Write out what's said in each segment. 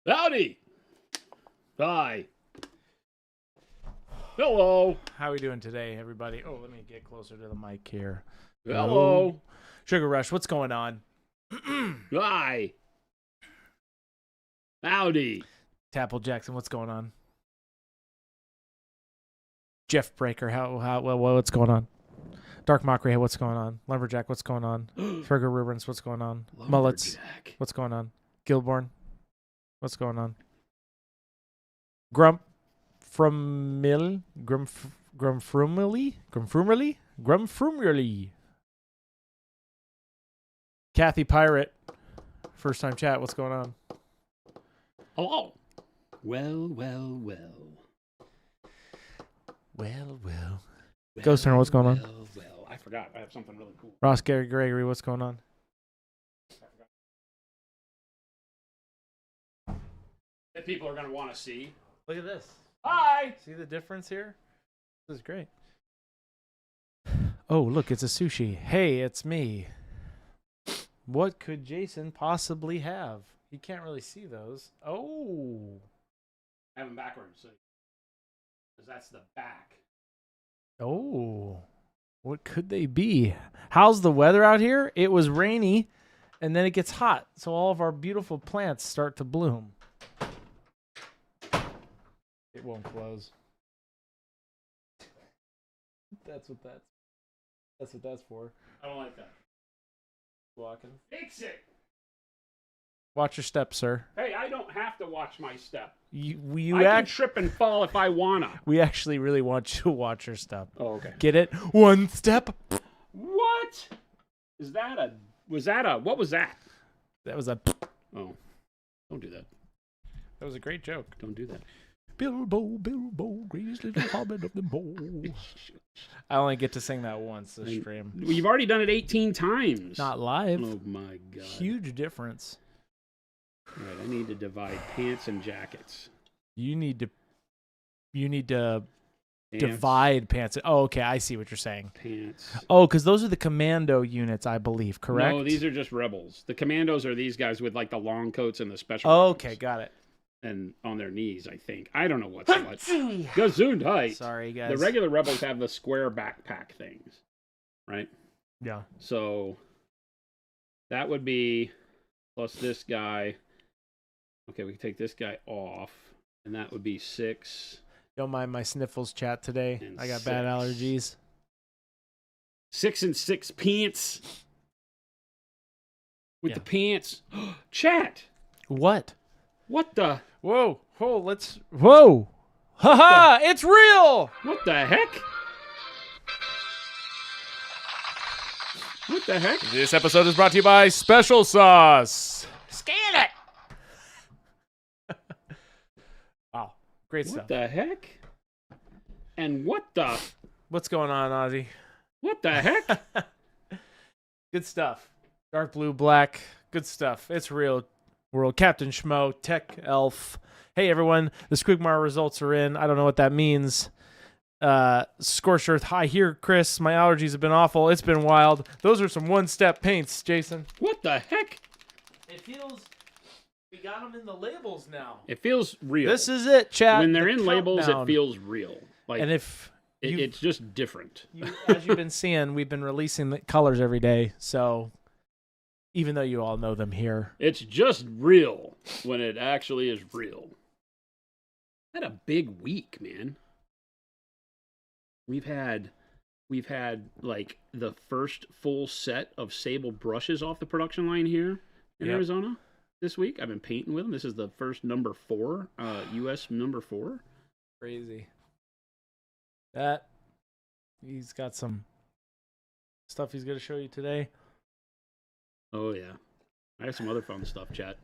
Howdy. Hi. Hello. How are we doing today, everybody? Oh, let me get closer to the mic here. Hello. Sugar Rush, what's going on? Hi. Howdy. Tapple Jackson, what's going on? Jeff Breaker, what's going on? Dark Mockery, what's going on? Lumberjack, what's going on? Ferger Ribbons, what's going on? Mullets, what's going on? Gilborn, what's going on? Grump from Mill, Grumfrumerly. Kathy Pirate, first time chat, what's going on? Hello. Well. Ghost Hunter, what's going on? Well, I forgot. I have something really cool. Ross Gary Gregory, what's going on? That people are going to want to see. Look at this. Hi. See the difference here? This is great. Oh, look, it's a sushi. Hey, it's me. What could Jason possibly have? He can't really see those. Oh. I have them backwards. Because that's the back. Oh. What could they be? How's the weather out here? It was rainy, and then it gets hot, so all of our beautiful plants start to bloom. It won't close. That's what that's for. I don't like that. Walking. Fix it. Watch your step, sir. Hey, I don't have to watch my step. You I can trip and fall if I wanna. We actually really want you to watch your step. Oh, okay. Get it? One step. What? Is that a... Was that a... What was that? That was a... Oh. Don't do that. That was a great joke. Don't do that. Bilbo, greatest little hobbit of them all. I only get to sing that once this stream. You've already done it 18 times. Not live. Oh, my God. Huge difference. All right, I need to divide pants and jackets. You need to divide pants. Oh, okay. I see what you're saying. Pants. Oh, because those are the commando units, I believe, correct? No, these are just rebels. The commandos are these guys with, like, the long coats and the special Okay, weapons. got it. And on their knees, I think. I don't know what's what. Gesundheit. Sorry, guys. The regular rebels have the square backpack things, right? Yeah. So that would be plus this guy. Okay, we can take this guy off, and that would be 6. Don't mind my sniffles chat today. And I got bad allergies. 6 and 6 pants. With the pants. Chat. What? What the? Whoa. Whoa. Haha, it's real. What the heck? What the heck? This episode is brought to you by Special Sauce. Scan it. Wow. Great stuff. What the heck? And what the? What's going on, Ozzy? What the heck? Good stuff. Dark blue, black. Good stuff. It's real. World Captain Schmo, Tech Elf. Hey everyone, the Squigmar results are in. I don't know what that means. Scorched Earth, hi here, Chris. My allergies have been awful. It's been wild. Those are some one-step paints, Jason. What the heck? It feels... We got them in the labels now. It feels real. This is it, chat. When they're in labels, it feels real. Like, and if it's just different. As you've been seeing, we've been releasing the colors every day, so... Even though you all know them here. It's just real when it actually is real. Had a big week, man. We've had like the first full set of Sable brushes off the production line here in Arizona this week. I've been painting with them. This is the first number 4, US number 4. Crazy. He's got some stuff he's going to show you today. Oh, yeah. I have some other fun stuff, chat.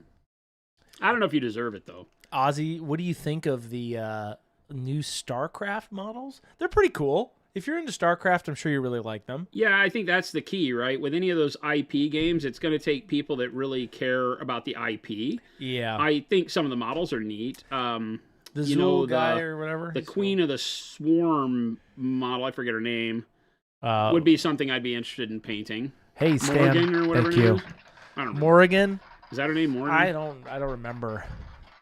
I don't know if you deserve it, though. Ozzy, what do you think of the new Starcraft models? They're pretty cool. If you're into Starcraft, I'm sure you really like them. Yeah, I think that's the key, right? With any of those IP games, it's going to take people that really care about the IP. Yeah. I think some of the models are neat. The Zool guy or whatever? The Queen of the Swarm model, I forget her name, would be something I'd be interested in painting. Hey, Stan. Morgan or whatever Thank you. I don't know. Morrigan? Is that her name, Morgan? I don't remember.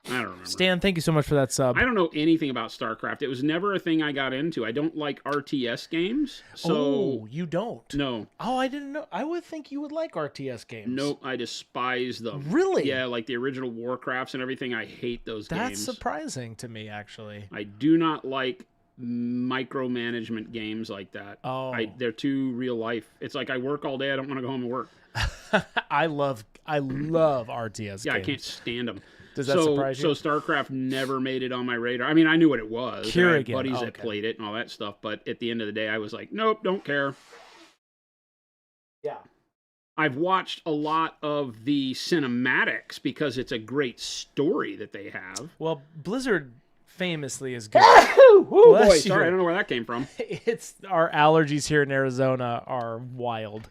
I don't remember. Stan, thank you so much for that sub. I don't know anything about StarCraft. It was never a thing I got into. I don't like RTS games. So you don't? No. Oh, I didn't know. I would think you would like RTS games. Nope, I despise them. Really? Yeah, like the original Warcrafts and everything. I hate those games. That's surprising to me, actually. I do not like micromanagement games like that. Oh. They're too real life. It's like I work all day. I don't want to go home and work. I love RTS games. Yeah, I can't stand them. Does that surprise you? So StarCraft never made it on my radar. I mean, I knew what it was. I had buddies that played it and all that stuff. But at the end of the day, I was like, nope, don't care. Yeah. I've watched a lot of the cinematics because it's a great story that they have. Well, Blizzard famously is good. Oh boy, sorry, I don't know where that came from. It's our allergies here in Arizona are wild.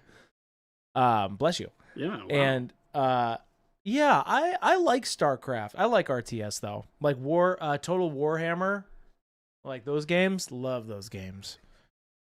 Bless you. Yeah. Wow. And yeah, I like StarCraft. I like RTS though. Like Total Warhammer, like those games. Love those games.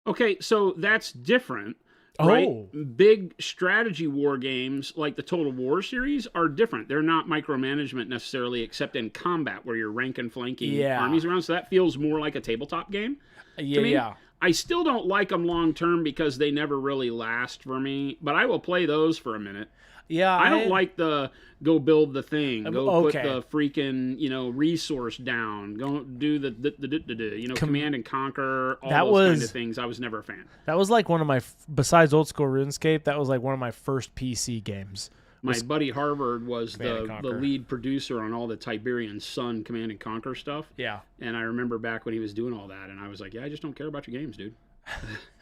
Okay, so that's different. Right? Oh. Big strategy war games like the Total War series are different. They're not micromanagement necessarily, except in combat where you're rank and flanking armies around. So that feels more like a tabletop game. Yeah, yeah. I still don't like them long term because they never really last for me. But I will play those for a minute. Yeah, I don't like the go build the thing, go okay. put the freaking resource down, go do the command and conquer, all those kind of things. I was never a fan. That was like one of my besides old school RuneScape. That was like one of my first PC games. My buddy Harvard was the lead producer on all the Tiberian Sun Command and Conquer stuff. Yeah, and I remember back when he was doing all that, and I was like, yeah, I just don't care about your games, dude.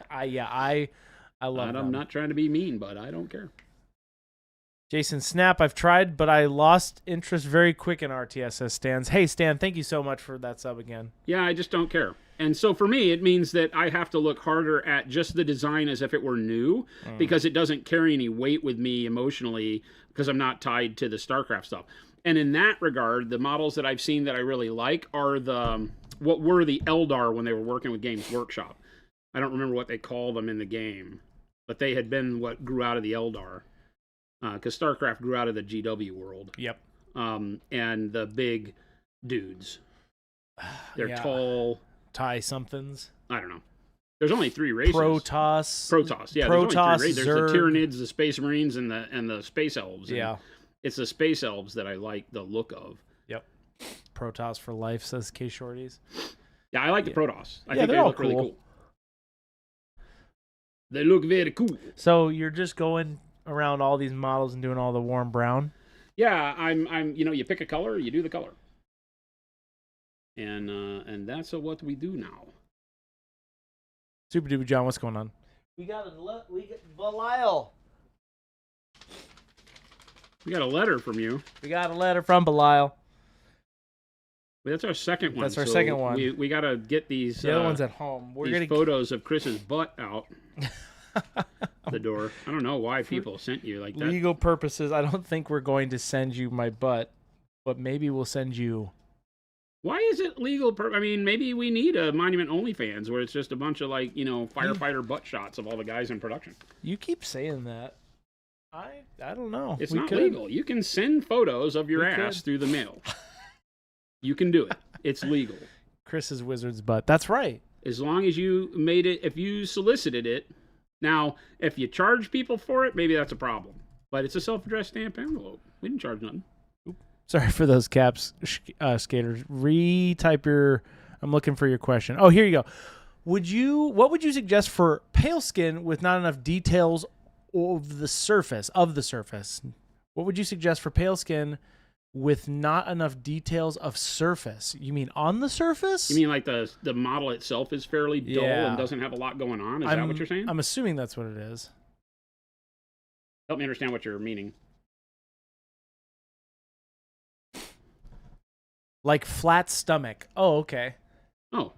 I love them. I'm not trying to be mean, but I don't care. Jason Snap, I've tried, but I lost interest very quick in RTS, says Stan. Hey, Stan, thank you so much for that sub again. Yeah, I just don't care. And so for me, it means that I have to look harder at just the design as if it were new, because it doesn't carry any weight with me emotionally because I'm not tied to the StarCraft stuff. And in that regard, the models that I've seen that I really like are what were the Eldar when they were working with Games Workshop. I don't remember what they call them in the game, but they had been what grew out of the Eldar. Because StarCraft grew out of the GW world. Yep. And the big dudes. They're tall. Tie somethings. I don't know. There's only 3 races. Protoss. Yeah, Protoss, there's only 3 races. There's Zerg. the Tyranids, the Space Marines, and the Space Elves. And yeah. It's the Space Elves that I like the look of. Yep. Protoss for life, says K Shorties. Yeah, I like the Protoss. I think they look really cool. They look very cool. So you're just going around all these models and doing all the warm brown? Yeah, I'm you pick a color, you do the color. And that's what we do now. Super Duper John, what's going on? We got Belial. We got a letter from you. We got a letter from Belial. That's our second one. That's our second one. We got to get these the other one's at home. These photos of Chris's butt out the door. I don't know why people sent you like that. Legal purposes, I don't think we're going to send you my butt, but maybe we'll send you. Why is it legal? I mean, maybe we need a Monument OnlyFans where it's just a bunch of firefighter butt shots of all the guys in production. You keep saying that. I don't know. It's not legal. You can send photos of your ass through the mail. You can do it. It's legal. Chris's wizard's butt. That's right. As long as you made it, if you solicited it. Now, if you charge people for it, maybe that's a problem. But it's a self-addressed stamp envelope. We didn't charge nothing. Sorry for those caps, skaters. Retype your. I'm looking for your question. Oh, here you go. What would you suggest for pale skin with not enough details of the surface? What would you suggest for pale skin with not enough details of surface? You mean on the surface? You mean like the model itself is fairly dull and doesn't have a lot going on? Is that what you're saying? I'm assuming that's what it is. Help me understand what you're meaning. Like flat stomach. Oh, okay. Oh.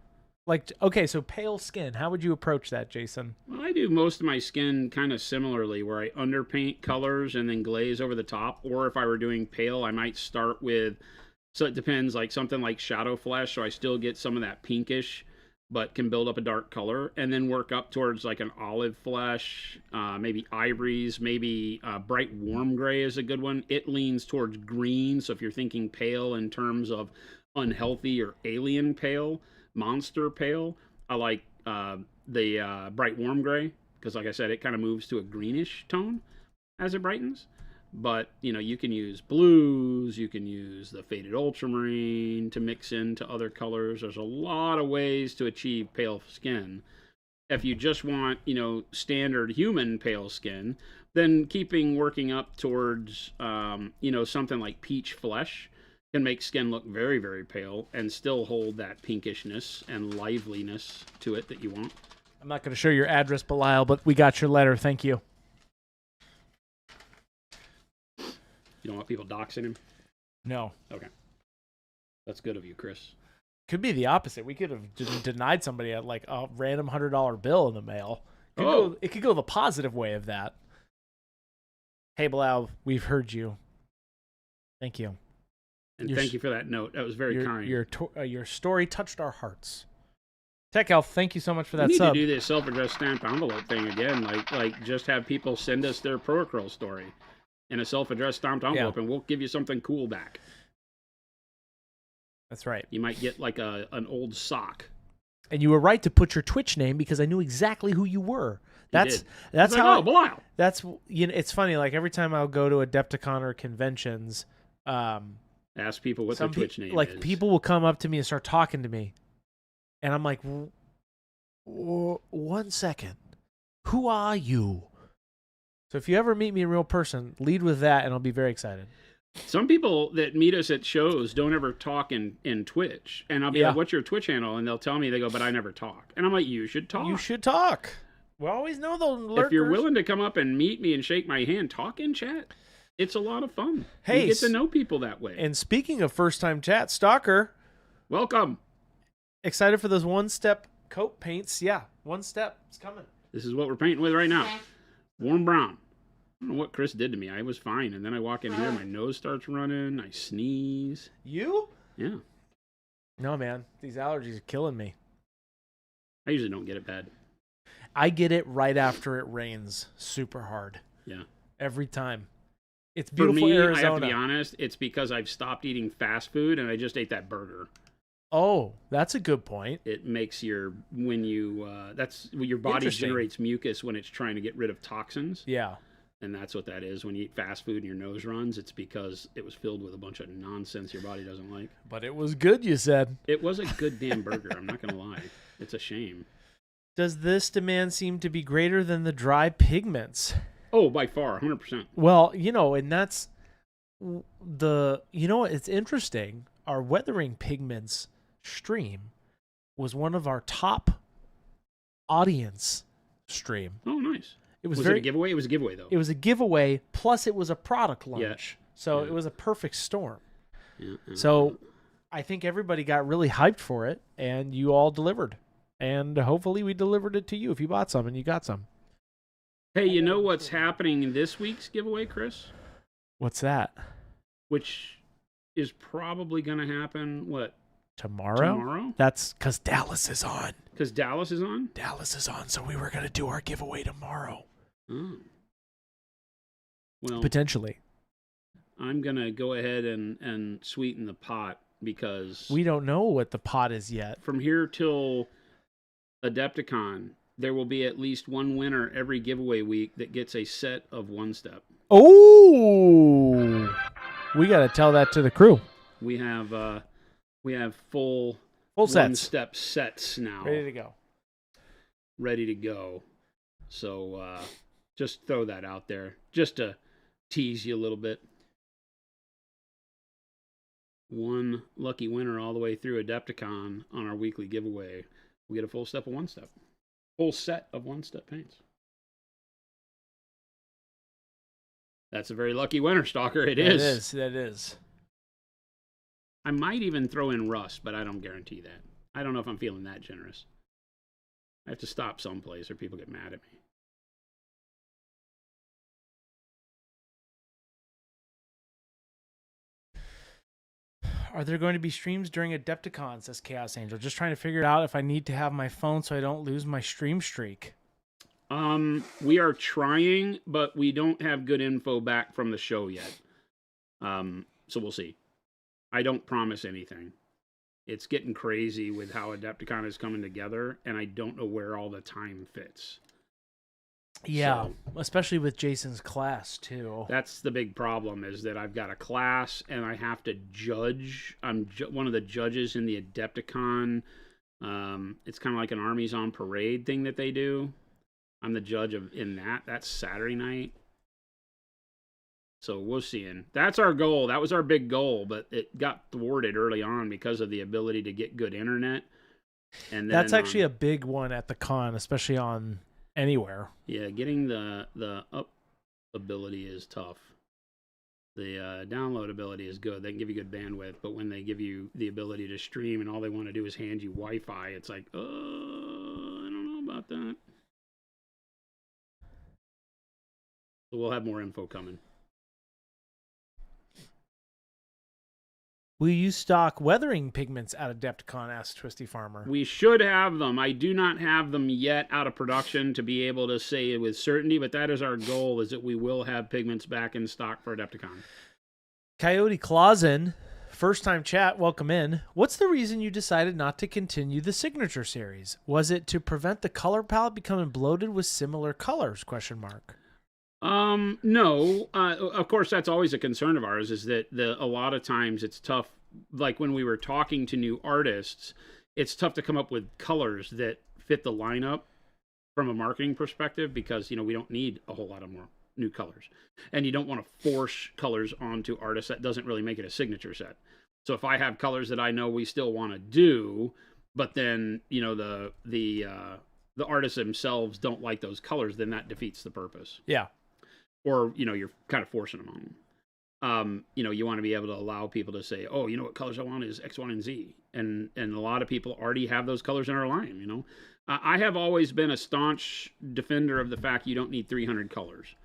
Okay, so pale skin. How would you approach that, Jason? Well, I do most of my skin kind of similarly, where I underpaint colors and then glaze over the top. Or if I were doing pale, I might start with, so it depends, like something like Shadow Flesh, so I still get some of that pinkish but can build up a dark color and then work up towards like an olive flesh, maybe ivories, maybe bright warm gray is a good one. It leans towards green, so if you're thinking pale in terms of unhealthy or alien pale, monster pale, I like the bright warm gray because, like I said, it kind of moves to a greenish tone as it brightens. But you can use blues, you can use the faded ultramarine to mix into other colors. There's a lot of ways to achieve pale skin. If you just want standard human pale skin, then keeping working up towards something like peach flesh can make skin look very, very pale and still hold that pinkishness and liveliness to it that you want. I'm not going to show your address, Belial, but we got your letter. Thank you. You don't want people doxing him? No. Okay. That's good of you, Chris. Could be the opposite. We could have denied somebody a random $100 bill in the mail. It could go the positive way of that. Hey, Blau, we've heard you. Thank you. And thank you for that note. That was very kind. Your story touched our hearts. Tech Elf, thank you so much for that sub. We need to do this self-addressed stamped envelope thing again. Like just have people send us their Procurl story in a self-addressed stamped envelope, and we'll give you something cool back. That's right. You might get like an old sock. And you were right to put your Twitch name because I knew exactly who you were. That's how. Belial. That's it's funny. Like every time I'll go to Adepticon or conventions, ask people what their Twitch name is. Like people will come up to me and start talking to me, and I'm like, 1 second, who are you? So if you ever meet me in real person, lead with that, and I'll be very excited. Some people that meet us at shows don't ever talk in Twitch. And I'll be like, what's your Twitch handle? And they'll tell me, they go, but I never talk. And I'm like, you should talk. You should talk. We always know the lurkers. If you're willing to come up and meet me and shake my hand, talk in chat. It's a lot of fun. Hey, you get to know people that way. And speaking of first-time chat, Stalker. Welcome. Excited for those OneStep coat paints? Yeah, OneStep. It's coming. This is what we're painting with right now. Warm brown. I don't know what Chris did to me. I was fine. And then I walk in here, my nose starts running. I sneeze. You? Yeah. No, man. These allergies are killing me. I usually don't get it bad. I get it right after it rains super hard. Yeah. Every time. It's beautiful For me, Arizona. I have to be honest, it's because I've stopped eating fast food and I just ate that burger. Oh, that's a good point. It makes your body generates mucus when it's trying to get rid of toxins. Yeah. And that's what that is. When you eat fast food and your nose runs, it's because it was filled with a bunch of nonsense your body doesn't like. But it was good, you said. It was a good damn burger. I'm not going to lie. It's a shame. Does this demand seem to be greater than the dry pigments? Oh, by far, 100%. Well, and that's it's interesting. Our weathering pigments stream was one of our top audience stream. Oh, nice. Was it a giveaway? It was a giveaway, though. It was a giveaway, plus it was a product launch. Yeah. So it was a perfect storm. Yeah. So I think everybody got really hyped for it, and you all delivered. And hopefully we delivered it to you if you bought some and you got some. Hey, you know what's happening in this week's giveaway, Chris? What's that? Which is probably going to happen, what? Tomorrow? That's because Dallas is on. Because Dallas is on? Dallas is on, so we were going to do our giveaway tomorrow. Oh. Well, potentially. I'm going to go ahead and sweeten the pot because... we don't know what the pot is yet. From here till Adepticon, there will be at least one winner every giveaway week that gets a set of OneStep. Oh! We got to tell that to the crew. We have full sets. OneStep sets now. Ready to go. So just throw that out there just to tease you a little bit. One lucky winner all the way through Adepticon on our weekly giveaway. We get a full step of OneStep. Full set of OneStep paints. That's a very lucky winner, Stalker. It is. That is. I might even throw in Rust, but I don't guarantee that. I don't know if I'm feeling that generous. I have to stop someplace or people get mad at me. Are there going to be streams during Adepticon, says Chaos Angel? Just trying to figure out if I need to have my phone so I don't lose my stream streak. We are trying, but we don't have good info back from the show yet. So we'll see. I don't promise anything. It's getting crazy with how Adepticon is coming together, and I don't know where all the time fits. Yeah, especially with Jason's class, too. That's the big problem, is that I've got a class, and I have to judge. I'm one of the judges in the Adepticon. It's kind of like an Armies on Parade thing that they do. I'm the judge in that. That's Saturday night. So we'll see. And that's our goal. That was our big goal, but it got thwarted early on because of the ability to get good internet. And then, that's actually a big one at the con, especially on anywhere. Yeah, getting the up ability is tough. The download ability is good. They can give you good bandwidth, but when they give you the ability to stream and all they want to do is hand you Wi-Fi, it's like, I don't know about that. So we'll have more info coming. Will you stock weathering pigments at Adepticon, asked Twisty Farmer. We should have them. I do not have them yet out of production to be able to say it with certainty, but that is our goal, is that we will have pigments back in stock for Adepticon. Coyote Clausen, first time chat, welcome in. What's the reason you decided not to continue the signature series? Was it to prevent the color palette becoming bloated with similar colors? ? No. Of course, that's always a concern of ours, is that a lot of times it's tough. Like when we were talking to new artists, it's tough to come up with colors that fit the lineup from a marketing perspective, because, we don't need a whole lot of more new colors. And you don't want to force colors onto artists. That doesn't really make it a signature set. So if I have colors that I know we still want to do, but then, the artists themselves don't like those colors, then that defeats the purpose. Yeah. Or, you're kind of forcing them on them. You want to be able to allow people to say, oh, what colors I want is X, Y, and Z. And a lot of people already have those colors in our line, I have always been a staunch defender of the fact you don't need 300 colors.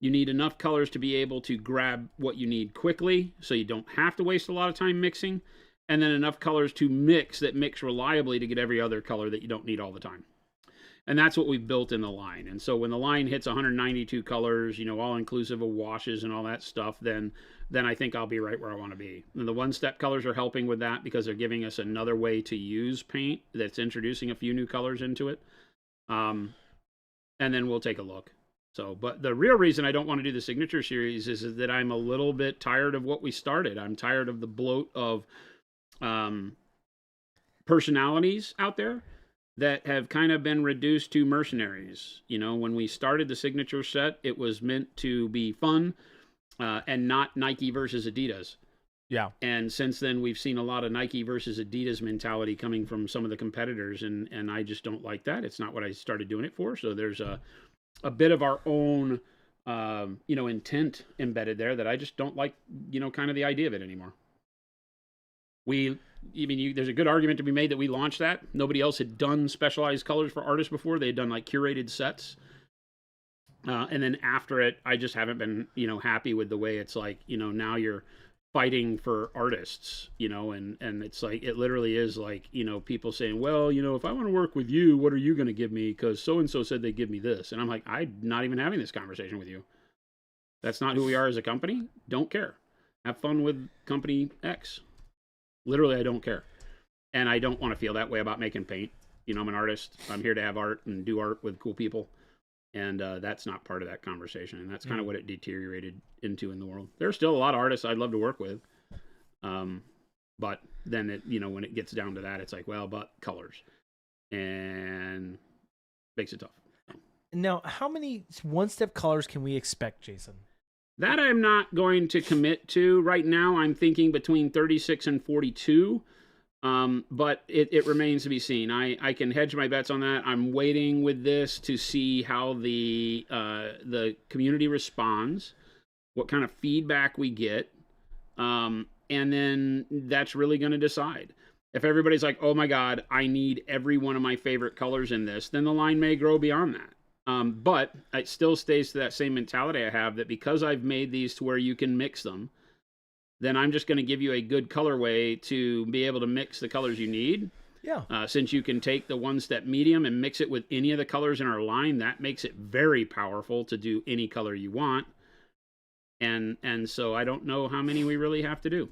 You need enough colors to be able to grab what you need quickly, so you don't have to waste a lot of time mixing, and then enough colors to mix reliably to get every other color that you don't need all the time. And that's what we've built in the line. And so when the line hits 192 colors, all inclusive of washes and all that stuff, then I think I'll be right where I want to be. And the OneStep colors are helping with that, because they're giving us another way to use paint that's introducing a few new colors into it. And then we'll take a look. So, but the real reason I don't want to do the signature series is that I'm a little bit tired of what we started. I'm tired of the bloat of personalities out there that have kind of been reduced to mercenaries. When we started the signature set, it was meant to be fun and not Nike versus Adidas. Yeah. And since then, we've seen a lot of Nike versus Adidas mentality coming from some of the competitors, and I just don't like that. It's not what I started doing it for. So there's a bit of our own, intent embedded there that I just don't like, kind of the idea of it anymore. There's a good argument to be made that we launched that. Nobody else had done specialized colors for artists before. They had done like curated sets. And then after it, I just haven't been, happy with the way it's like, now you're fighting for artists, and it's like, it literally is like, people saying, well, if I want to work with you, what are you going to give me? Because so-and-so said they give me this. And I'm like, I'm not even having this conversation with you. That's not who we are as a company. Don't care. Have fun with company X. Literally, I don't care. And I don't want to feel that way about making paint. I'm an artist. I'm here to have art and do art with cool people. And that's not part of that conversation. And that's kind of what it deteriorated into in the world. There's still a lot of artists I'd love to work with. But then, when it gets down to that, it's like, well, but colors. And makes it tough. Now, how many OneStep colors can we expect, Jason? That I'm not going to commit to. Right now, I'm thinking between 36 and 42. But it remains to be seen. I can hedge my bets on that. I'm waiting with this to see how the community responds, what kind of feedback we get, and then that's really going to decide. If everybody's like, oh my God, I need every one of my favorite colors in this, then the line may grow beyond that. But it still stays to that same mentality I have, that because I've made these to where you can mix them, then I'm just going to give you a good colorway to be able to mix the colors you need. Yeah. Since you can take the OneStep medium and mix it with any of the colors in our line, that makes it very powerful to do any color you want. And so I don't know how many we really have to do.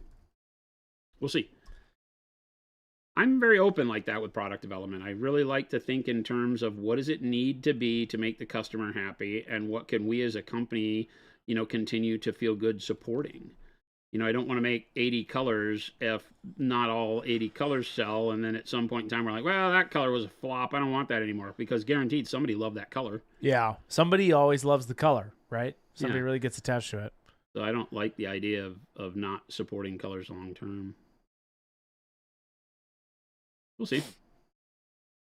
We'll see. I'm very open like that with product development. I really like to think in terms of what does it need to be to make the customer happy, and what can we as a company, continue to feel good supporting. I don't want to make 80 colors if not all 80 colors sell, and then at some point in time we're like, well, that color was a flop, I don't want that anymore, because guaranteed somebody loved that color. Yeah, somebody always loves the color, right? Somebody really gets attached to it. So I don't like the idea of not supporting colors long term. We'll see.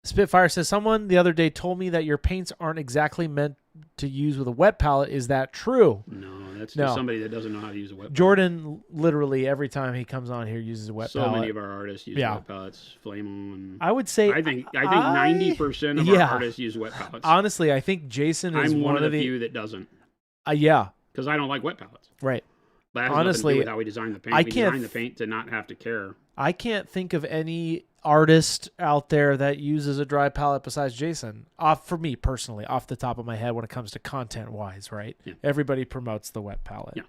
Spitfire says, someone the other day told me that your paints aren't exactly meant to use with a wet palette. Is that true? No, that's just somebody that doesn't know how to use a wet palette. Jordan, literally, every time he comes on here, uses a wet palette. So many of our artists use wet palettes. Flame on. I would say... I think 90% of our artists use wet palettes. Honestly, I think Jason is I'm one of the few that doesn't. Yeah. Because I don't like wet palettes. Right. That has nothing to do with how we design the paint. We design the paint to not have to care. I can't think of any artist out there that uses a dry palette besides Jason. For me personally, off the top of my head, when it comes to content wise, right? Yeah. Everybody promotes the wet palette. Yeah.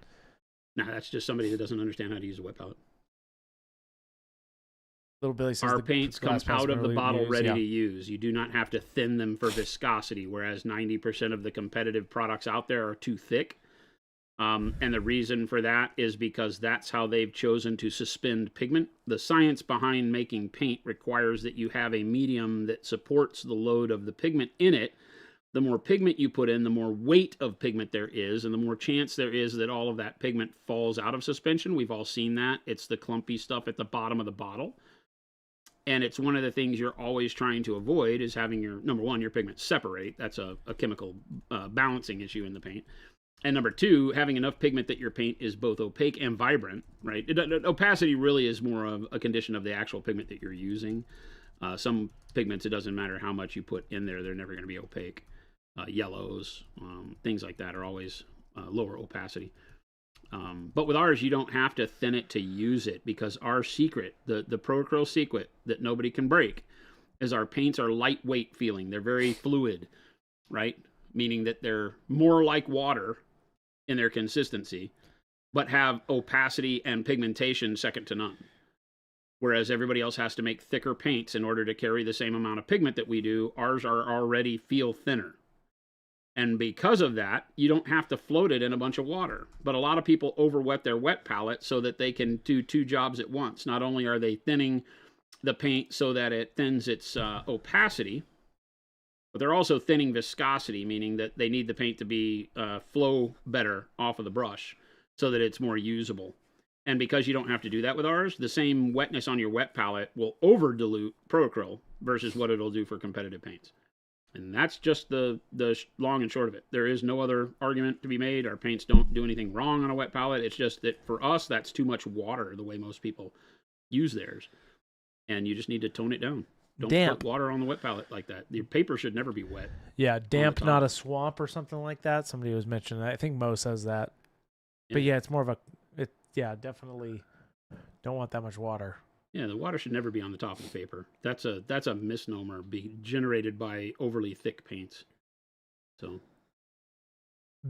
No, that's just somebody that doesn't understand how to use a wet palette. Little Billy says our paints come out of the bottle ready to use. You do not have to thin them for viscosity, whereas 90% of the competitive products out there are too thick. And the reason for that is because that's how they've chosen to suspend pigment. The science behind making paint requires that you have a medium that supports the load of the pigment in it. The more pigment you put in, the more weight of pigment there is, and the more chance there is that all of that pigment falls out of suspension. We've all seen that. It's the clumpy stuff at the bottom of the bottle. And it's one of the things you're always trying to avoid is having your, number one, your pigment separate. That's a chemical balancing issue in the paint. And number two, having enough pigment that your paint is both opaque and vibrant, right? Opacity really is more of a condition of the actual pigment that you're using. Some pigments, it doesn't matter how much you put in there, they're never going to be opaque. Yellows, things like that are always lower opacity. But with ours, you don't have to thin it to use it, because our secret, the ProAcryl secret that nobody can break, is our paints are lightweight feeling. They're very fluid, right? Meaning that they're more like water in their consistency, but have opacity and pigmentation second to none. Whereas everybody else has to make thicker paints in order to carry the same amount of pigment that we do. Ours are already feel thinner. And because of that, you don't have to float it in a bunch of water. But a lot of people overwet their wet palette so that they can do two jobs at once. Not only are they thinning the paint so that it thins its opacity, but they're also thinning viscosity, meaning that they need the paint to be flow better off of the brush so that it's more usable. And because you don't have to do that with ours, the same wetness on your wet palette will over dilute ProAcryl versus what it'll do for competitive paints. And that's just the long and short of it. There is no other argument to be made. Our paints don't do anything wrong on a wet palette. It's just that for us, that's too much water the way most people use theirs. And you just need to tone it down. Don't put water on the wet palette like that. Your paper should never be wet. Yeah, damp, not a swamp or something like that. Somebody was mentioning that. I think Mo says that. Yeah. But yeah, it's more of definitely don't want that much water. Yeah, the water should never be on the top of the paper. That's a misnomer being generated by overly thick paints. So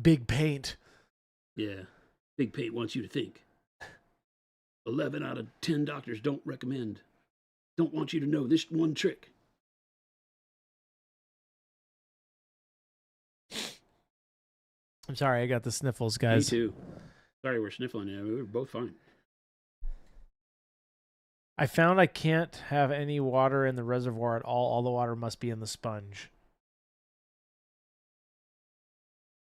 big paint. Yeah. Big paint wants you to think. 11 out of 10 doctors don't recommend. Don't want you to know this one trick. I'm sorry, I got the sniffles, guys. Me too. Sorry, we're sniffling. Yeah, we were both fine. I found I can't have any water in the reservoir at all. All the water must be in the sponge.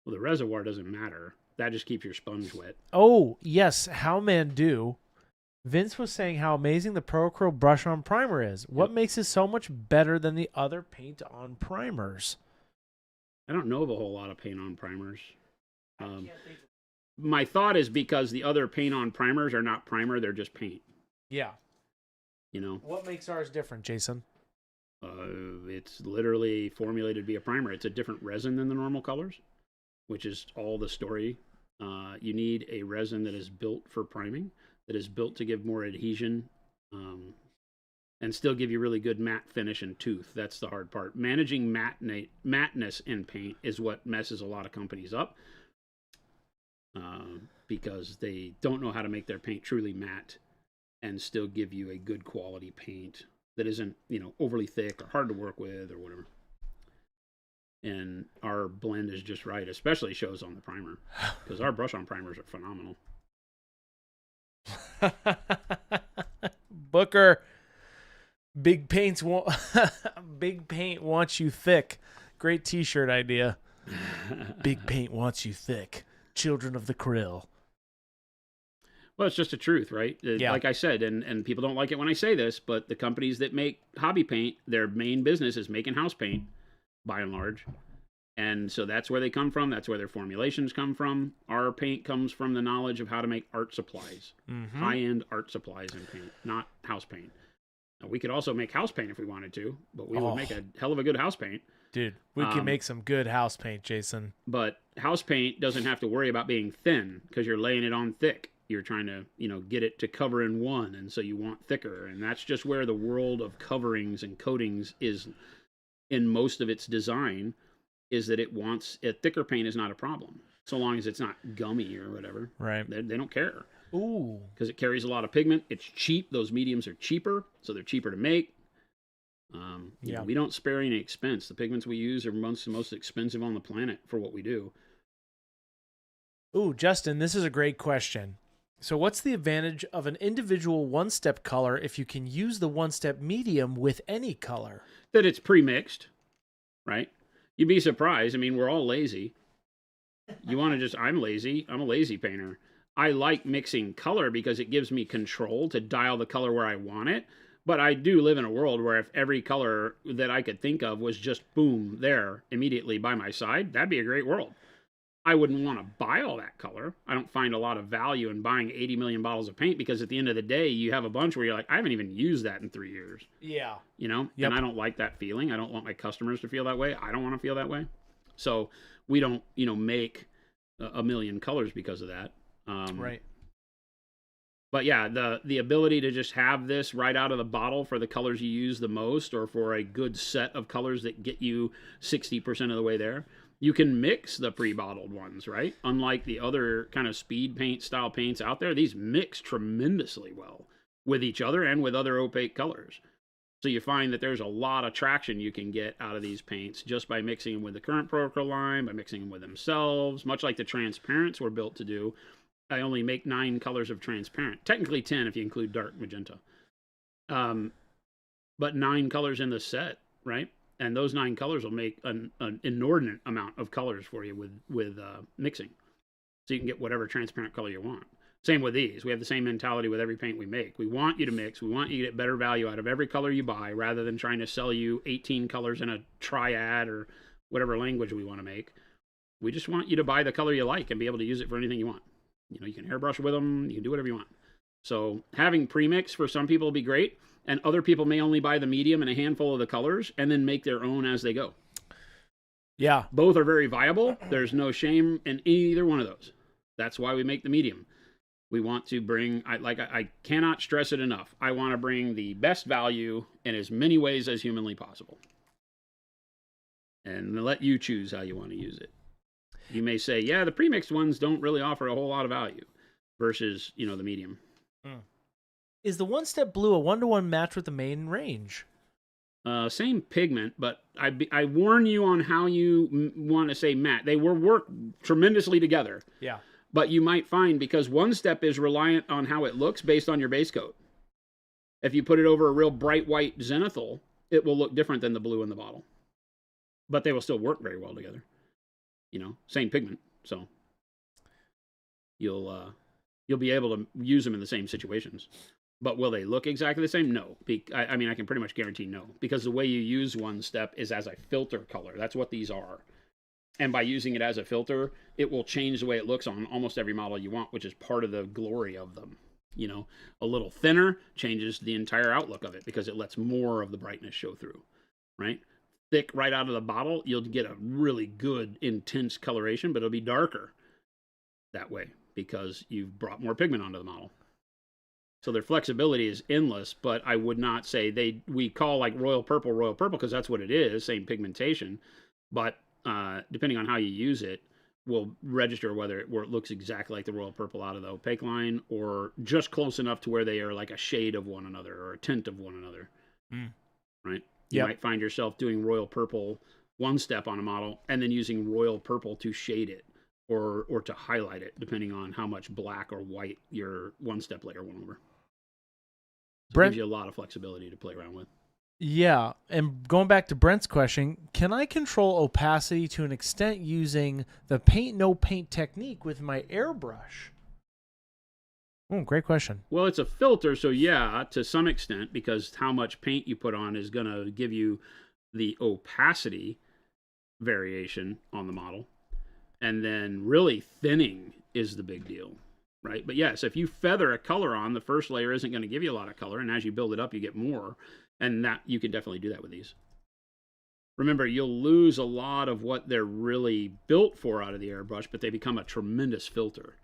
Well, the reservoir doesn't matter. That just keeps your sponge wet. Oh, yes. How man do. Vince was saying how amazing the ProAcryl brush-on primer is. What makes it so much better than the other paint-on primers? I don't know of a whole lot of paint-on primers. My thought is because the other paint-on primers are not primer, they're just paint. Yeah. You know? What makes ours different, Jason? It's literally formulated to be a primer. It's a different resin than the normal colors, which is all the story. You need a resin that is built for priming. that is built to give more adhesion and still give you really good matte finish and tooth. That's the hard part. Managing matteness in paint is what messes a lot of companies up because they don't know how to make their paint truly matte and still give you a good quality paint that isn't, overly thick or hard to work with or whatever. And our blend is just right, especially shows on the primer, because our brush-on primers are phenomenal. Booker, big paint wants you thick. Great T-shirt idea. Big paint wants you thick. Children of the Krill. Well, it's just the truth, right? Yeah. Like I said, and people don't like it when I say this, but the companies that make hobby paint, their main business is making house paint, by and large. And so that's where they come from. That's where their formulations come from. Our paint comes from the knowledge of how to make art supplies, high-end art supplies and paint, not house paint. Now, we could also make house paint if we wanted to, but we would make a hell of a good house paint. Dude, we can make some good house paint, Jason. But house paint doesn't have to worry about being thin because you're laying it on thick. You're trying to, get it to cover in one, and so you want thicker. And that's just where the world of coverings and coatings is in most of its design, is that it wants a thicker paint is not a problem, so long as it's not gummy or whatever. Right. They don't care. Ooh. Because it carries a lot of pigment. It's cheap. Those mediums are cheaper, so they're cheaper to make. We don't spare any expense. The pigments we use are amongst the most expensive on the planet for what we do. Ooh, Justin, this is a great question. So what's the advantage of an individual OneStep color if you can use the OneStep medium with any color? That it's pre-mixed, right? You'd be surprised. I mean, we're all lazy. I'm lazy. I'm a lazy painter. I like mixing color because it gives me control to dial the color where I want it. But I do live in a world where if every color that I could think of was just boom, there, immediately by my side, that'd be a great world. I wouldn't want to buy all that color. I don't find a lot of value in buying 80 million bottles of paint because at the end of the day, you have a bunch where you're like, I haven't even used that in 3 years. Yeah. And I don't like that feeling. I don't want my customers to feel that way. I don't want to feel that way. So we don't, make a million colors because of that. Right. But yeah, the ability to just have this right out of the bottle for the colors you use the most, or for a good set of colors that get you 60% of the way there. You can mix the pre-bottled ones, right? Unlike the other kind of speed paint style paints out there, these mix tremendously well with each other and with other opaque colors. So you find that there's a lot of traction you can get out of these paints just by mixing them with the current Procro line, by mixing them with themselves, much like the transparents were built to do. I only make 9 colors of transparent, technically 10 if you include dark magenta. But 9 colors in the set, right? And those 9 colors will make an inordinate amount of colors for you with mixing. So you can get whatever transparent color you want. Same with these. We have the same mentality with every paint we make. We want you to mix. We want you to get better value out of every color you buy rather than trying to sell you 18 colors in a triad or whatever language we want to make. We just want you to buy the color you like and be able to use it for anything you want. You can airbrush with them. You can do whatever you want. So having premix for some people will be great. And other people may only buy the medium and a handful of the colors and then make their own as they go. Yeah. Both are very viable. There's no shame in either one of those. That's why we make the medium. We want to bring, I cannot stress it enough. I want to bring the best value in as many ways as humanly possible. And let you choose how you want to use it. You may say, yeah, the premixed ones don't really offer a whole lot of value versus, the medium. Is the OneStep Blue a 1-to-1 match with the main range? Same pigment, but I warn you on how you want to say matte. They work tremendously together. Yeah. But you might find, because OneStep is reliant on how it looks based on your base coat. If you put it over a real bright white Zenithal, it will look different than the blue in the bottle. But they will still work very well together. Same pigment, so you'll be able to use them in the same situations. But will they look exactly the same? No. I can pretty much guarantee no. Because the way you use OneStep is as a filter color. That's what these are. And by using it as a filter, it will change the way it looks on almost every model you want, which is part of the glory of them. A little thinner changes the entire outlook of it because it lets more of the brightness show through, right? Thick right out of the bottle, you'll get a really good, intense coloration, but it'll be darker that way because you've brought more pigment onto the model. So their flexibility is endless, but I would not say we call like royal purple because that's what it is, same pigmentation. But depending on how you use it, will register whether it looks exactly like the royal purple out of the opaque line or just close enough to where they are like a shade of one another or a tint of one another. Right? You might find yourself doing royal purple OneStep on a model and then using royal purple to shade it or to highlight it, depending on how much black or white your OneStep layer went over. So it gives you a lot of flexibility to play around with. Yeah, and going back to Brent's question, can I control opacity to an extent using the paint no paint technique with my airbrush? Oh, great question. Well, it's a filter, so yeah, to some extent, because how much paint you put on is going to give you the opacity variation on the model. And then really thinning is the big deal, right? But yes, if you feather a color on, the first layer isn't going to give you a lot of color, and as you build it up, you get more. And that you can definitely do that with these. Remember, you'll lose a lot of what they're really built for out of the airbrush, but they become a tremendous filter.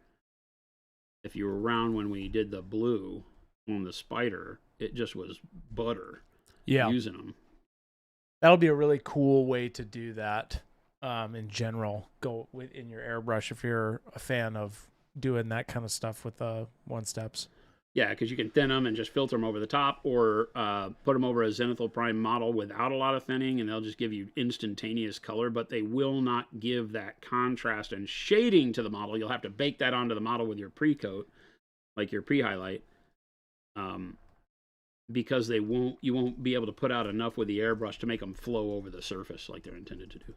If you were around when we did the blue on the spider, it just was butter using them. That'll be a really cool way to do that in general. Go in your airbrush if you're a fan of doing that kind of stuff with the OneSteps. Yeah, because you can thin them and just filter them over the top, or put them over a Zenithal Prime model without a lot of thinning, and they'll just give you instantaneous color, but they will not give that contrast and shading to the model. You'll have to bake that onto the model with your pre-coat, like your pre-highlight, because you won't be able to put out enough with the airbrush to make them flow over the surface like they're intended to do.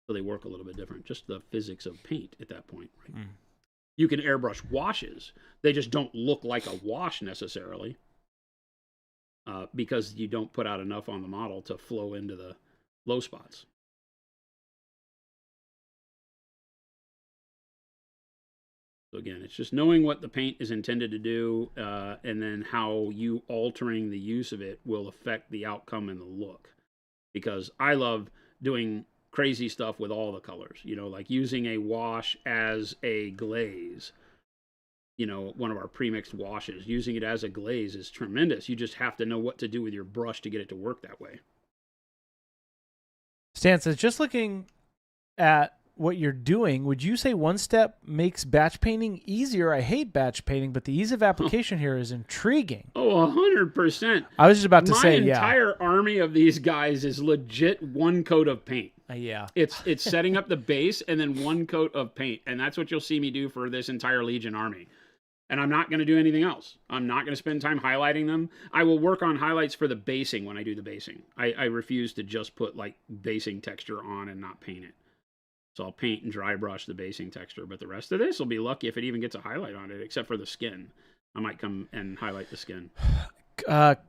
So they work a little bit different, just the physics of paint at that point, right? You can airbrush washes. They just don't look like a wash necessarily because you don't put out enough on the model to flow into the low spots. So again, it's just knowing what the paint is intended to do and then how you altering the use of it will affect the outcome and the look. Because I love doing crazy stuff with all the colors, like using a wash as a glaze, one of our pre-mixed washes, using it as a glaze is tremendous. You just have to know what to do with your brush to get it to work that way. Stan says, just looking at what you're doing, would you say OneStep makes batch painting easier? I hate batch painting, but the ease of application here is intriguing. Oh, 100%. I was just about to say, my entire army of these guys is legit one coat of paint. Yeah. It's setting up the base and then one coat of paint. And that's what you'll see me do for this entire Legion army. And I'm not going to do anything else. I'm not going to spend time highlighting them. I will work on highlights for the basing when I do the basing. I refuse to just put like basing texture on and not paint it. So I'll paint and dry brush the basing texture. But the rest of this will be lucky if it even gets a highlight on it, except for the skin. I might come and highlight the skin.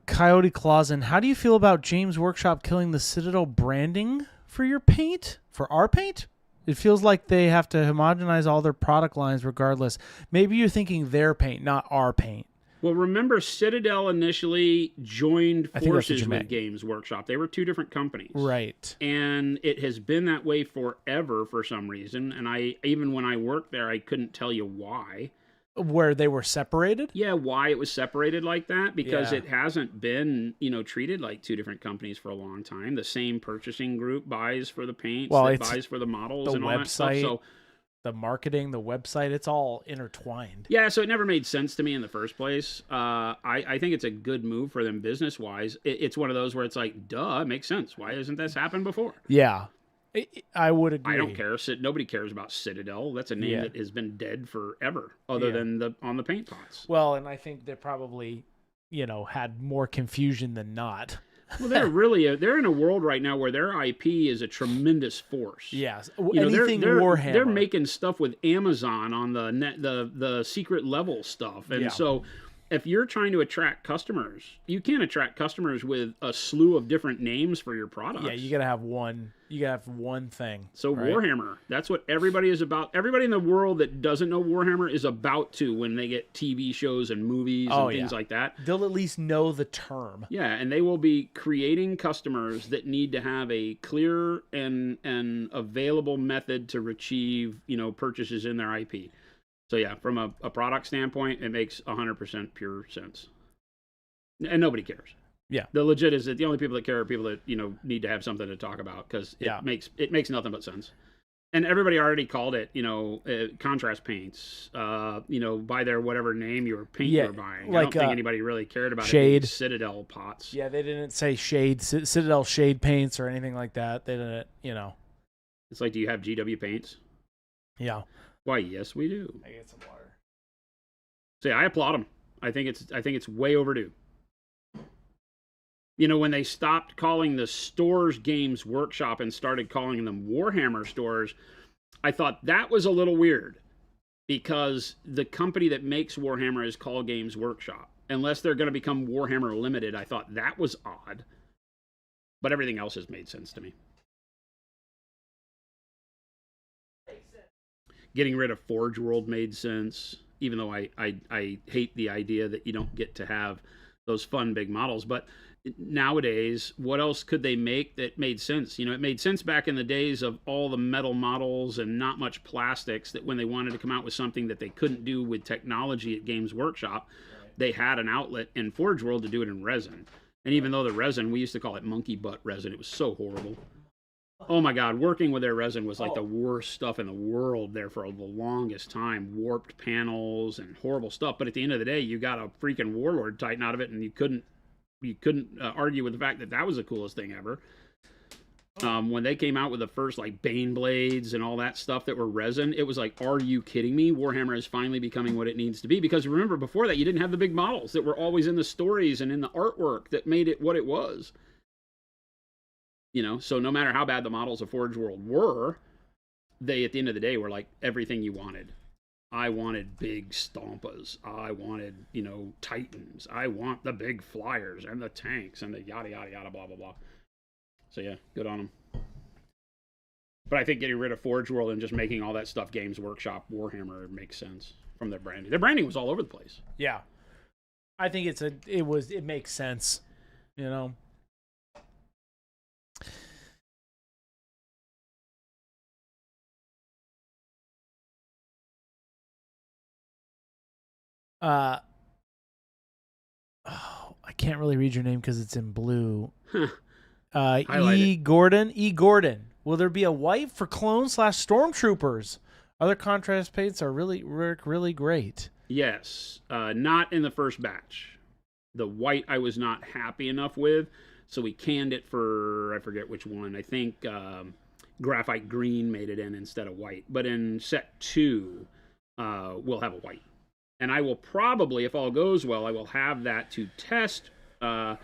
Coyote Clausen, how do you feel about James Workshop killing the Citadel branding for your paint? For our paint? It feels like they have to homogenize all their product lines regardless. Maybe you're thinking their paint, not our paint. Well, remember, Citadel initially joined forces with Games Workshop. They were two different companies. Right. And it has been that way forever for some reason. And even when I worked there, I couldn't tell you why. Where they were separated? Yeah, why it was separated like that, because it hasn't been, treated like two different companies for a long time. The same purchasing group buys for the paints, buys for the models and all that stuff. So the marketing, the website, it's all intertwined. Yeah, so it never made sense to me in the first place. I think it's a good move for them business-wise. It's one of those where it's like, duh, it makes sense. Why hasn't this happened before? Yeah. I would agree. I don't care. Nobody cares about Citadel. That's a name that has been dead forever, other than on the paint pots. Well, and I think they probably, had more confusion than not. Well, they're in a world right now where their IP is a tremendous force. Yes, anything Warhammer. They're making stuff with Amazon on the secret level stuff, and so. If you're trying to attract customers, you can't attract customers with a slew of different names for your products. Yeah, you gotta have one. You gotta have one thing. So right? Warhammer, that's what everybody is about. Everybody in the world that doesn't know Warhammer is about to when they get TV shows and movies and things like that. They'll at least know the term. Yeah, and they will be creating customers that need to have a clear and available method to achieve, purchases in their IP. So yeah, from a product standpoint, it makes 100% pure sense, and nobody cares. Yeah. The legit is that the only people that care are people that need to have something to talk about because it makes nothing but sense. And everybody already called it, contrast paints, by their whatever name your paint you were buying. I don't think anybody really cared about shade. It Citadel pots. Yeah, they didn't say shade, Citadel shade paints or anything like that. They didn't, It's like, do you have GW paints? Yeah. Why, yes, we do. I get some water. So yeah, I applaud them. I think it's way overdue. When they stopped calling the stores Games Workshop and started calling them Warhammer stores, I thought that was a little weird because the company that makes Warhammer is called Games Workshop. Unless they're going to become Warhammer Limited, I thought that was odd. But everything else has made sense to me. Getting rid of Forge World made sense, even though I hate the idea that you don't get to have those fun big models. But nowadays, what else could they make that made sense? It made sense back in the days of all the metal models and not much plastics, that when they wanted to come out with something that they couldn't do with technology at Games Workshop, they had an outlet in Forge World to do it in resin. And even though the resin, we used to call it monkey butt resin, it was so horrible. Oh my God, working with their resin was like the worst stuff in the world there for the longest time. Warped panels and horrible stuff. But at the end of the day, you got a freaking Warlord Titan out of it, and you couldn't argue with the fact that that was the coolest thing ever. When they came out with the first like Bane blades and all that stuff that were resin, it was like, are you kidding me? Warhammer is finally becoming what it needs to be. Because remember, before that, you didn't have the big models that were always in the stories and in the artwork that made it what it was. So no matter how bad the models of Forge World were, they, at the end of the day, were like everything you wanted. I wanted big Stompas. I wanted, Titans. I want the big flyers and the tanks and the yada, yada, yada, blah, blah, blah. So yeah, good on them. But I think getting rid of Forge World and just making all that stuff Games Workshop Warhammer makes sense from their branding. Their branding was all over the place. Yeah. I think it makes sense, I can't really read your name because it's in blue. E. Gordon. Will there be a white for clones / stormtroopers? Other contrast paints are really great. Yes. Not in the first batch. The white I was not happy enough with, so we canned it for, I forget which one. I think Graphite Green made it in instead of white. But in set 2, we'll have a white. And I will probably, if all goes well, I will have that to test at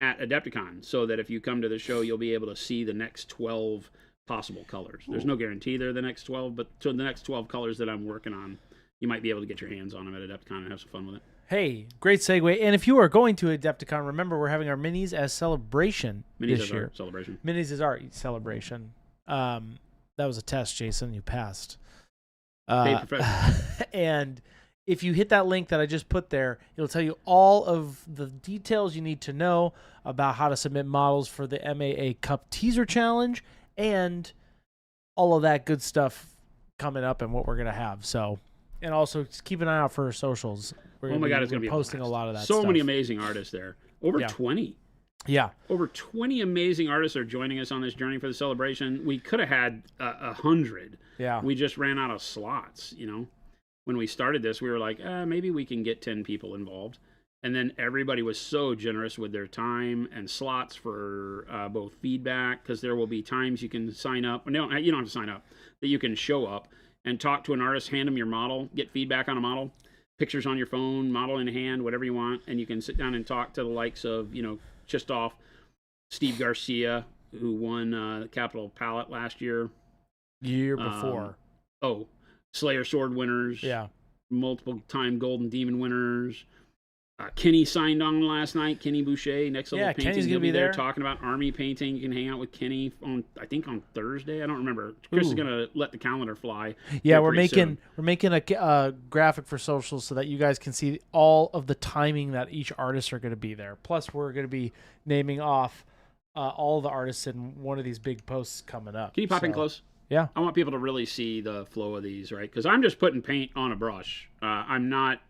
Adepticon, so that if you come to the show, you'll be able to see the next 12 possible colors. There's no guarantee they're the next 12, but so the next 12 colors that I'm working on, you might be able to get your hands on them at Adepticon and have some fun with it. Hey, great segue. And if you are going to Adepticon, remember we're having our minis as celebration this year. Celebration. Minis is our celebration. That was a test, Jason. You passed. And if you hit that link that I just put there, it'll tell you all of the details you need to know about how to submit models for the MAA Cup Teaser Challenge and all of that good stuff coming up and what we're going to have. So, and also just keep an eye out for our socials. Oh my God, it's going to be posting a lot of that stuff. So many amazing artists there. Over 20. Yeah. Over 20 amazing artists are joining us on this journey for the celebration. We could have had 100. Yeah. We just ran out of slots, When we started this, we were like, maybe we can get 10 people involved. And then everybody was so generous with their time and slots for both feedback, because there will be times you can sign up. No, you don't have to sign up. That you can show up and talk to an artist, hand them your model, get feedback on a model, pictures on your phone, model in hand, whatever you want. And you can sit down and talk to the likes of, Chistoff, Steve Garcia, who won Capital Palette last year. Year before. Slayer Sword winners. Yeah. Multiple time Golden Demon winners. Kenny signed on last night. Kenny Boucher, Next Level Painting. Kenny's gonna be there talking about army painting. You can hang out with Kenny on Thursday. I don't remember. Chris is gonna let the calendar fly. Yeah, we're making a graphic for socials so that you guys can see all of the timing that each artist are gonna be there. Plus, we're gonna be naming off all the artists in one of these big posts coming up. Can you pop in close? Yeah. I want people to really see the flow of these, right? Because I'm just putting paint on a brush. I'm not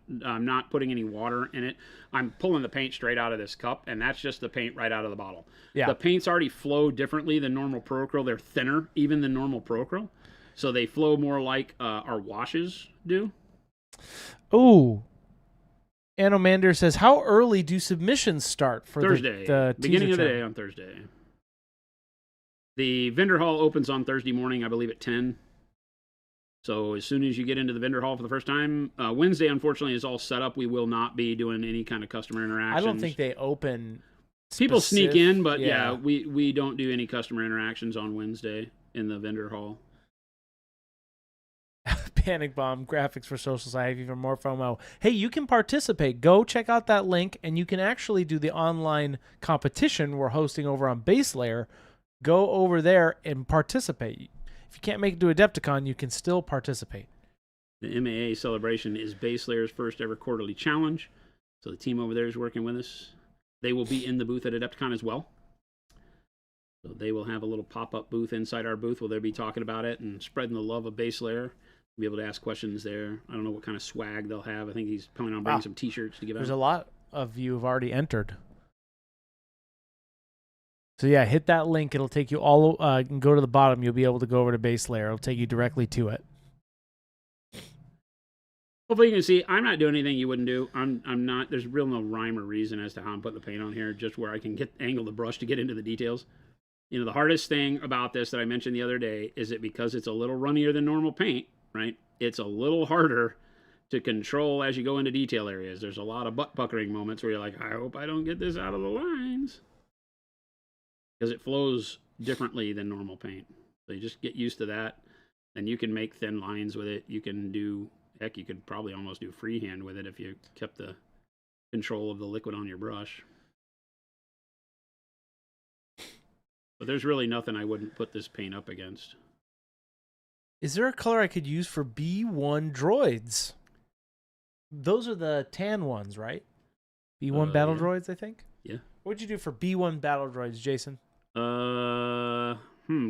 putting any water in it. I'm pulling the paint straight out of this cup, and that's just the paint right out of the bottle. Yeah. The paints already flow differently than normal Pro Acryl. They're thinner even than normal Pro Acryl, so they flow more like our washes do. Ooh. Anomander says, how early do submissions start for Thursday? the beginning of the teaser day on Thursday. The vendor hall opens on Thursday morning, I believe, at 10. So as soon as you get into the vendor hall for the first time, Wednesday, unfortunately, is all set up. We will not be doing any kind of customer interactions. I don't think they open. People sneak in, but yeah, we don't do any customer interactions on Wednesday in the vendor hall. Panic Bomb graphics for social side, even more FOMO. Hey, you can participate. Go check out that link, and you can actually do the online competition we're hosting over on Base Layer. Go over there and participate. If you can't make it to Adepticon, you can still participate. The MAA celebration is Base Layer's first ever quarterly challenge. So the team over there is working with us. They will be in the booth at Adepticon as well. So they will have a little pop-up booth inside our booth where they'll be talking about it and spreading the love of Base Layer. Be able to ask questions there. I don't know what kind of swag they'll have. I think he's planning on bringing some T-shirts to give out. There's a lot of you have already entered. So yeah, hit that link. It'll take you all. And go to the bottom. You'll be able to go over to Base Layer. It'll take you directly to it. Hopefully you can see I'm not doing anything you wouldn't do. I'm not. There's real no rhyme or reason as to how I'm putting the paint on here. Just where I can angle the brush to get into the details. You know, the hardest thing about this that I mentioned the other day is that because it's a little runnier than normal paint. Right? It's a little harder to control as you go into detail areas. There's a lot of butt puckering moments where you're like, I hope I don't get this out of the lines. Because it flows differently than normal paint. So you just get used to that. And you can make thin lines with it. You can do, heck, you could probably almost do freehand with it if you kept the control of the liquid on your brush. But there's really nothing I wouldn't put this paint up against. Is there a color I could use for B1 droids? Those are the tan ones, right? B1 battle droids, I think. Yeah. What'd you do for B1 battle droids, Jason?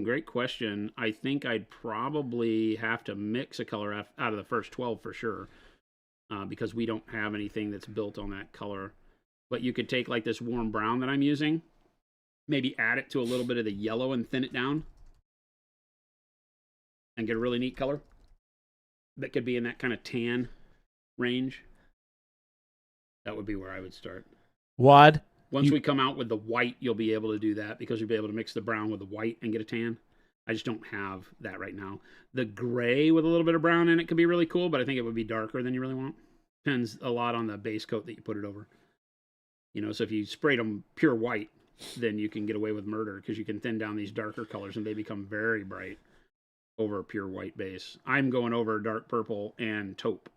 Great question. I think I'd probably have to mix a color out of the first 12 for sure, because we don't have anything that's built on that color. But you could take like this warm brown that I'm using, maybe add it to a little bit of the yellow and thin it down. And get a really neat color that could be in that kind of tan range. That would be where I would start. Wad? Once we come out with the white, you'll be able to do that because you'll be able to mix the brown with the white and get a tan. I just don't have that right now. The gray with a little bit of brown in it could be really cool, but I think it would be darker than you really want. Depends a lot on the base coat that you put it over. You know, so if you sprayed them pure white, then you can get away with murder because you can thin down these darker colors and they become very bright over a pure white base. I'm going over dark purple and taupe,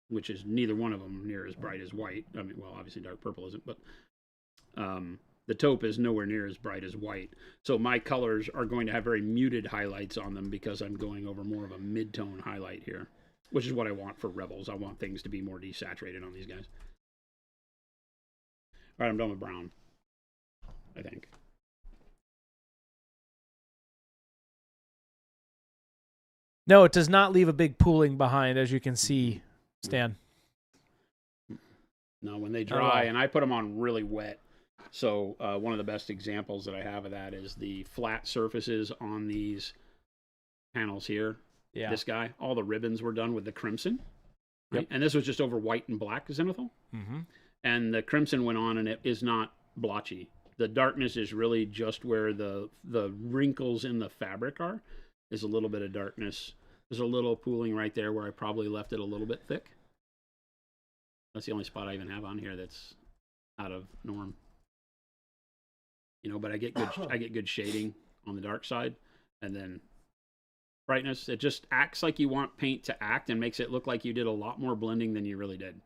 which is neither one of them near as bright as white. I mean, well, obviously dark purple isn't, but the taupe is nowhere near as bright as white. So my colors are going to have very muted highlights on them because I'm going over more of a mid-tone highlight here, which is what I want for Rebels. I want things to be more desaturated on these guys. All right, I'm done with brown, I think. No, it does not leave a big pooling behind, as you can see, Stan. No, when they dry, and I put them on really wet. So one of the best examples that I have of that is the flat surfaces on these panels here. Yeah. This guy, all the ribbons were done with the crimson. Right? Yep. And this was just over white and black Zenithal. Mm-hmm. And the crimson went on, and it is not blotchy. The darkness is really just where the wrinkles in the fabric are. There's a little bit of darkness. There's a little pooling right there where I probably left it a little bit thick. That's the only spot I even have on here that's out of norm. You know, but I get good shading on the dark side, and then brightness. It just acts like you want paint to act and makes it look like you did a lot more blending than you really did.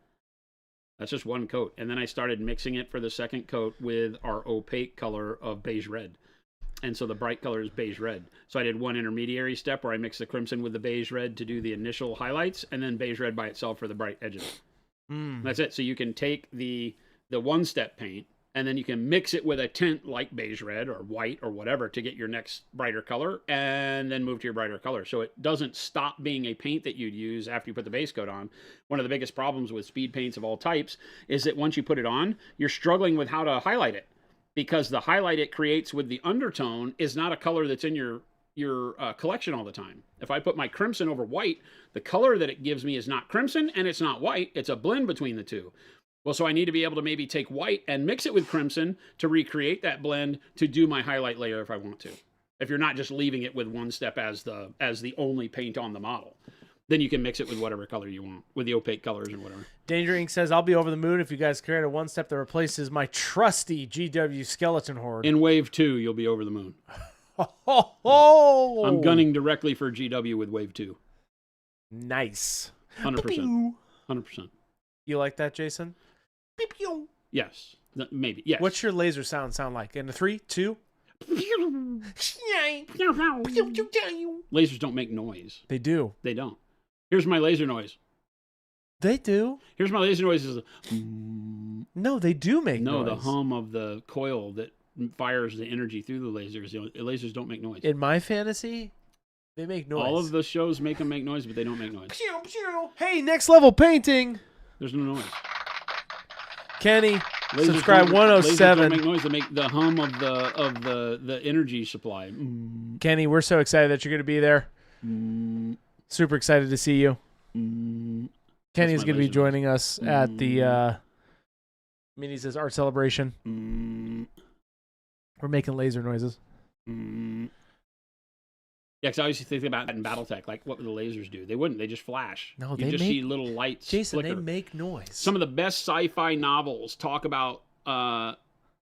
That's just one coat. And then I started mixing it for the second coat with our opaque color of beige red. And so the bright color is beige red. So I did one intermediary step where I mixed the crimson with the beige red to do the initial highlights, and then beige red by itself for the bright edges. That's it. So you can take the OneStep paint and then you can mix it with a tint like beige red or white or whatever to get your next brighter color, and then move to your brighter color. So it doesn't stop being a paint that you'd use after you put the base coat on. One of the biggest problems with speed paints of all types is that once you put it on, you're struggling with how to highlight it, because the highlight it creates with the undertone is not a color that's in your collection all the time. If I put my crimson over white, the color that it gives me is not crimson and it's not white. It's a blend between the two. Well, so I need to be able to maybe take white and mix it with crimson to recreate that blend to do my highlight layer if I want to. If you're not just leaving it with OneStep as the only paint on the model, then you can mix it with whatever color you want, with the opaque colors or whatever. Danger Inc. says, I'll be over the moon if you guys create a OneStep that replaces my trusty GW skeleton horde. In Wave 2, you'll be over the moon. Oh, I'm gunning directly for GW with Wave 2. Nice. 100%. 100%. You like that, Jason? Yes. Maybe. Yes. What's your laser sound like? In a 3, 2? Lasers don't make noise. They do. They don't. Here's my laser noise. They do. Here's my laser noise. Is No, they do make noise. No, the hum of the coil that fires the energy through the lasers. Lasers don't make noise. In my fantasy, they make noise. All of the shows make them make noise, but they don't make noise. Hey, next level painting. There's no noise. Kenny, Lasers subscribe 107. Lasers don't make noise. They make the hum of the energy supply. Kenny, we're so excited that you're going to be there. Super excited to see you. Kenny is going to be joining us at the Minis' art celebration. We're making laser noises. Yeah, because I always think about that in BattleTech. Like, what would the lasers do? They wouldn't. They just flash. No, you just see little lights. Jason, flicker. they make noise. Some of the best sci-fi novels talk about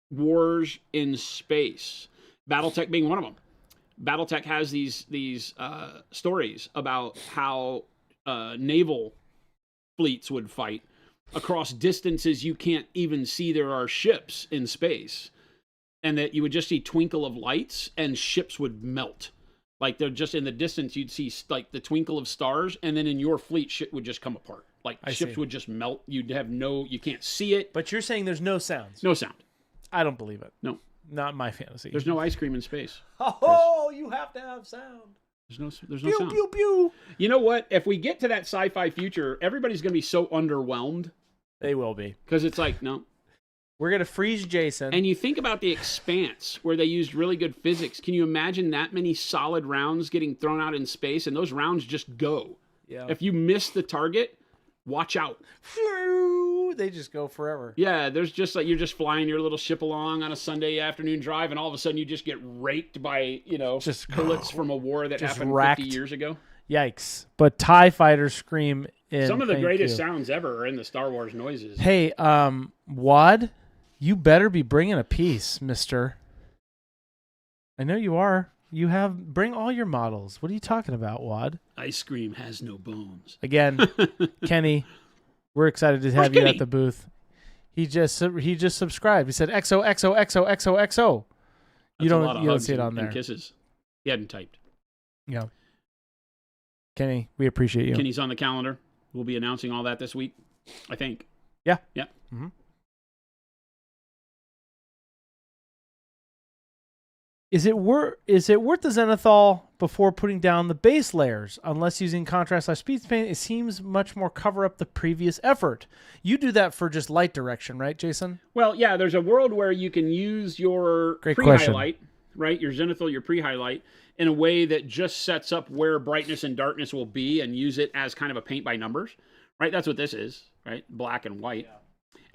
wars in space. BattleTech being one of them. BattleTech has these stories about how naval fleets would fight across distances you can't even see there are ships in space, and that you would just see twinkle of lights and ships would melt. Like, they're just in the distance, you'd see like the twinkle of stars, and then in your fleet, shit would just come apart. Like, ships would just melt. You'd have you can't see it. But you're saying there's no sounds. No sound. I don't believe it. No. Not my fantasy. There's no ice cream in space. Oh, you have to have sound. There's no pew, sound. Pew, pew. You know what? If we get to that sci-fi future, everybody's going to be so underwhelmed. They will be. Because it's like, no. We're going to freeze Jason. And you think about the Expanse, where they used really good physics. Can you imagine that many solid rounds getting thrown out in space, and those rounds just go? Yeah. If you miss the target, watch out. They just go forever. Yeah, there's just like, you're just flying your little ship along on a Sunday afternoon drive, and all of a sudden you just get raked by, just bullets from a war that happened 50 years ago. Yikes. But TIE fighters scream in. Some of the greatest sounds ever are in the Star Wars noises. Hey, Wad, you better be bringing a piece, mister. I know you are. Bring all your models. What are you talking about, Wad? Ice cream has no bones. Again, Kenny, we're excited to have you at the booth. He just subscribed. He said XOXOXOXOXO. You don't see it on there. And kisses. He hadn't typed. Yeah. Kenny, we appreciate you. Kenny's on the calendar. We'll be announcing all that this week, I think. Yeah. Yeah. Mm-hmm. Is it worth the Zenithal before putting down the base layers? Unless using contrast/speed paint, it seems much more cover up the previous effort. You do that for just light direction, right, Jason? Well, yeah, there's a world where you can use your pre-highlight, right? Your Zenithal, your pre-highlight, in a way that just sets up where brightness and darkness will be and use it as kind of a paint by numbers, right? That's what this is, right? Black and white. Yeah.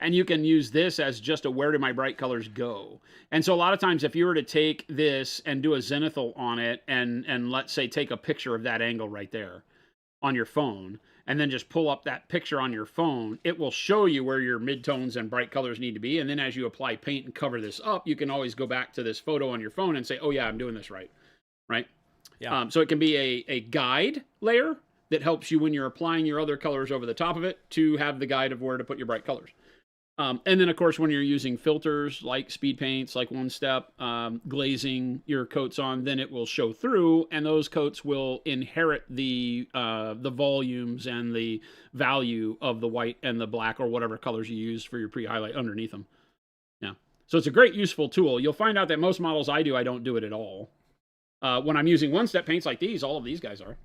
And you can use this as just a where do my bright colors go. And so a lot of times if you were to take this and do a Zenithal on it and let's say take a picture of that angle right there on your phone and then just pull up that picture on your phone, it will show you where your midtones and bright colors need to be. And then as you apply paint and cover this up, you can always go back to this photo on your phone and say, oh yeah, I'm doing this right. Right? Yeah. So it can be a guide layer that helps you when you're applying your other colors over the top of it to have the guide of where to put your bright colors. And then, of course, when you're using filters like speed paints, like OneStep, glazing your coats on, then it will show through, and those coats will inherit the volumes and the value of the white and the black or whatever colors you use for your pre-highlight underneath them. Yeah. So it's a great useful tool. You'll find out that most models I don't do it at all. When I'm using one-step paints like these, all of these guys are,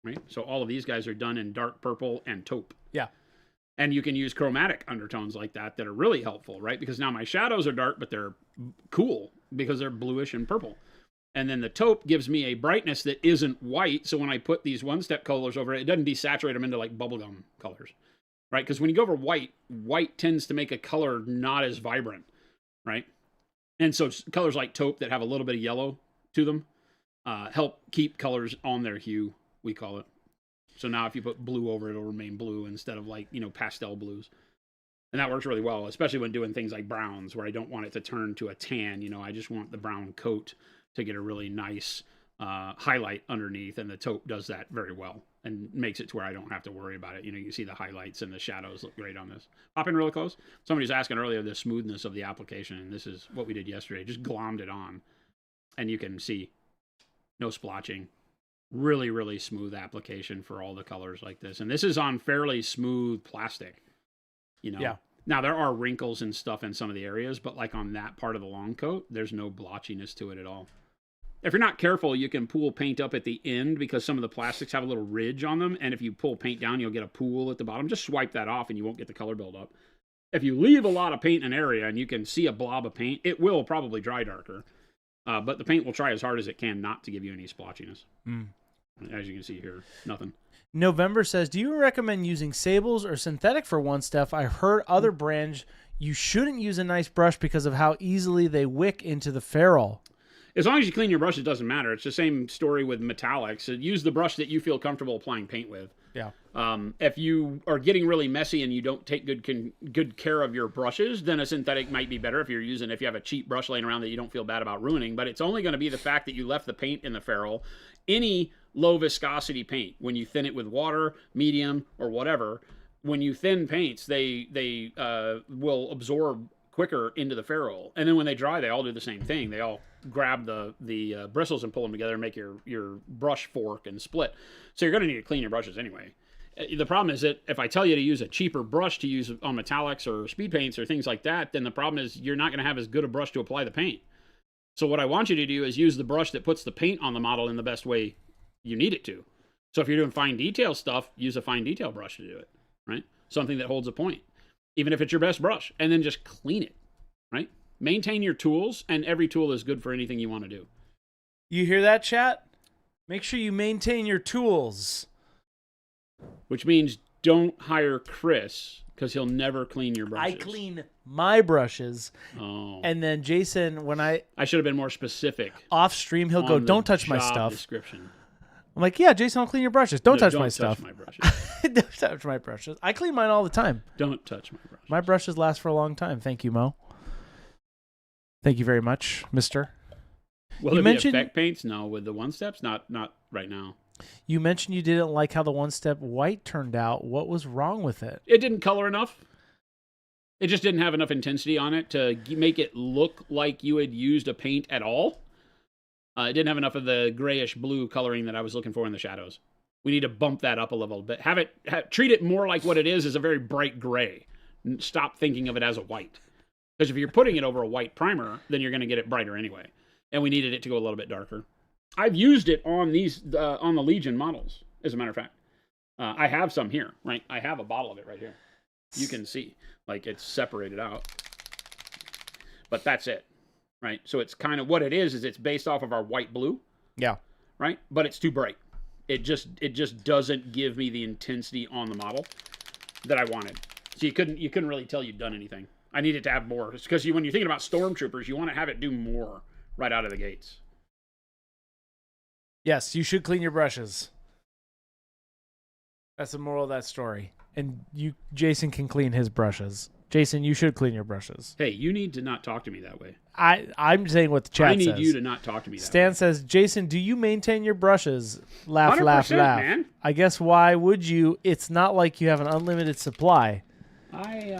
right? So all of these guys are done in dark purple and taupe. Yeah. And you can use chromatic undertones like that are really helpful, right? Because now my shadows are dark, but they're cool because they're bluish and purple. And then the taupe gives me a brightness that isn't white. So when I put these one-step colors over it, it doesn't desaturate them into like bubblegum colors, right? Because when you go over white, white tends to make a color not as vibrant, right? And so colors like taupe that have a little bit of yellow to them help keep colors on their hue, we call it. So now if you put blue over it, it'll remain blue instead of like, pastel blues. And that works really well, especially when doing things like browns where I don't want it to turn to a tan. I just want the brown coat to get a really nice highlight underneath. And the taupe does that very well and makes it to where I don't have to worry about it. You can see the highlights and the shadows look great on this. Pop in really close. Somebody was asking earlier the smoothness of the application. And this is what we did yesterday. Just glommed it on. And you can see no splotching. Really, really smooth application for all the colors like this. And this is on fairly smooth plastic, Yeah. Now, there are wrinkles and stuff in some of the areas, but like on that part of the long coat, there's no blotchiness to it at all. If you're not careful, you can pool paint up at the end because some of the plastics have a little ridge on them. And if you pull paint down, you'll get a pool at the bottom. Just swipe that off and you won't get the color buildup. If you leave a lot of paint in an area and you can see a blob of paint, it will probably dry darker. But the paint will try as hard as it can not to give you any splotchiness. As you can see here, nothing. November says, do you recommend using sables or synthetic for OneStep? I heard other brands you shouldn't use a nice brush because of how easily they wick into the ferrule. As long as you clean your brush, it doesn't matter. It's the same story with metallics. Use the brush that you feel comfortable applying paint with. Yeah. If you are getting really messy and you don't take good care of your brushes, then a synthetic might be better if you have a cheap brush laying around that you don't feel bad about ruining. But it's only going to be the fact that you left the paint in the ferrule. Any low viscosity paint, when you thin it with water, medium, or whatever, when you thin paints, they will absorb quicker into the ferrule. And then when they dry, they all do the same thing. They all grab the bristles and pull them together and make your brush fork and split. So you're going to need to clean your brushes anyway. The problem is that if I tell you to use a cheaper brush to use on metallics or speed paints or things like that, then the problem is you're not going to have as good a brush to apply the paint. So what I want you to do is use the brush that puts the paint on the model in the best way you need it to. So if you're doing fine detail stuff, use a fine detail brush to do it, right? Something that holds a point, even if it's your best brush, and then just clean it, right? Maintain your tools, and every tool is good for anything you want to do. You hear that, chat? Make sure you maintain your tools. Which means don't hire Chris, because he'll never clean your brushes. I clean my brushes. Oh. And then Jason, when I should have been more specific. Off stream, he'll go, don't touch my stuff. Description. I'm like, yeah, Jason, I'll clean your brushes. Don't touch my stuff. Don't touch my brushes. Don't touch my brushes. I clean mine all the time. Don't touch my brushes. My brushes last for a long time. Thank you, Mo. Thank you very much, mister. Will there be effect paints? No, with the OneSteps? Not right now. You mentioned you didn't like how the OneStep white turned out. What was wrong with it? It didn't color enough. It just didn't have enough intensity on it to make it look like you had used a paint at all. It didn't have enough of the grayish blue coloring that I was looking for in the shadows. We need to bump that up a little bit. Treat it more like what it is a very bright gray. Stop thinking of it as a white. Because if you're putting it over a white primer, then you're going to get it brighter anyway. And we needed it to go a little bit darker. I've used it on these on the Legion models, as a matter of fact. I have some here, right? I have a bottle of it right here. You can see, like, it's separated out. But that's it, right? So it's kind of what it is it's based off of our white blue. Yeah. Right? But it's too bright. It just doesn't give me the intensity on the model that I wanted. So you couldn't really tell you'd done anything. I needed to have more. Because when you're thinking about stormtroopers, you want to have it do more right out of the gates. Yes, you should clean your brushes. That's the moral of that story. And Jason can clean his brushes. Jason, you should clean your brushes. Hey, you need to not talk to me that way. I'm saying what the chat says. I need you to not talk to me that way. Stan says, Jason, do you maintain your brushes? Laugh, laugh, laugh. Man. I guess why would you? It's not like you have an unlimited supply. I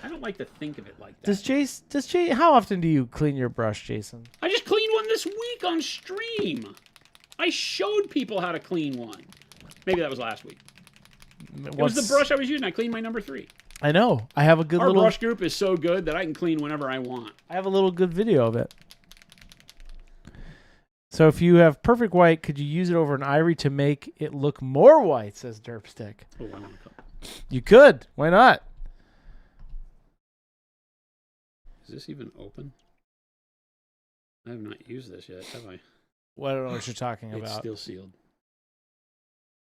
don't like to think of it like that. Does Jason, how often do you clean your brush, Jason? I just cleaned one this week on stream. I showed people how to clean one. Maybe that was last week. It was the brush I was using. I cleaned my number 3. I know. I have a good Our little brush group is so good that I can clean whenever I want. I have a little good video of it. So if you have perfect white, could you use it over an ivory to make it look more white, says Derpstick. Oh, I want a cup. You could. Why not? Is this even open? I have not used this yet, have I? Well, I don't know what you're talking It's about. still sealed.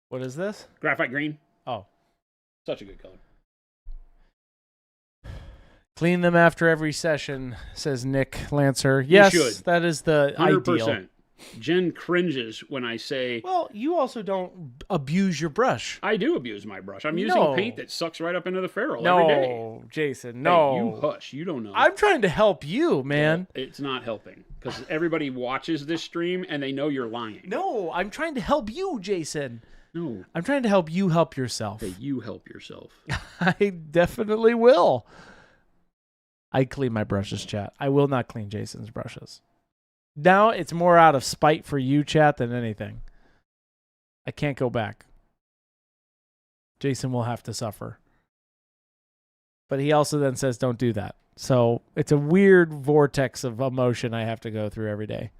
What is this? Graphite green. Oh. Such a good color. Clean them after every session, says Nick Lancer. Yes, should. That is the 100%. ideal. Jen cringes when I say... Well, you also don't abuse your brush. I do abuse my brush. I'm using paint that sucks right up into the ferrule every day. No, Jason, no. Hey, you hush. You don't know. I'm trying to help you, man. Well, it's not helping because everybody watches this stream and they know you're lying. No, I'm trying to help you, Jason. No. I'm trying to help you help yourself. Hey, you help yourself. I definitely will. I clean my brushes, chat. I will not clean Jason's brushes. Now it's more out of spite for you, chat, than anything. I can't go back. Jason will have to suffer. But he also then says, don't do that. So it's a weird vortex of emotion I have to go through every day.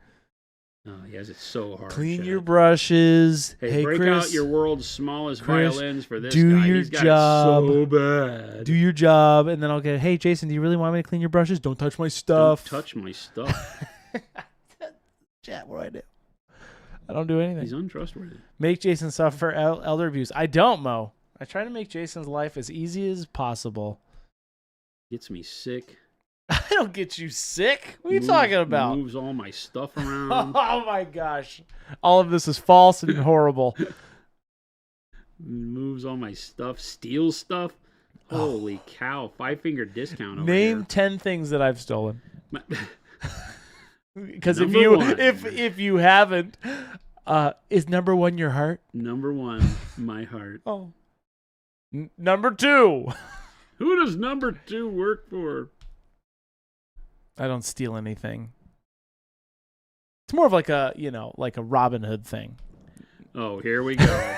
Oh, yes, it's so hard. Clean Chad. your brushes. Hey, break Chris, out your world's smallest Chris, violins for this do guy. your He's got job. it so bad. Do your job, and then I'll get, hey, Jason, do you really want me to clean your brushes? Don't touch my stuff. Don't touch my stuff. Chat, what do I do? I don't do anything. He's untrustworthy. Make Jason suffer elder abuse. I don't, Mo. I try to make Jason's life as easy as possible. Gets me sick. I don't get you sick. What are you talking about? Moves all my stuff around. Oh my gosh. All of this is false and horrible. Moves all my stuff. Steals stuff. Holy cow. 5-finger discount over Name here. 10 things that I've stolen. Because Number if you haven't, is number 1 your heart? Number 1, my heart. Oh. Number 2. Who does number 2 work for? I don't steal anything. It's more of like a, like a Robin Hood thing. Oh, here we go.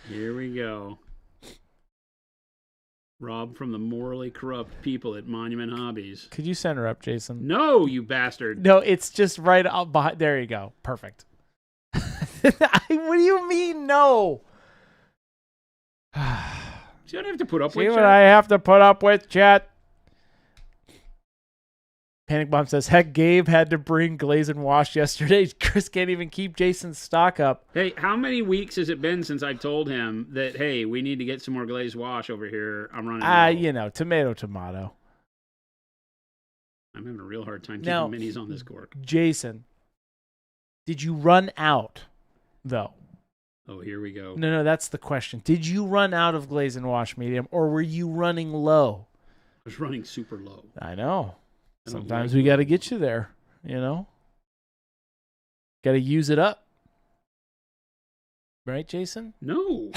Here we go. Rob from the morally corrupt people at Monument Hobbies. Could you send her up, Jason? No, you bastard. No, it's just right up behind. There you go. Perfect. What do you mean, no? See what I have to put up See with, what chat? I have to put up with, chat? Panic Bomb says, heck, Gabe had to bring glaze and wash yesterday. Chris can't even keep Jason's stock up. Hey, how many weeks has it been since I told him that, hey, we need to get some more glazed wash over here? I'm running low. Tomato. I'm having a real hard time keeping Now, minis on this cork. Jason, did you run out, though? Oh, here we go. No, that's the question. Did you run out of glaze and wash medium, or were you running low? I was running super low. I know. I don't Sometimes like we got to get you there, Got to use it up. Right, Jason? No.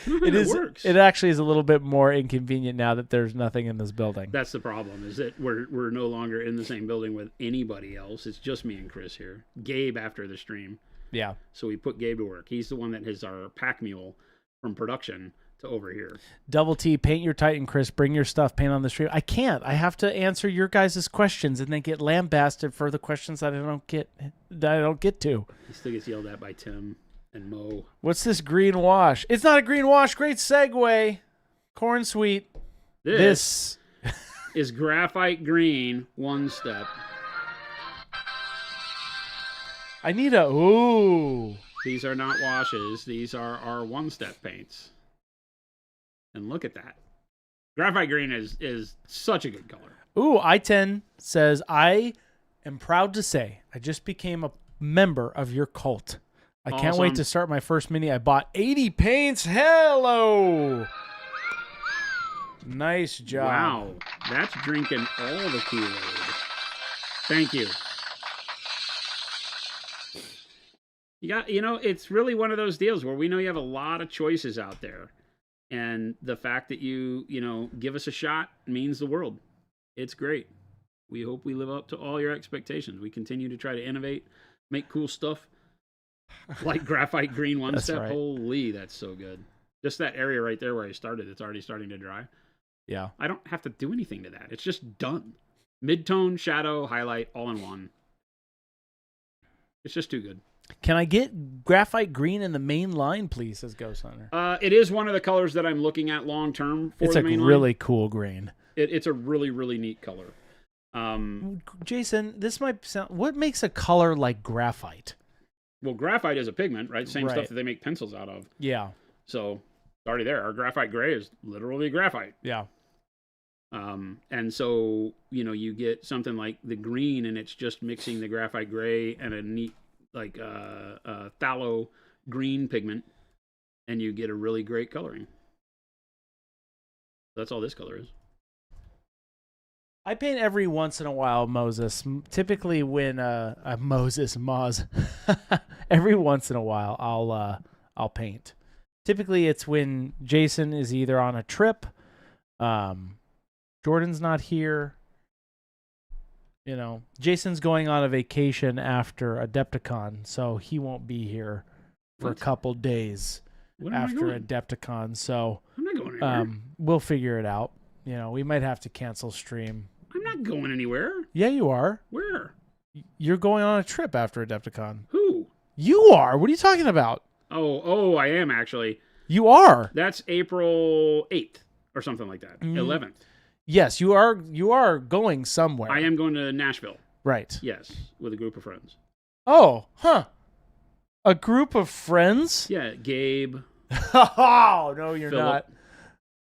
It is. Works. It actually is a little bit more inconvenient now that there's nothing in this building. That's the problem, is that we're no longer in the same building with anybody else. It's just me and Chris here. Gabe after the stream. Yeah. So we put Gabe to work. He's the one that is our pack mule from production to over here. Double T, paint your Titan, Chris. Bring your stuff. Paint on the stream. I can't. I have to answer your guys' questions and then get lambasted for the questions that I don't get to. He still gets yelled at by Tim and Mo. What's this green wash? It's not a green wash. Great segue. Corn sweet. This is Graphite green OneStep. I need a ooh. These are not washes. These are our OneStep paints. And look at that. Graphite green is such a good color. Ooh, I-10 says, I am proud to say I just became a member of your cult. I can't wait to start my first mini. I bought 80 paints. Hello. Nice job. Wow. That's drinking all the Kool-Aid. Thank you. It's really one of those deals where we know you have a lot of choices out there. And the fact that you give us a shot means the world. It's great. We hope we live up to all your expectations. We continue to try to innovate, make cool stuff like Graphite Green OneStep. Right. Holy, that's so good. Just that area right there where I started, it's already starting to dry. Yeah. I don't have to do anything to that. It's just done. Mid-tone, shadow, highlight, all in one. It's just too good. Can I get graphite green in the main line, please, says Ghost Hunter. It is one of the colors that I'm looking at long-term for it's the a main really line. cool green. It's a really, really neat color. Jason, this might sound... What makes a color like graphite? Well, graphite is a pigment, right? Same Right. stuff that they make pencils out of. Yeah. So, it's already there. Our graphite gray is literally graphite. Yeah. And so, you get something like the green, and it's just mixing the graphite gray and a neat, like, phthalo green pigment, and you get a really great coloring. That's all this color is. I paint every once in a while, Moses. Typically when Moz. Every once in a while I'll paint. Typically it's when Jason is either on a trip, Jordan's not here. Jason's going on a vacation after Adepticon, so he won't be here for a couple days after Adepticon. So I'm not going anywhere. We'll figure it out. We might have to cancel stream. I'm not going anywhere. Yeah, you are. Where? You're going on a trip after Adepticon. Who? You are. What are you talking about? Oh, I am actually. You are. That's April 8th or something like that. 11th. Yes, you are. You are going somewhere. I am going to Nashville. Right. Yes, with a group of friends. Oh, huh. A group of friends? Yeah, Gabe. Oh, no, you're Philip. not.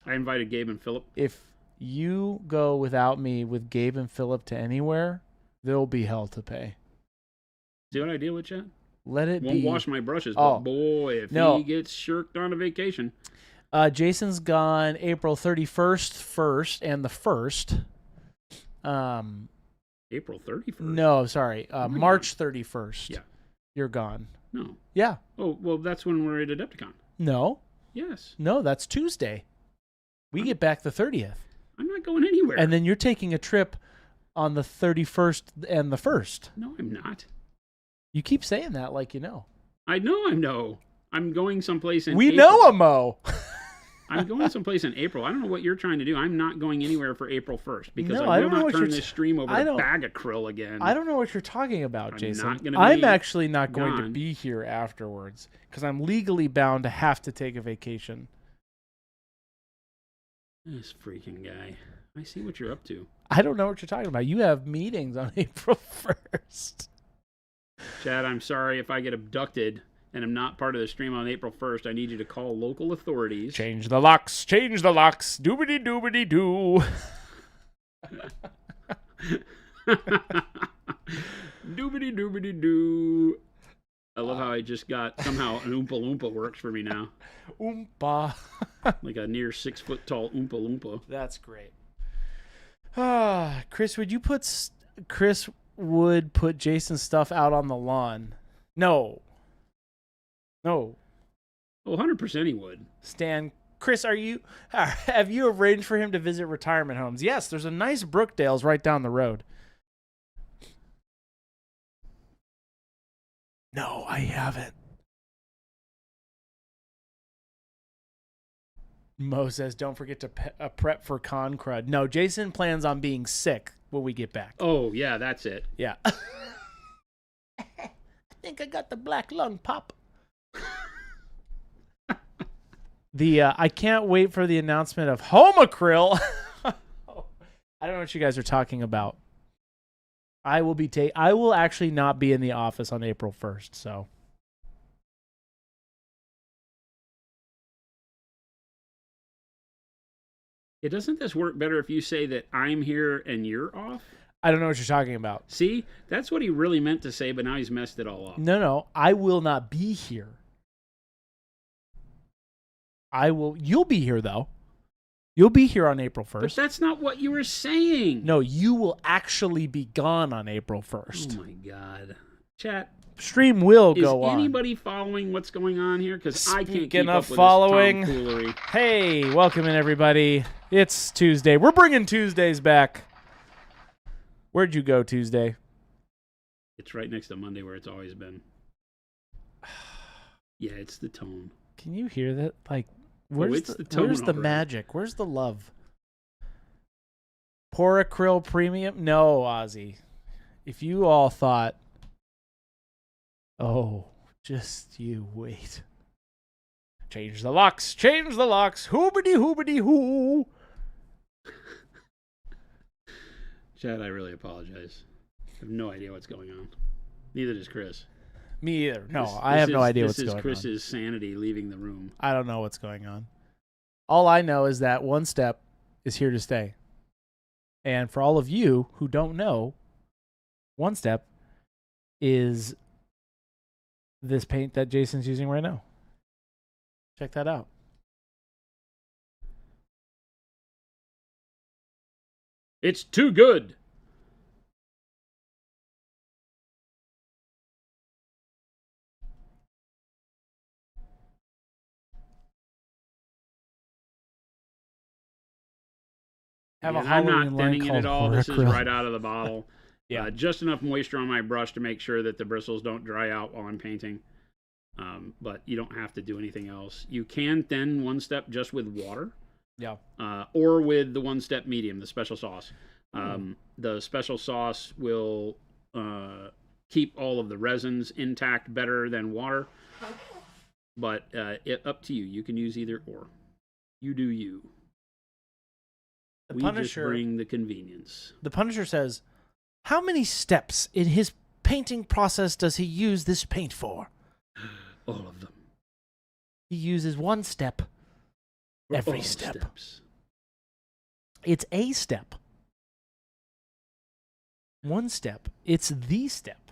I invited Gabe and Philip. If you go without me with Gabe and Philip to anywhere, there'll be hell to pay. See what I deal with, Chad? Let it Won't be. wash my brushes, Oh. but boy, if No. he gets shirked on a vacation. Jason's gone April 31st, 1st, and the 1st. April 31st? No, sorry. my March 31st. Yeah. You're gone. No. Yeah. Oh, well, that's when we're at Adepticon. No. Yes. No, that's Tuesday. We get back the 30th. I'm not going anywhere. And then you're taking a trip on the 31st and the 1st. No, I'm not. You keep saying that like you know. I know. I'm going someplace in We April. know a Mo. I'm going someplace in April. I don't know what you're trying to do. I'm not going anywhere for April 1st because No, I I will don't know not what turn you're this stream over I to don't- bag acryl again. I don't know what you're talking about, I'm Jason. not gonna I'm be actually not going to gone. be here afterwards because I'm legally bound to have to take a vacation. This freaking guy. I see what you're up to. I don't know what you're talking about. You have meetings on April 1st. Chad, I'm sorry if I get abducted and I'm not part of the stream on April 1st. I need you to call local authorities. Change the locks. Doobity doobity doo. Doobity doobity doo. I love how I just got somehow an Oompa Loompa works for me now. Oompa. Like a near 6 foot tall Oompa Loompa. That's great. Chris, Chris would put Jason's stuff out on the lawn. No. Oh, 100% he would. Stan, Chris, have you arranged for him to visit retirement homes? Yes, there's a nice Brookdale's right down the road. No, I haven't. Mo says, don't forget to prep for con crud. No, Jason plans on being sick when we get back. Oh, yeah, that's it. Yeah. I think I got the black lung pop. I can't wait for the announcement of home acryl. I don't know what you guys are talking about. I will actually not be in the office on April 1st, so. Doesn't this work better if you say that I'm here and you're off? I don't know what you're talking about. See, that's what he really meant to say, but now he's messed it all up. No, I will not be here. You'll be here though. You'll be here on April 1st. But that's not what you were saying. No, you will actually be gone on April 1st. Oh my God. Chat, Stream will go on. is anybody following what's going on here? Because I can't keep up with following, this tomfoolery. Hey, welcome in everybody. It's Tuesday. We're bringing Tuesdays back. Where'd you go Tuesday? It's right next to Monday where it's always been. Yeah, it's the tone. Can you hear that? Like, Where's the where's tone the already. magic? Where's the love? Pour acryl premium? No, Ozzy. If you all thought, oh, just you wait. Change the locks. Change the locks. Hoobity hoobity hoo. Chad, I really apologize. I have no idea what's going on. Neither does Chris. Me either. No, I have no idea what's going on. This is Chris's sanity leaving the room. I don't know what's going on. All I know is that OneStep is here to stay. And for all of you who don't know, OneStep is this paint that Jason's using right now. Check that out. It's too good. Have a I'm Halloween not line thinning it called at all. This is Horacryl. right out of the bottle. Yeah. Just enough moisture on my brush to make sure that the bristles don't dry out while I'm painting. But you don't have to do anything else. You can thin OneStep just with water. Yeah. Or with the OneStep medium, the special sauce. The special sauce will keep all of the resins intact better than water. But up to you. You can use either or. You do you. The We Punisher, just bring the convenience. The Punisher says, how many steps in his painting process does he use this paint for? All of them. He uses one step every All step. Steps. It's a step. One step. It's the step.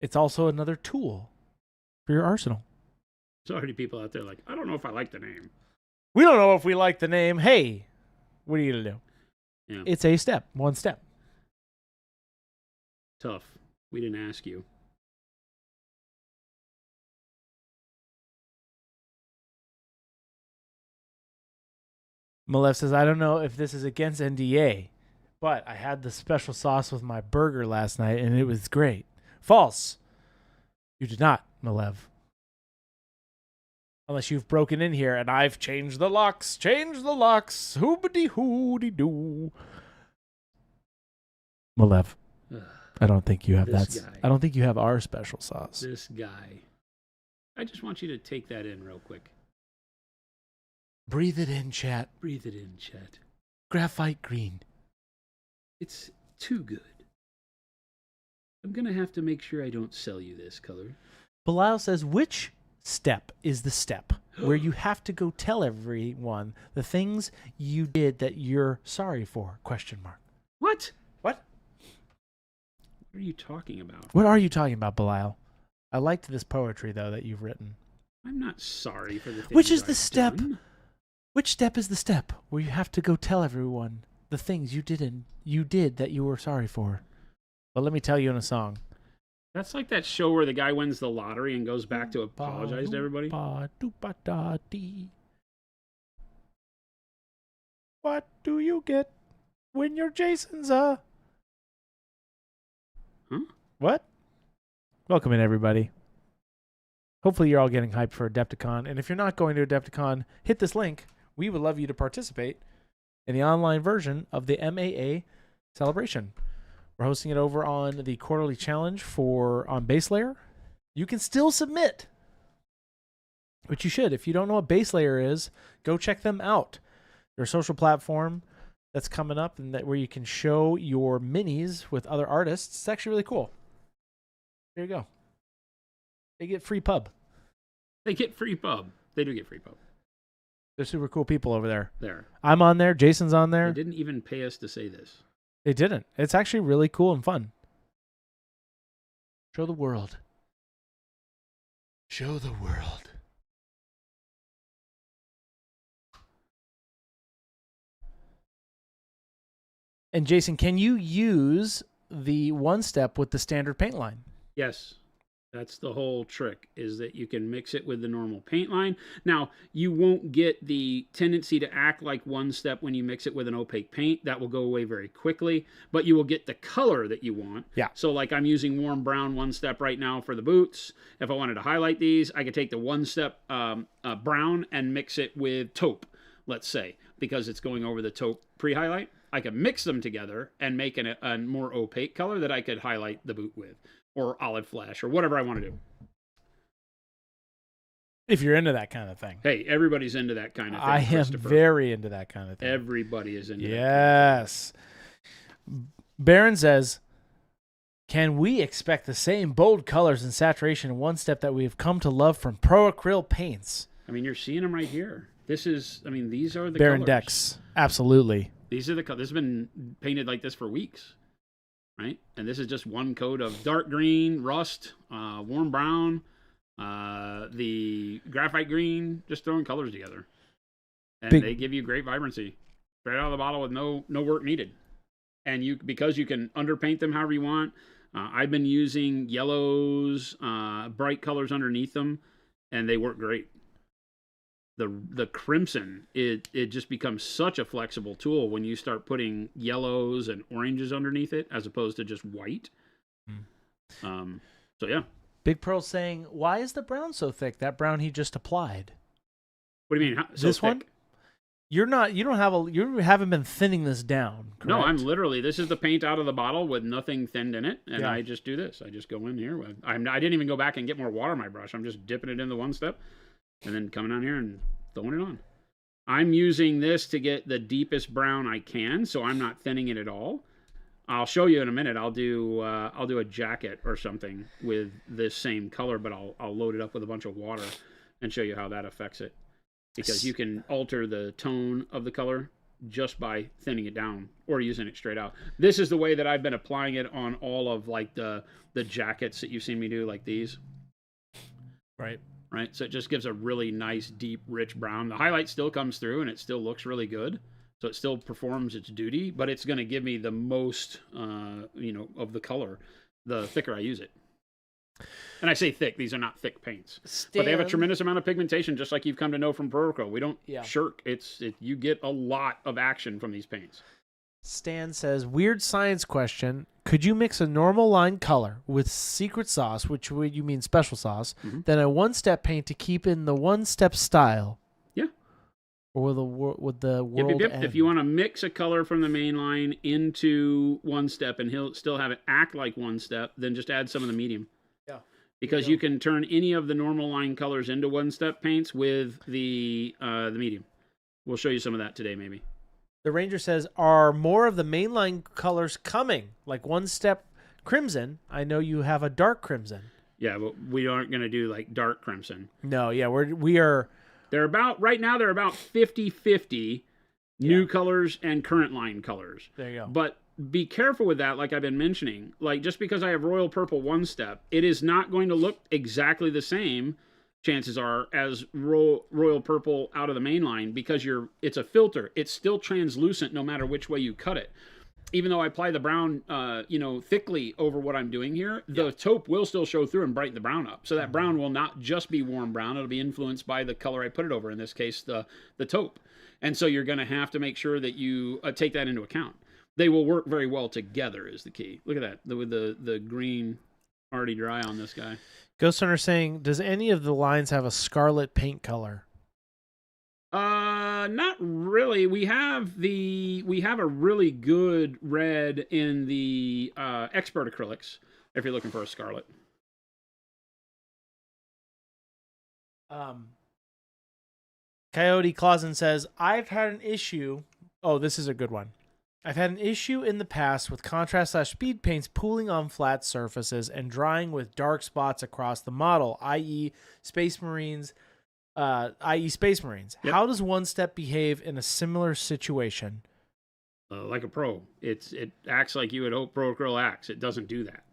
It's also another tool for your arsenal. There's already people out there like, I don't know if I like the name. We don't know if we like the name. Hey, what are you going to do? Yeah. It's a step. One step. Tough. We didn't ask you. Malev says, I don't know if this is against NDA, but I had the special sauce with my burger last night, and it was great. False. You did not, Malev. Unless you've broken in here, and I've changed the locks. Change the locks. Hoobity-hoody-doo. Malev, I don't think you have This that. guy. I don't think you have our special sauce. This guy. I just want you to take that in real quick. Breathe it in, chat. Breathe it in, chat. Graphite green. It's too good. I'm going to have to make sure I don't sell you this color. Belial says, which step is the step where you have to go tell everyone the things you did that you're sorry for? Question mark. What? What? What are you talking about? What are you talking about, Belial? I liked this poetry, though, that you've written. I'm not sorry for the things Which is the I've step? done. Which step is the step where you have to go tell everyone the things you did that you were sorry for? Well, let me tell you in a song. That's like that show where the guy wins the lottery and goes back to apologize to everybody. What do you get when you're Jason's Huh? What? Welcome in, everybody. Hopefully you're all getting hyped for Adepticon. And if you're not going to Adepticon, hit this link. We would love you to participate in the online version of the MAA celebration. We're hosting it over on the quarterly challenge on Base Layer. You can still submit, which you should. If you don't know what Base Layer is, go check them out. They're a social platform that's coming up and where you can show your minis with other artists. It's actually really cool. There you go. They get free pub. They get free pub. They do get free pub. They're super cool people over there. There. I'm on there. Jason's on there. They didn't even pay us to say this. They didn't. It's actually really cool and fun. Show the world. Show the world. And Jason, can you use the OneStep with the standard paint line? Yes. That's the whole trick, is that you can mix it with the normal paint line. Now, you won't get the tendency to act like OneStep when you mix it with an opaque paint. That will go away very quickly, but you will get the color that you want. Yeah. So like I'm using warm brown OneStep right now for the boots. If I wanted to highlight these, I could take the OneStep brown and mix it with taupe, let's say, because it's going over the taupe pre-highlight. I could mix them together and make a more opaque color that I could highlight the boot with, or olive flash, or whatever I want to do. If you're into that kind of thing. Hey, everybody's into that kind of thing. I am very into that kind of thing. Everybody is into that. Yes. Baron says, can we expect the same bold colors and saturation in OneStep that we have come to love from Pro Acryl paints? I mean, you're seeing them right here. This is, I mean, these are the Baron colors. Dex. Absolutely. These are the colors. This has been painted like this for weeks. Right? And this is just one coat of dark green, rust, warm brown, the graphite green, just throwing colors together. And they give you great vibrancy. Straight out of the bottle with no work needed. And because you can underpaint them however you want. I've been using yellows, bright colors underneath them, and they work great. The crimson, it just becomes such a flexible tool when you start putting yellows and oranges underneath it as opposed to just white. So yeah. Big Pearl saying, why is the brown so thick? That brown he just applied. What do you mean? So this thick? one? You haven't been thinning this down, correct? No, I'm literally, this is the paint out of the bottle with nothing thinned in it, and I just do this. I just go in here with, I didn't even go back and get more water on my brush. I'm just dipping it in the OneStep and then coming on here and throwing it on. I'm using this to get the deepest brown I can, so I'm not thinning it at all. I'll show you in a minute. I'll do a jacket or something with this same color, but I'll load it up with a bunch of water and show you how that affects it. Because you can alter the tone of the color just by thinning it down or using it straight out. This is the way that I've been applying it on all of like the jackets that you've seen me do, like these. Right, so it just gives a really nice, deep, rich brown. The highlight still comes through, and it still looks really good. So it still performs its duty, but it's going to give me the most, of the color, the thicker I use it. And I say thick; these are not thick paints, but they have a tremendous amount of pigmentation, just like you've come to know from Pro Acryl. We don't shirk. You get a lot of action from these paints. Stan says, weird science question. Could you mix a normal line color with secret sauce, which would you mean special sauce, then a OneStep paint to keep in the OneStep style? Yeah. Or would the world end? If you want to mix a color from the main line into OneStep and he'll still have it act like OneStep, then just add some of the medium. Yeah. Because you can turn any of the normal line colors into OneStep paints with the medium. We'll show you some of that today, maybe. The Ranger says, are more of the mainline colors coming? Like OneStep crimson. I know you have a dark crimson. Yeah, but we aren't going to do like dark crimson. No, yeah, we are. Right now they're about 50-50 new colors and current line colors. There you go. But be careful with that, like I've been mentioning. Like just because I have royal purple OneStep, it is not going to look exactly the same, chances are, as royal purple out of the main line, because it's a filter. It's still translucent no matter which way you cut it. Even though I apply the brown thickly over what I'm doing here, the taupe will still show through and brighten the brown up. So that brown will not just be warm brown, it'll be influenced by the color I put it over, in this case the taupe. And so you're going to have to make sure that you take that into account. They will work very well together is the key. Look at that, with the green already dry on this guy. Ghost Hunter saying, does any of the lines have a scarlet paint color? Not really. We have a really good red in the expert acrylics if you're looking for a scarlet. Coyote Clausen says, I've had an issue. Oh, this is a good one. I've had an issue in the past with contrast/speed paints pooling on flat surfaces and drying with dark spots across the model, i.e. Space Marines. Yep. How does OneStep behave in a similar situation? Like a pro. It acts like you would hope Pro Acryl acts. It doesn't do that.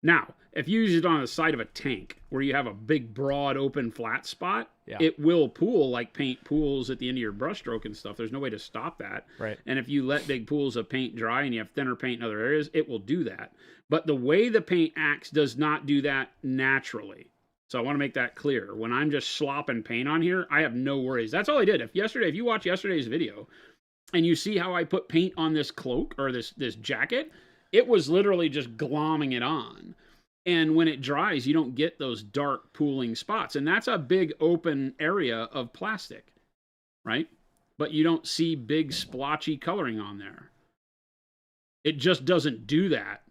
Now, if you use it on the side of a tank where you have a big, broad, open, flat spot, it will pool like paint pools at the end of your brush stroke and stuff. There's no way to stop that. Right. And if you let big pools of paint dry and you have thinner paint in other areas, it will do that. But the way the paint acts does not do that naturally. So I want to make that clear. When I'm just slopping paint on here, I have no worries. That's all I did. If you watch yesterday's video and you see how I put paint on this cloak or this jacket, it was literally just glomming it on. And when it dries, you don't get those dark pooling spots. And that's a big open area of plastic, right? But you don't see big splotchy coloring on there. It just doesn't do that.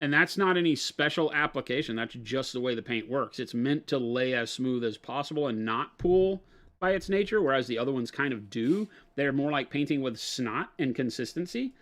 And that's not any special application. That's just the way the paint works. It's meant to lay as smooth as possible and not pool by its nature, whereas the other ones kind of do. They're more like painting with snot and consistency,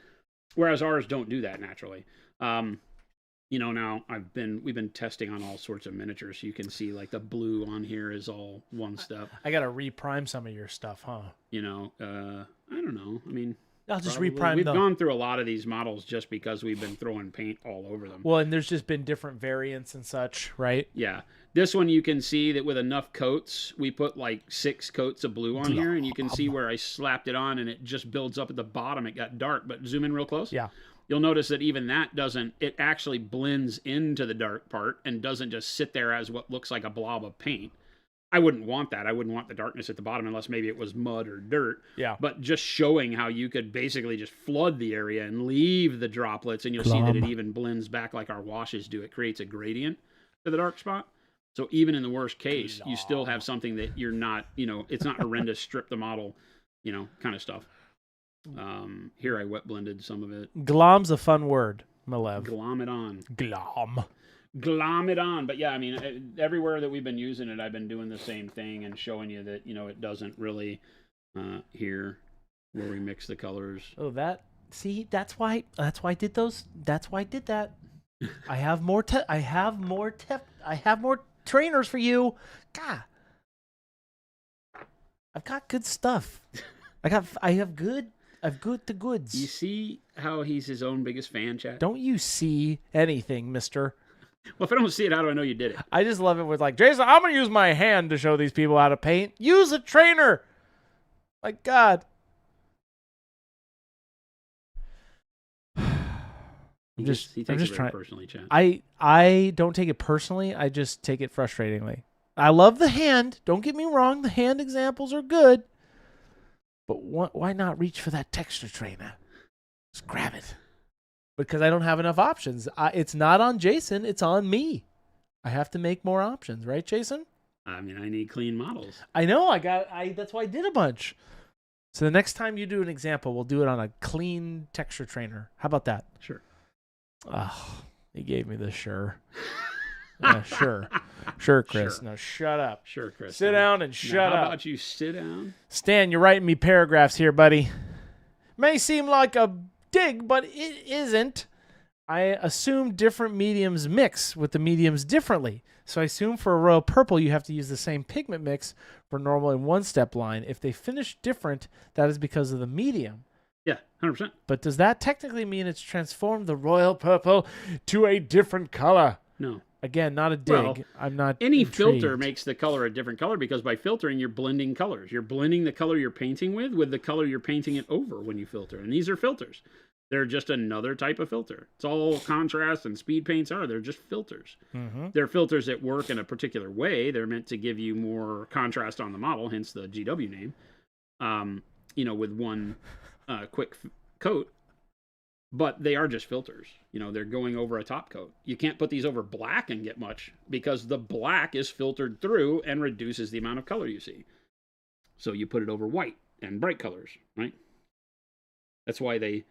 whereas ours don't do that naturally. Now we've been testing on all sorts of miniatures. You can see like the blue on here is all OneStep. I got to reprime some of your stuff, huh? I don't know. I mean, I'll just reprime We've them. gone through a lot of these models just because we've been throwing paint all over them. Well, and there's just been different variants and such, right? Yeah. This one you can see that with enough coats, we put like 6 coats of blue on here, and you can see where I slapped it on and it just builds up at the bottom. It got dark, but zoom in real close. Yeah. You'll notice that even that it actually blends into the dark part and doesn't just sit there as what looks like a blob of paint. I wouldn't want that. I wouldn't want the darkness at the bottom unless maybe it was mud or dirt. Yeah. But just showing how you could basically just flood the area and leave the droplets, and you'll see that it even blends back like our washes do. It creates a gradient to the dark spot. So even in the worst case, you still have something that you're not, it's not horrendous, strip the model, kind of stuff. Here I wet blended some of it. Glom's a fun word, Malev. Glom it on. Glom it on. But yeah, I mean, everywhere that we've been using it, I've been doing the same thing and showing you that, it doesn't really, here where we mix the colors. Oh, that's why I did those. That's why I did that. I have more trainers for you. God. I've got good stuff. I have good the goods. You see how he's his own biggest fan, chat? Don't you see anything, mister? Well, if I don't see it, how do I know you did it? I just love it with like, Jason, I'm going to use my hand to show these people how to paint. Use a trainer. My God. He takes it very personally, Chad. I don't take it personally. I just take it frustratingly. I love the hand. Don't get me wrong. The hand examples are good. But why not reach for that texture trainer? Just grab it. Because I don't have enough options. It's not on Jason. It's on me. I have to make more options. Right, Jason? I mean, I need clean models. I know. That's why I did a bunch. So the next time you do an example, we'll do it on a clean texture trainer. How about that? Sure. Oh, he gave me the sure. Sure. Sure, Chris. Sure. Now shut up. Sure, Chris. Sit down and shut up. How about you sit down? Stan, you're writing me paragraphs here, buddy. May seem like a dig, but it isn't. I assume different mediums mix with the mediums differently. So I assume for a royal purple, you have to use the same pigment mix for normal and one-step line. If they finish different, that is because of the medium. Yeah, 100%. But does that technically mean it's transformed the royal purple to a different color? No. Again, not a dig. Well, I'm not Any intrigued. filter makes the color a different color because by filtering, you're blending colors. You're blending the color you're painting with the color you're painting it over when you filter. And these are filters. They're just another type of filter. It's all contrast and speed paints are. They're just filters. Mm-hmm. They're filters that work in a particular way. They're meant to give you more contrast on the model, hence the GW name, with one quick coat. But they are just filters. They're going over a top coat. You can't put these over black and get much because the black is filtered through and reduces the amount of color you see. So you put it over white and bright colors, right? That's why they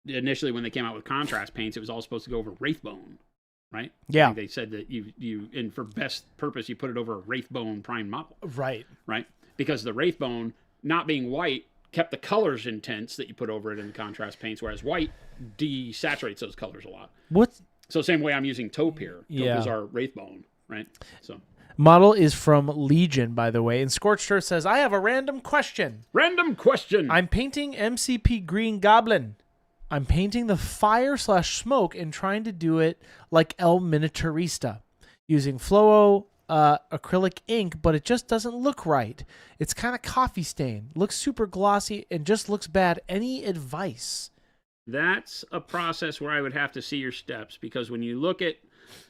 initially, when they came out with contrast paints, it was all supposed to go over Wraithbone, right? Yeah. They said that and for best purpose, you put it over a Wraithbone prime model. Right. Right? Because the Wraithbone, not being white, kept the colors intense that you put over it in the contrast paints, whereas white desaturates those colors a lot. What? So same way I'm using taupe here. Taupe Yeah. is our Wraithbone, right? So Model is from Legion, by the way. And Scorched Earth says, I have a random question. Random question. I'm painting MCP Green Goblin. I'm painting the fire/smoke and trying to do it like El Miniaturista, using Flowo acrylic ink, but it just doesn't look right. It's kind of coffee stained, looks super glossy, and just looks bad. Any advice? That's a process where I would have to see your steps, because when you look at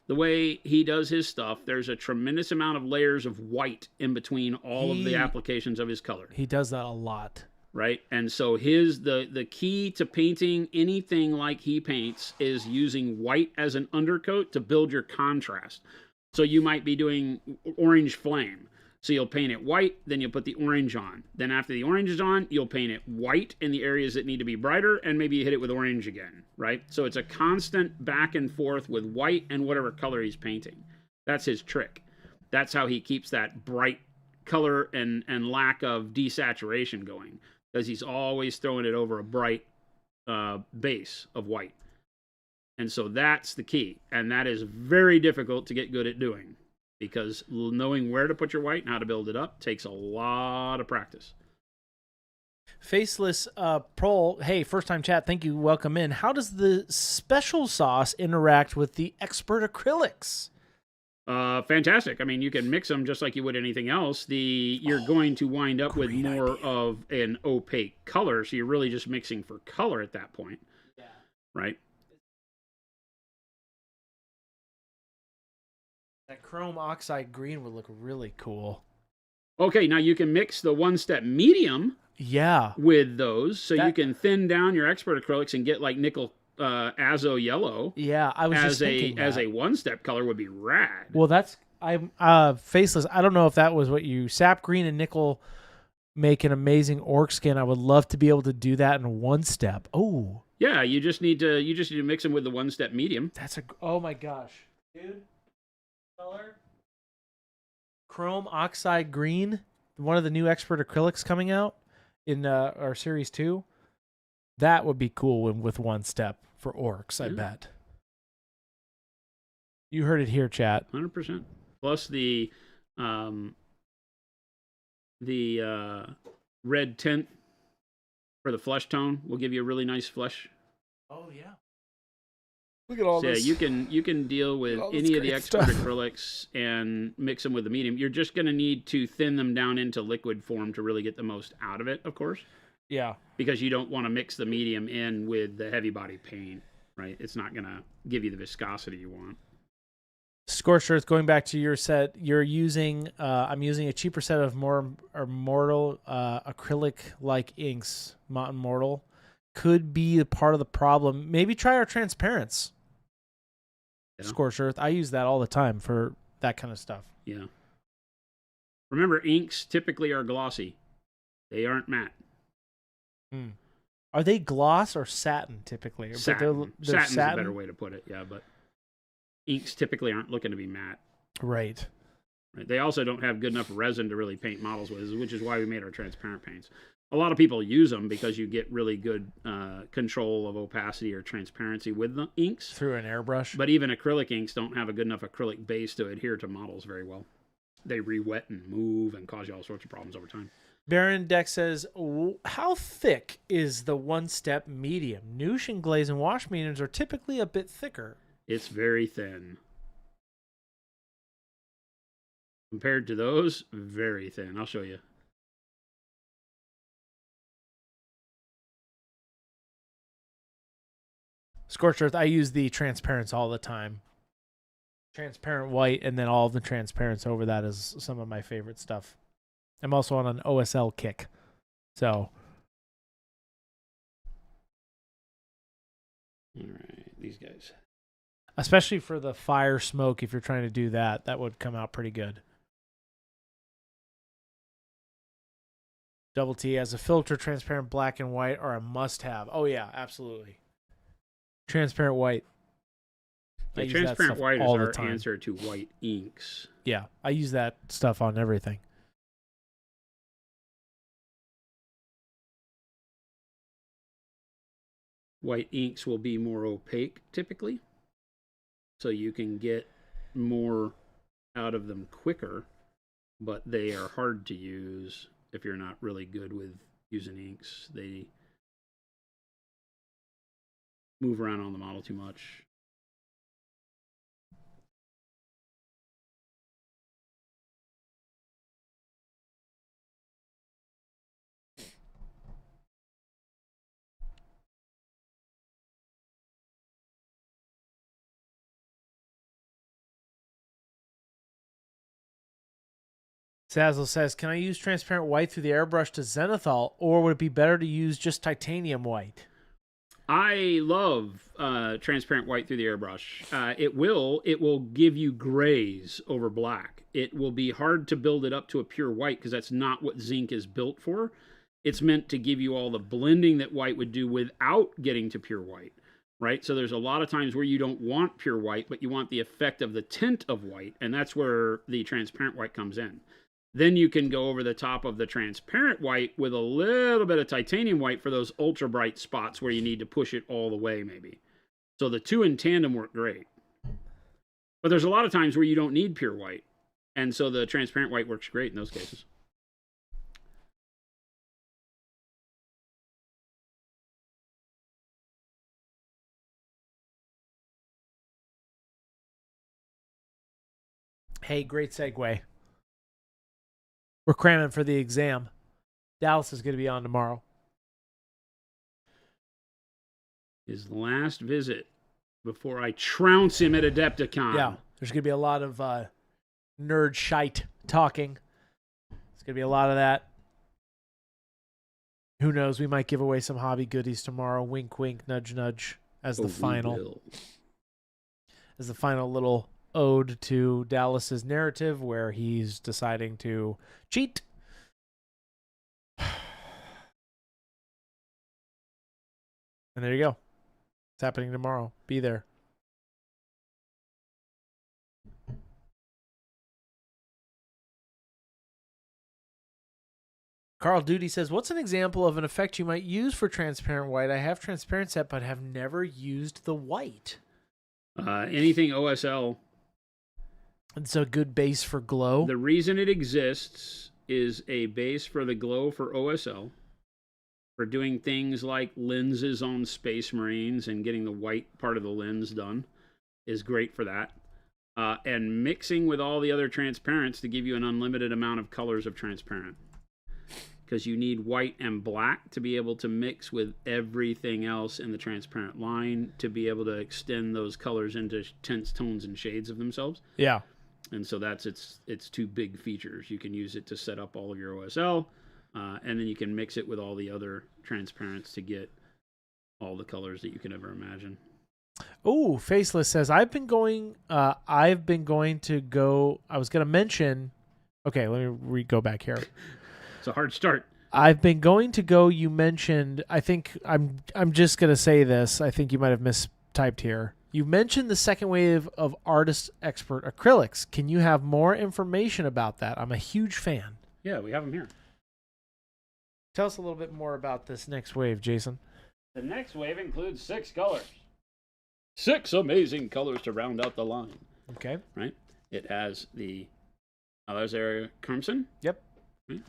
the way he does his stuff, there's a tremendous amount of layers of white in between all of the applications of his color. He does that a lot. Right? And so the key to painting anything like he paints is using white as an undercoat to build your contrast. So you might be doing orange flame. So you'll paint it white, then you'll put the orange on. Then after the orange is on, you'll paint it white in the areas that need to be brighter, and maybe you hit it with orange again, right? So it's a constant back and forth with white and whatever color he's painting. That's his trick. That's how he keeps that bright color and lack of desaturation going, because he's always throwing it over a bright base of white. And so that's the key. And that is very difficult to get good at doing, because knowing where to put your white and how to build it up takes a lot of practice. Faceless Prol, hey, first time chat, thank you, welcome in. How does the special sauce interact with the expert acrylics? Fantastic. I mean, you can mix them just like you would anything else. You're going to wind up with more of an opaque color, so you're really just mixing for color at that point. Yeah. Right? That chrome oxide green would look really cool. Okay, now you can mix the OneStep medium with those, so you can thin down your expert acrylics and get like nickel azo yellow. Yeah, I was just thinking as a OneStep color would be rad. Well, I'm Faceless. I don't know if that was what you sap green and nickel make an amazing orc skin. I would love to be able to do that in OneStep. Oh, yeah, you just need to mix them with the OneStep medium. Oh my gosh, dude, color chrome oxide green, one of the new expert acrylics coming out in our series 2. That would be cool with OneStep for orcs, I bet. You heard it here, chat. 100%. Plus the red tint for the flesh tone will give you a really nice flesh. Oh yeah. Look at all this. Yeah, you can deal with any of the expert acrylics and mix them with the medium. You're just going to need to thin them down into liquid form to really get the most out of it, of course. Yeah. Because you don't want to mix the medium in with the heavy body paint, right? It's not going to give you the viscosity you want. Scorched Earth, going back to your set, you're using, I'm using a cheaper set of mortal acrylic-like inks. Mountain Mortal could be a part of the problem. Maybe try our transparents. Yeah. Scorched Earth, I use that all the time for that kind of stuff. Yeah. Remember, inks typically are glossy. They aren't matte. Are they gloss or satin typically? Satin. Satin's a better way to put it, yeah, but inks typically aren't looking to be matte. Right. They also don't have good enough resin to really paint models with, which is why we made our transparent paints. A lot of people use them because you get really good control of opacity or transparency with the inks. Through an airbrush. But even acrylic inks don't have a good enough acrylic base to adhere to models very well. They re-wet and move and cause you all sorts of problems over time. Baron Deck says, how thick is the OneStep medium? Noosh and glaze and wash mediums are typically a bit thicker. It's very thin. Compared to those, very thin. I'll show you. Scorched Earth, I use the transparents all the time. Transparent white, and then all of the transparents over that is some of my favorite stuff. I'm also on an OSL kick. So. All right, these guys. Especially for the fire smoke, if you're trying to do that, that would come out pretty good. Double T as a filter, transparent black and white are a must-have. Oh yeah, absolutely. Transparent white. Yeah, transparent white is our answer to white inks. Yeah, I use that stuff on everything. White inks will be more opaque typically, so you can get more out of them quicker, but they are hard to use if you're not really good with using inks. They move around on the model too much. Sazzle says, can I use transparent white through the airbrush to Zenithal, or would it be better to use just titanium white? I love transparent white through the airbrush. It will give you grays over black. It will be hard to build it up to a pure white because that's not what zinc is built for. It's meant to give you all the blending that white would do without getting to pure white, right? So there's a lot of times where you don't want pure white, but you want the effect of the tint of white, and that's where the transparent white comes in. Then you can go over the top of the transparent white with a little bit of titanium white for those ultra bright spots where you need to push it all the way, maybe. So the two in tandem work great. But there's a lot of times where you don't need pure white. And so the transparent white works great in those cases. Hey, great segue. We're cramming for the exam. Dallas is going to be on tomorrow. His last visit before I trounce him at Adepticon. Yeah, there's going to be a lot of nerd shite talking. There's going to be a lot of that. Who knows? We might give away some hobby goodies tomorrow. Wink, wink, nudge, nudge. As the final little ode to Dallas's narrative, where he's deciding to cheat. And there you go. It's happening tomorrow. Be there. Carl Duty says, what's an example of an effect you might use for transparent white? I have transparent set, but have never used the white. Anything OSL. It's a good base for glow. The reason it exists is a base for the glow for OSL, for doing things like lenses on Space Marines and getting the white part of the lens done is great for that. And mixing with all the other transparents to give you an unlimited amount of colors of transparent. Because you need white and black to be able to mix with everything else in the transparent line to be able to extend those colors into tints, tones, and shades of themselves. Yeah. And so that's its two big features. You can use it to set up all of your OSL, and then you can mix it with all the other transparents to get all the colors that you can ever imagine. Oh, Faceless says, I was going to mention, okay, let me go back here. It's a hard start. I've been going to go, you mentioned, I think I'm just going to say this. I think you might have mistyped here. You mentioned the second wave of Artist Expert acrylics. Can you have more information about that? I'm a huge fan. Yeah, we have them here. Tell us a little bit more about this next wave, Jason. The next wave includes 6 colors. 6 amazing colors to round out the line. Okay. Right? It has the Alizair Crimson. Yep. Right?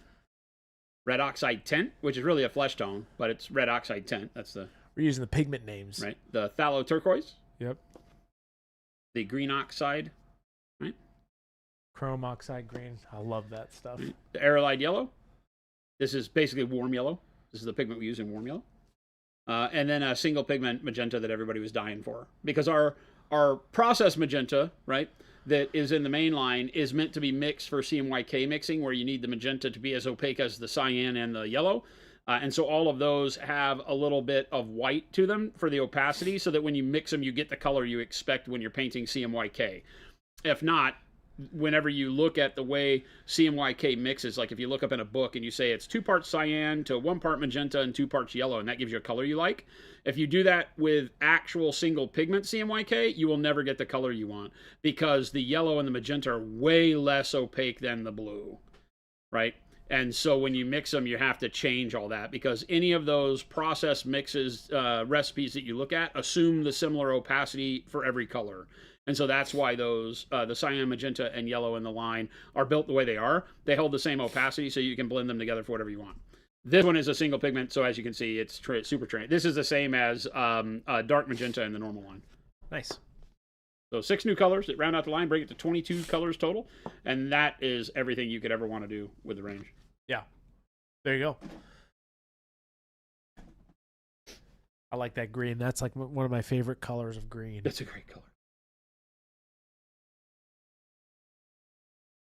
Red Oxide Tint, which is really a flesh tone, but it's Red Oxide Tint. We're using the pigment names. Right. The Phthalo Turquoise. Yep. The Green Oxide. Right. Chrome Oxide Green. I love that stuff. Right. The Aerolite Yellow. This is basically warm yellow. This is the pigment we use in warm yellow. And then a single pigment magenta that everybody was dying for. Because our process magenta, right, that is in the main line is meant to be mixed for CMYK mixing, where you need the magenta to be as opaque as the cyan and the yellow. And so all of those have a little bit of white to them for the opacity, so that when you mix them, you get the color you expect when you're painting CMYK. If not, whenever you look at the way CMYK mixes, like if you look up in a book and you say it's 2 parts cyan to 1 part magenta and 2 parts yellow, and that gives you a color you like. If you do that with actual single pigment CMYK, you will never get the color you want, because the yellow and the magenta are way less opaque than the blue, right? And so when you mix them, you have to change all that, because any of those process mixes, recipes that you look at assume the similar opacity for every color. And so that's why those, the cyan, magenta, and yellow in the line are built the way they are. They hold the same opacity, so you can blend them together for whatever you want. This one is a single pigment, so as you can see, it's super trained. This is the same as dark magenta in the normal line. Nice. So 6 new colors that round out the line, bring it to 22 colors total. And that is everything you could ever want to do with the range. Yeah. There you go. I like that green. That's like one of my favorite colors of green. That's a great color.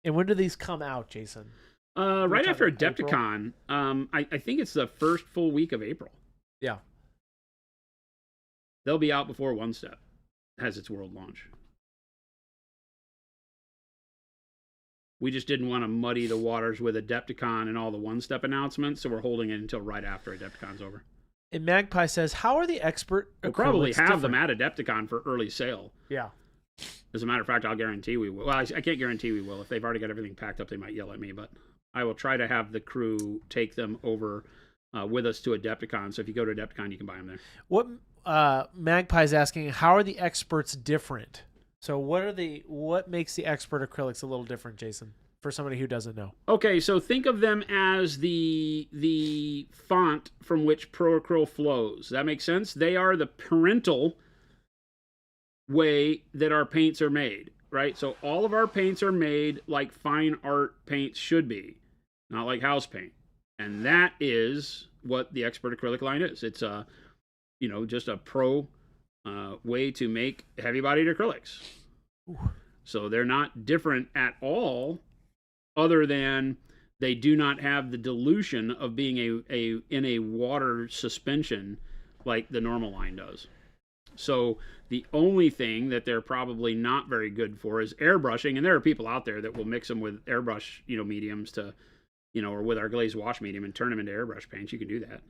And when do these come out, Jason? Right after talking Adepticon. I think it's the first full week of April. Yeah. They'll be out before OneStep has its world launch. We just didn't want to muddy the waters with Adepticon and all the OneStep announcements, so we're holding it until right after Adepticon's over. And Magpie says, how are the expert We'll probably have different? them at Adepticon for early sale. Yeah. As a matter of fact, I'll guarantee we will. Well, I can't guarantee we will. If they've already got everything packed up, they might yell at me, but I will try to have the crew take them over with us to Adepticon. So if you go to Adepticon, you can buy them there. What Magpie's asking, how are the experts different? So what makes the expert acrylics a little different, Jason, for somebody who doesn't know? Okay, so think of them as the font from which ProAcryl flows. Does that make sense? They are the parental way that our paints are made, right? So all of our paints are made like fine art paints should be, not like house paint. And that is what the expert acrylic line is. It's just a pro way to make heavy-bodied acrylics. Ooh. So they're not different at all, other than they do not have the dilution of being in a water suspension like the normal line does. So the only thing that they're probably not very good for is airbrushing, and there are people out there that will mix them with airbrush, mediums to, or with our glazed wash medium and turn them into airbrush paints. You can do that.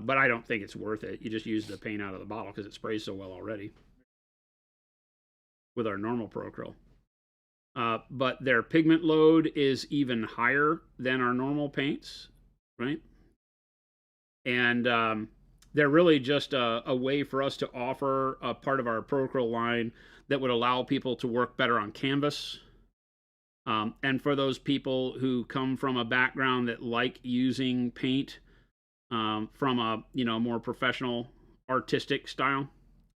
But I don't think it's worth it. You just use the paint out of the bottle because it sprays so well already with our normal ProAcryl. But their pigment load is even higher than our normal paints, right? And they're really just a way for us to offer a part of our ProAcryl line that would allow people to work better on canvas. And for those people who come from a background that like using paint from a more professional artistic style,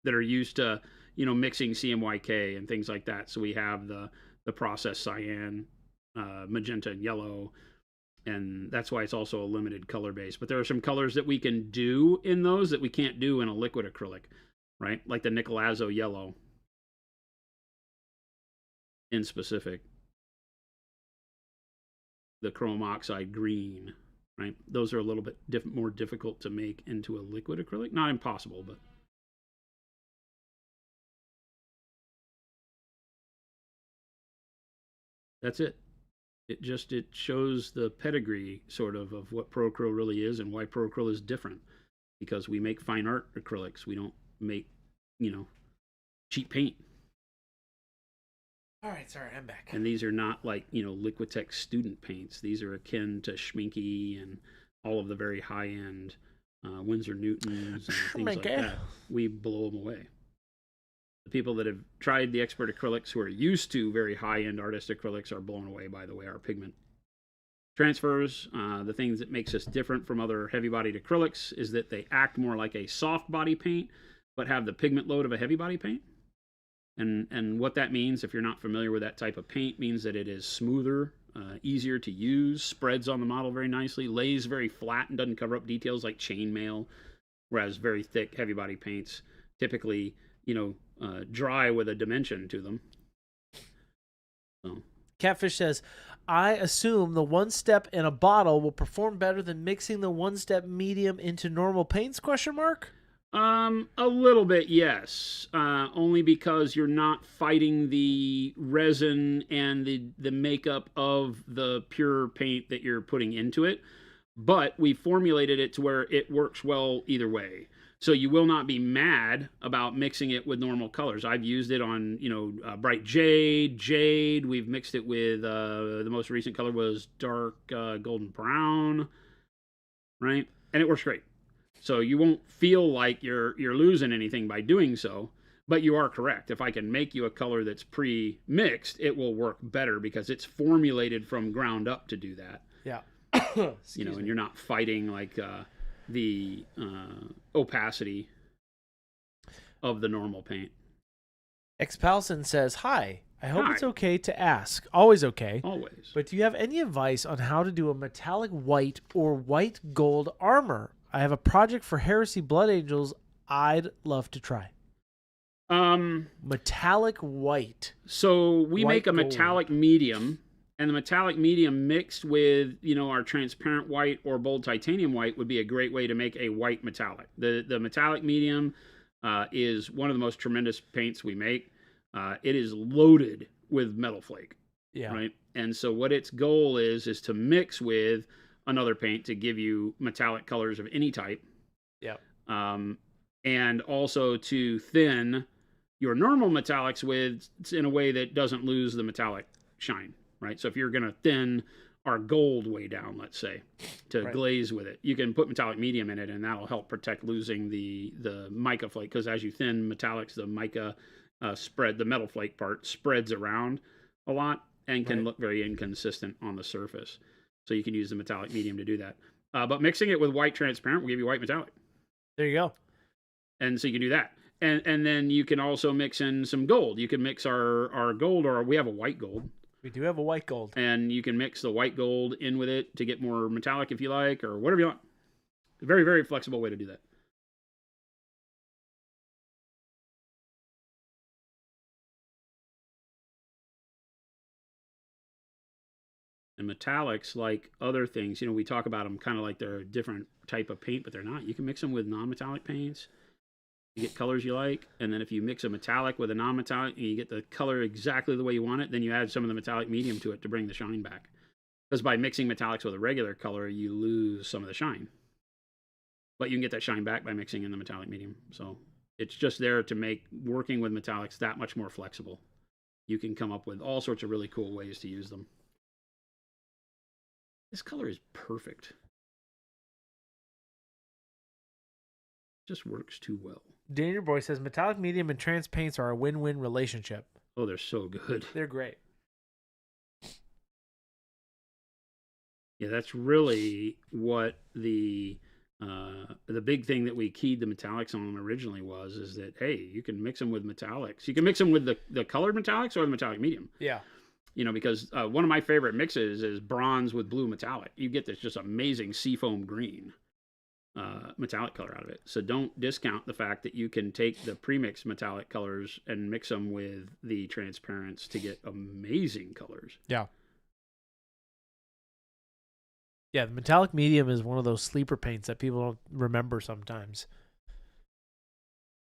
that are used to mixing CMYK and things like that. So we have the processed cyan, magenta, and yellow, and that's why it's also a limited color base. But there are some colors that we can do in those that we can't do in a liquid acrylic, right? Like the nickel azo yellow in specific, the chrome oxide green, right? Those are a little bit more difficult to make into a liquid acrylic. Not impossible, but that's it. It shows the pedigree sort of what ProAcryl really is and why ProAcryl is different. Because we make fine art acrylics. We don't make, cheap paint. All right, sorry, I'm back. And these are not like, Liquitex student paints. These are akin to Schminke and all of the very high-end Winsor Newtons and things like that. We blow them away. The people that have tried the expert acrylics who are used to very high-end artist acrylics are blown away by the way our pigment transfers. The things that makes us different from other heavy-bodied acrylics is that they act more like a soft body paint, but have the pigment load of a heavy body paint. And what that means, if you're not familiar with that type of paint, means that it is smoother, easier to use, spreads on the model very nicely, lays very flat and doesn't cover up details like chainmail, whereas very thick, heavy body paints typically, dry with a dimension to them. So. Catfish says, I assume the OneStep in a bottle will perform better than mixing the OneStep medium into normal paints, ? A little bit, yes. Only because you're not fighting the resin and the makeup of the pure paint that you're putting into it. But we formulated it to where it works well either way. So you will not be mad about mixing it with normal colors. I've used it on, bright jade. We've mixed it with, the most recent color was dark golden brown, right? And it works great. So you won't feel like you're losing anything by doing so, but you are correct. If I can make you a color that's pre-mixed, it will work better because it's formulated from ground up to do that. Yeah. And you're not fighting like the opacity of the normal paint. Expalson says, hi. I hope Hi. It's okay to ask. Always okay. Always. But do you have any advice on how to do a metallic white or white gold armor? I have a project for Heresy Blood Angels I'd love to try. Metallic white. So we White make a gold. metallic medium And the metallic medium mixed with, our transparent white or bold titanium white would be a great way to make a white metallic. The metallic medium is one of the most tremendous paints we make. It is loaded with metal flake. Yeah. Right. And so what its goal is to mix with another paint to give you metallic colors of any type. Yeah. And also to thin your normal metallics with in a way that doesn't lose the metallic shine. Right. So if you're going to thin our gold way down, let's say, to glaze with it, you can put metallic medium in it, and that'll help protect losing the mica flake, because as you thin metallics, the mica the metal flake part spreads around a lot and can look very inconsistent on the surface. So you can use the metallic medium to do that. But mixing it with white transparent will give you white metallic. There you go. And so you can do that. And then you can also mix in some gold. You can mix our gold, or we have a white gold. We do have a white gold. And you can mix the white gold in with it to get more metallic if you like, or whatever you want. A very, very flexible way to do that. And metallics, like other things, we talk about them kind of like they're a different type of paint, but they're not. You can mix them with non-metallic paints. You get colors you like, and then if you mix a metallic with a non-metallic, and you get the color exactly the way you want it, then you add some of the metallic medium to it to bring the shine back. Because by mixing metallics with a regular color, you lose some of the shine. But you can get that shine back by mixing in the metallic medium. So it's just there to make working with metallics that much more flexible. You can come up with all sorts of really cool ways to use them. This color is perfect. Just works too well. Danger Boy says metallic medium and trans paints are a win-win relationship. Oh, they're so good. They're great. Yeah, that's really what the big thing that we keyed the metallics on originally is that, hey, you can mix them with metallics. You can mix them with the colored metallics or the metallic medium. Yeah. Because one of my favorite mixes is bronze with blue metallic. You get this just amazing seafoam green metallic color out of it. So don't discount the fact that you can take the premixed metallic colors and mix them with the transparents to get amazing colors. Yeah. Yeah, the metallic medium is one of those sleeper paints that people don't remember sometimes.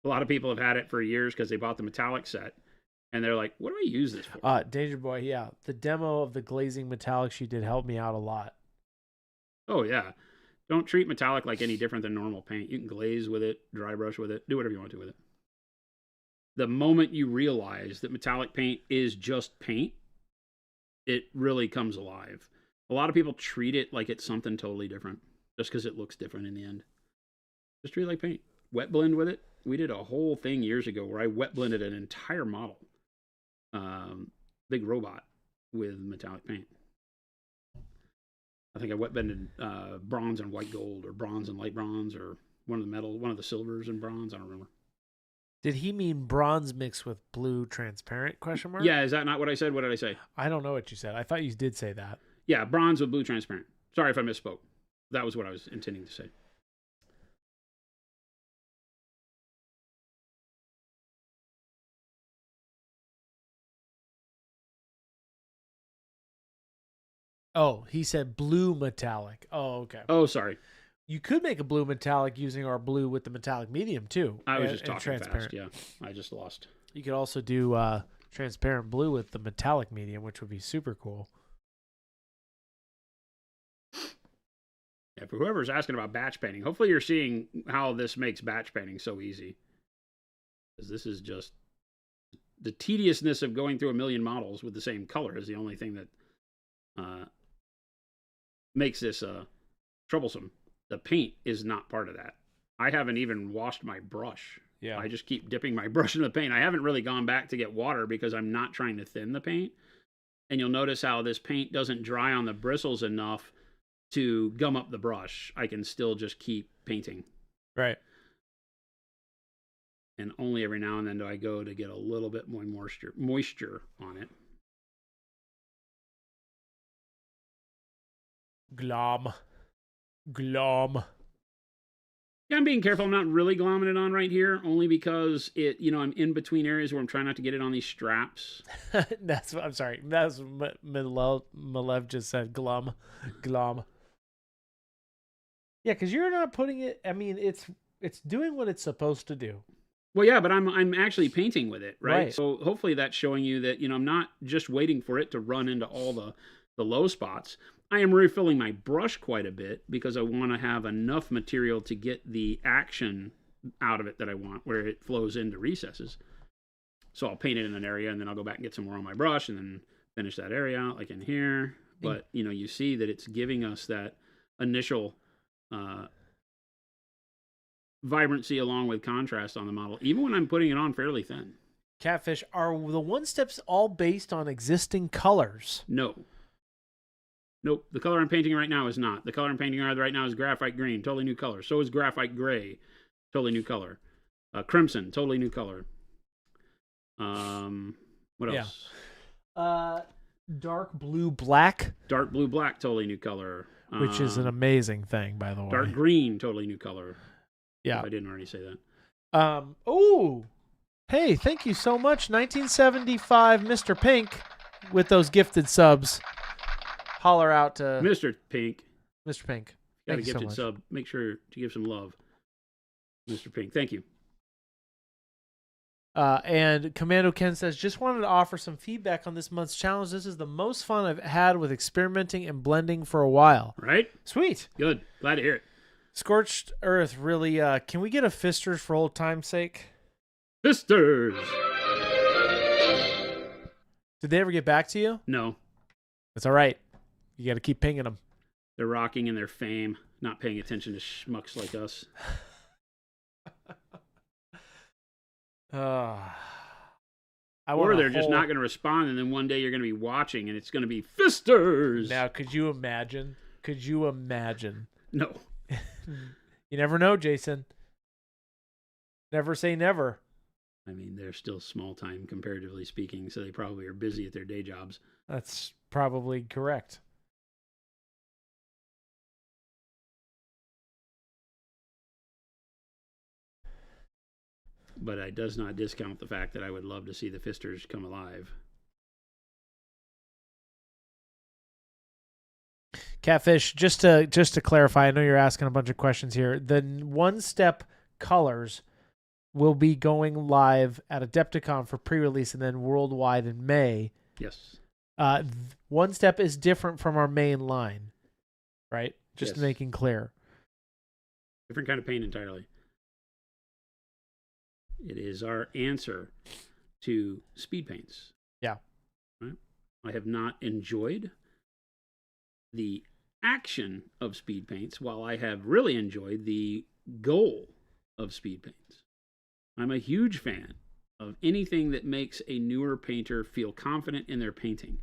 A lot of people have had it for years because they bought the metallic set, and they're like, what do I use this for? Danger Boy, yeah. The demo of the glazing metallics you did helped me out a lot. Oh, yeah. Don't treat metallic like any different than normal paint. You can glaze with it, dry brush with it, do whatever you want to with it. The moment you realize that metallic paint is just paint, it really comes alive. A lot of people treat it like it's something totally different just because it looks different in the end. Just treat it like paint. Wet blend with it. We did a whole thing years ago where I wet blended an entire model, big robot, with metallic paint. I think I wet blended bronze and white gold, or bronze and light bronze, or one of the silvers and bronze. I don't remember. Did he mean bronze mixed with blue transparent ? Yeah, is that not what I said? What did I say? I don't know what you said. I thought you did say that. Yeah, bronze with blue transparent. Sorry if I misspoke. That was what I was intending to say. Oh, he said blue metallic. Oh, okay. Oh, sorry. You could make a blue metallic using our blue with the metallic medium, too. I was just talking fast, yeah. I just lost. You could also do transparent blue with the metallic medium, which would be super cool. Yeah, for whoever's asking about batch painting, hopefully you're seeing how this makes batch painting so easy. Because this is just... the tediousness of going through a million models with the same color is the only thing that makes this troublesome. The paint is not part of that. I haven't even washed my brush. Yeah. I just keep dipping my brush in the paint. I haven't really gone back to get water because I'm not trying to thin the paint. And you'll notice how this paint doesn't dry on the bristles enough to gum up the brush. I can still just keep painting. Right. And only every now and then do I go to get a little bit more moisture on it. Glom. Yeah, I'm being careful. I'm not really glomming it on right here, only because I'm in between areas where I'm trying not to get it on these straps. That's what I'm sorry. That's what Malev just said. Glom. Yeah, because you're not putting it. I mean, it's doing what it's supposed to do. Well, yeah, but I'm actually painting with it, right? Right. So hopefully that's showing you that I'm not just waiting for it to run into all the low spots. I am refilling my brush quite a bit because I want to have enough material to get the action out of it that I want, where it flows into recesses. So I'll paint it in an area, and then I'll go back and get some more on my brush, and then finish that area out, like in here. But you see that it's giving us that initial vibrancy along with contrast on the model, even when I'm putting it on fairly thin. Catfish, are the OneSteps all based on existing colors? No. Nope. The color I'm painting right now is not. The color I'm painting right now is graphite green, totally new color. So is graphite gray, totally new color. Crimson, totally new color. What else? Dark blue black. Dark blue black, totally new color. Which is an amazing thing, by the way. Dark green, totally new color. Yeah. If I didn't already say that. Oh, hey, thank you so much, 1975 Mr. Pink, with those gifted subs. Holler out to Mr. Pink. Mr. Pink. Got a gifted sub. Make sure to give some love. Mr. Pink, thank you. And Commando Ken says, just wanted to offer some feedback on this month's challenge. This is the most fun I've had with experimenting and blending for a while. Right? Sweet. Good. Glad to hear it. Scorched Earth, really, can we get a Fisters for old time's sake? Fisters! Did they ever get back to you? No. That's all right. You got to keep pinging them. They're rocking in their fame, not paying attention to schmucks like us. Or they're just not going to respond, and then one day you're going to be watching, and it's going to be Fisters! Now, could you imagine? No. You never know, Jason. Never say never. I mean, they're still small time, comparatively speaking, so they probably are busy at their day jobs. That's probably correct. But it does not discount the fact that I would love to see the Fisters come alive. Catfish, just to clarify, I know you're asking a bunch of questions here. The OneStep colors will be going live at Adepticon for pre-release and then worldwide in May. Yes. OneStep is different from our main line, right? Just Yes. making clear. Different kind of paint entirely. It is our answer to speed paints. Yeah. Right? I have not enjoyed the action of speed paints, while I have really enjoyed the goal of speed paints. I'm a huge fan of anything that makes a newer painter feel confident in their painting.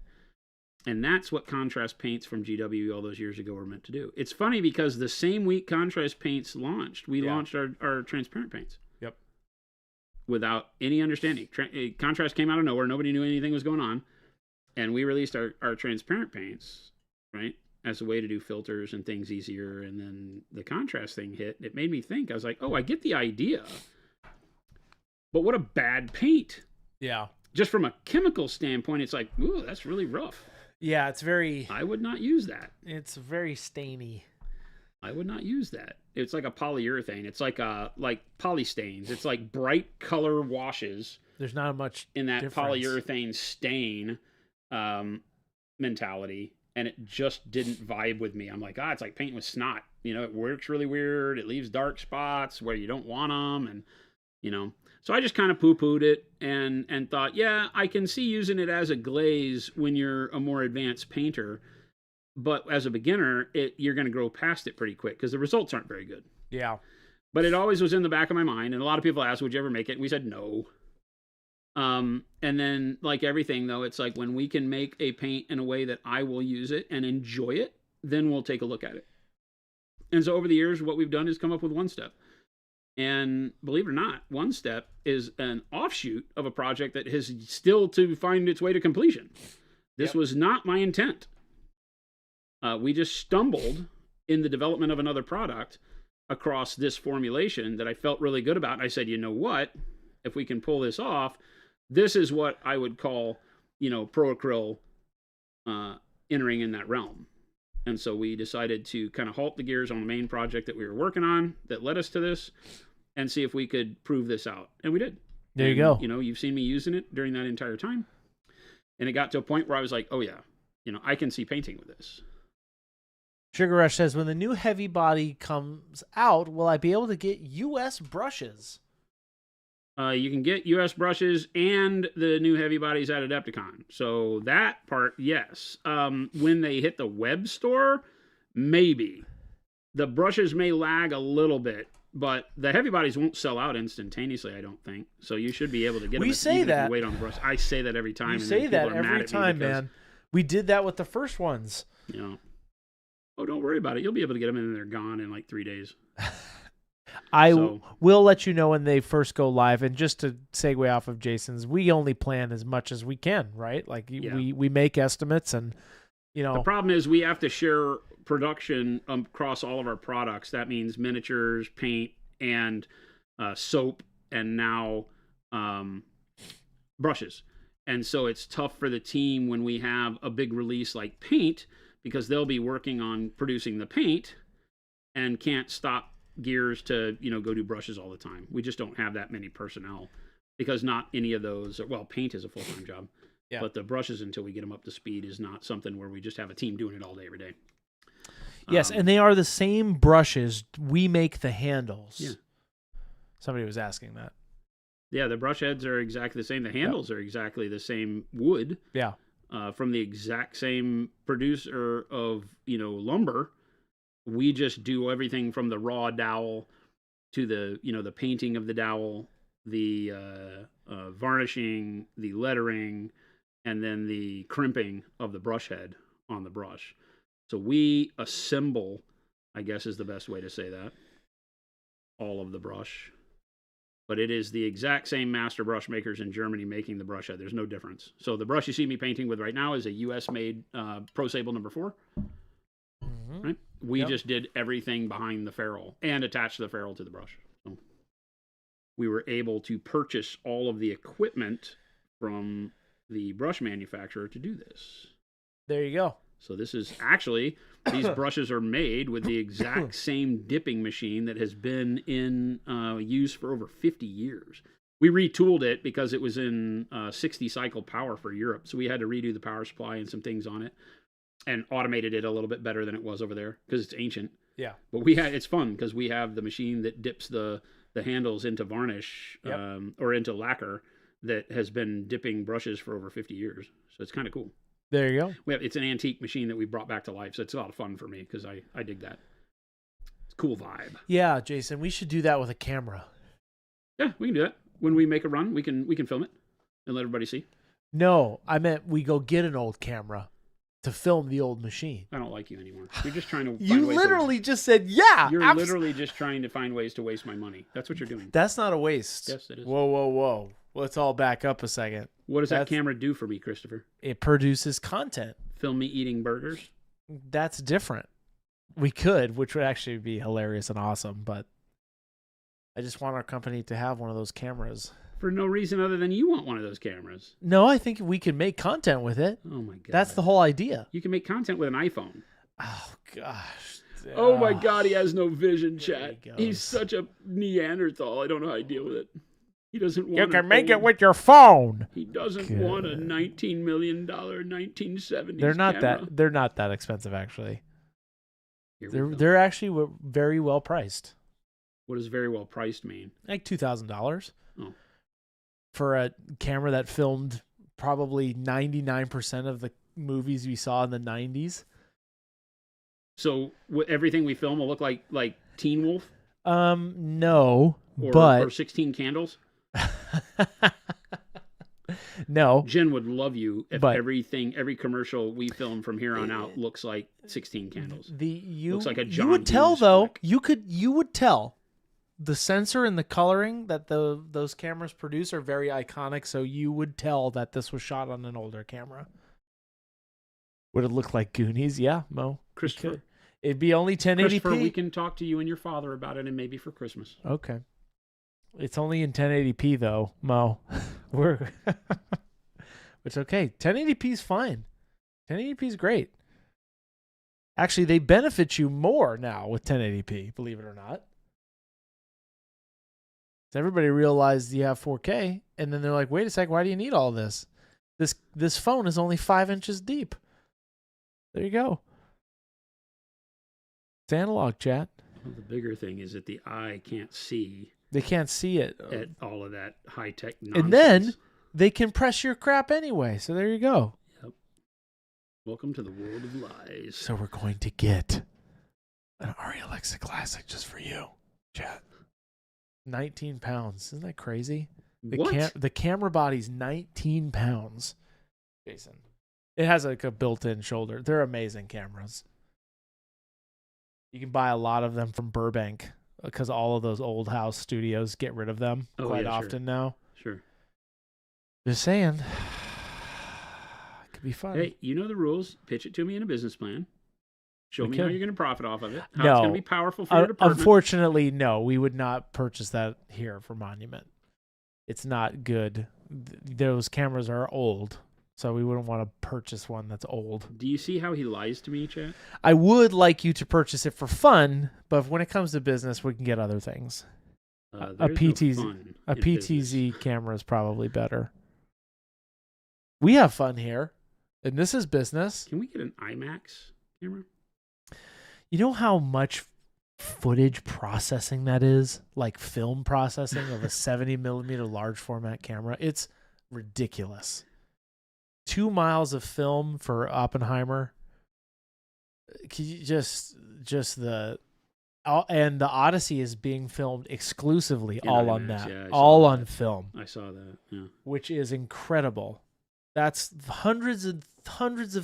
And that's what contrast paints from GW all those years ago were meant to do. It's funny because the same week contrast paints launched, we launched our transparent paints. Yep. Without any understanding. Contrast came out of nowhere. Nobody knew anything was going on. And we released our transparent paints, right, as a way to do filters and things easier. And then the contrast thing hit. It made me think. I was like, oh, I get the idea. But what a bad paint. Yeah. Just from a chemical standpoint, it's like, ooh, that's really rough. Yeah, it's very... I would not use that. It's very stainy. I would not use that. It's like a polyurethane. It's like polystains. It's like bright color washes. There's not much in that difference. Polyurethane stain mentality, and it just didn't vibe with me. I'm like, it's like painting with snot. It works really weird. It leaves dark spots where you don't want them, and So I just kind of poo-pooed it and thought, yeah, I can see using it as a glaze when you're a more advanced painter. But as a beginner, you're going to grow past it pretty quick because the results aren't very good. Yeah. But it always was in the back of my mind. And a lot of people asked, would you ever make it? And we said no. And then, like everything, though, it's like when we can make a paint in a way that I will use it and enjoy it, then we'll take a look at it. And so over the years, what we've done is come up with OneStep. And believe it or not, OneStep is an offshoot of a project that has still to find its way to completion. This was not my intent. We just stumbled in the development of another product across this formulation that I felt really good about. And I said, you know what? If we can pull this off, this is what I would call, pro acryl entering in that realm. And so we decided to kind of halt the gears on the main project that we were working on that led us to this and see if we could prove this out. And we did. There you go. You've seen me using it during that entire time. And it got to a point where I was like, oh yeah, I can see painting with this. Sugar Rush says, when the new heavy body comes out, will I be able to get U.S. brushes? You can get U.S. brushes and the new heavy bodies at Adepticon. So that part, yes. When they hit the web store, maybe. The brushes may lag a little bit, but the heavy bodies won't sell out instantaneously, I don't think. So you should be able to get them. We say that. If you wait on the brush. I say that every time. You say that every time, man. We did that with the first ones. Oh, don't worry about it. You'll be able to get them and they're gone in like 3 days. I will let you know when they first go live. And just to segue off of Jason's, we only plan as much as we can, right? Like we make estimates and, The problem is we have to share production across all of our products. That means miniatures, paint, and soap, and now brushes. And so it's tough for the team when we have a big release like paint, because they'll be working on producing the paint and can't stop gears to, go do brushes all the time. We just don't have that many personnel, because not any of those paint is a full-time job. Yeah. But the brushes, until we get them up to speed, is not something where we just have a team doing it all day, every day. Yes, and they are the same brushes. We make the handles. Yeah. Somebody was asking that. Yeah, the brush heads are exactly the same. The handles are exactly the same wood. Yeah. From the exact same producer of, lumber. We just do everything from the raw dowel to the, the painting of the dowel, the varnishing, the lettering, and then the crimping of the brush head on the brush. So we assemble, I guess is the best way to say that, all of the brush. But it is the exact same master brush makers in Germany making the brush head. There's no difference. So the brush you see me painting with right now is a U.S.-made Pro Sable number 4. Mm-hmm. Right? We just did everything behind the ferrule and attached the ferrule to the brush. So we were able to purchase all of the equipment from the brush manufacturer to do this. There you go. So this is actually, these brushes are made with the exact same dipping machine that has been in use for over 50 years. We retooled it because it was in 60 cycle power for Europe. So we had to redo the power supply and some things on it and automated it a little bit better than it was over there because it's ancient. Yeah. But it's fun because we have the machine that dips the handles into varnish or into lacquer that has been dipping brushes for over 50 years. So it's kind of cool. There you go. It's an antique machine that we brought back to life, so it's a lot of fun for me because I dig that. It's a cool vibe. Yeah, Jason, we should do that with a camera. Yeah, we can do that. When we make a run, we can film it and let everybody see. No, I meant we go get an old camera to film the old machine. I don't like you anymore. You're just trying to find You ways literally just said, yeah. You're literally just trying to find ways to waste my money. That's what you're doing. That's not a waste. Yes, it is. Whoa. Let's all back up a second. What does that camera do for me, Christopher? It produces content. Film me eating burgers? That's different. We could, which would actually be hilarious and awesome, but I just want our company to have one of those cameras. For no reason other than you want one of those cameras. No, I think we can make content with it. Oh, my God. That's the whole idea. You can make content with an iPhone. Oh, gosh. Oh, my God, he has no vision, chat. He's such a Neanderthal. I don't know how to deal with it. He doesn't want. You can make it with your phone. He doesn't want a $19 million 1970s They're not camera. They're not that expensive, actually. They're actually very well priced. What does very well priced mean? Like $2,000. Oh. For a camera that filmed probably 99% of the movies we saw in the 90s. So everything we film will look like Teen Wolf? No, or 16 Candles? No. Jen would love you if every commercial we film from here on out looks like 16 Candles. Looks like a John You would tell Hughes though. flick. You would tell. The sensor and the coloring that those cameras produce are very iconic, so you would tell that this was shot on an older camera. Would it look like Goonies? Yeah, Mo. Christopher, It'd be only 1080p. Christopher, we can talk to you and your father about it, and maybe for Christmas. Okay. It's only in 1080p though, Mo. It's okay. 1080p is fine. 1080p is great. Actually, they benefit you more now with 1080p, believe it or not. So everybody realized you have 4K, and then they're like, wait a sec, why do you need all this? This phone is only 5 inches deep. There you go. It's analog, chat. Well, the bigger thing is that the eye can't see. They can't see it. At all of that high-tech nonsense. And then they can press your crap anyway, so there you go. Yep. Welcome to the world of lies. So we're going to get an Arri Alexa Classic just for you, chat. 19 pounds. Isn't that crazy? The camera body's 19 pounds. Jason. It has like a built-in shoulder. They're amazing cameras. You can buy a lot of them from Burbank because all of those old house studios get rid of them quite often now. Sure. Just saying. It could be fun. Hey, you know the rules. Pitch it to me in a business plan. Show me how you're going to profit off of it. How no. It's going to be powerful for your department. Unfortunately, no. We would not purchase that here for Monument. It's not good. Those cameras are old, so we wouldn't want to purchase one that's old. Do you see how he lies to me, Chat? I would like you to purchase it for fun, but when it comes to business, we can get other things. A PTZ camera is probably better. We have fun here, and this is business. Can we get an IMAX camera? You know how much footage processing that is? Like film processing of a 70 millimeter large format camera? It's ridiculous. 2 miles of film for Oppenheimer. The Odyssey is being filmed exclusively all on that. Yeah, all on film. I saw that. Yeah. Which is incredible. That's hundreds of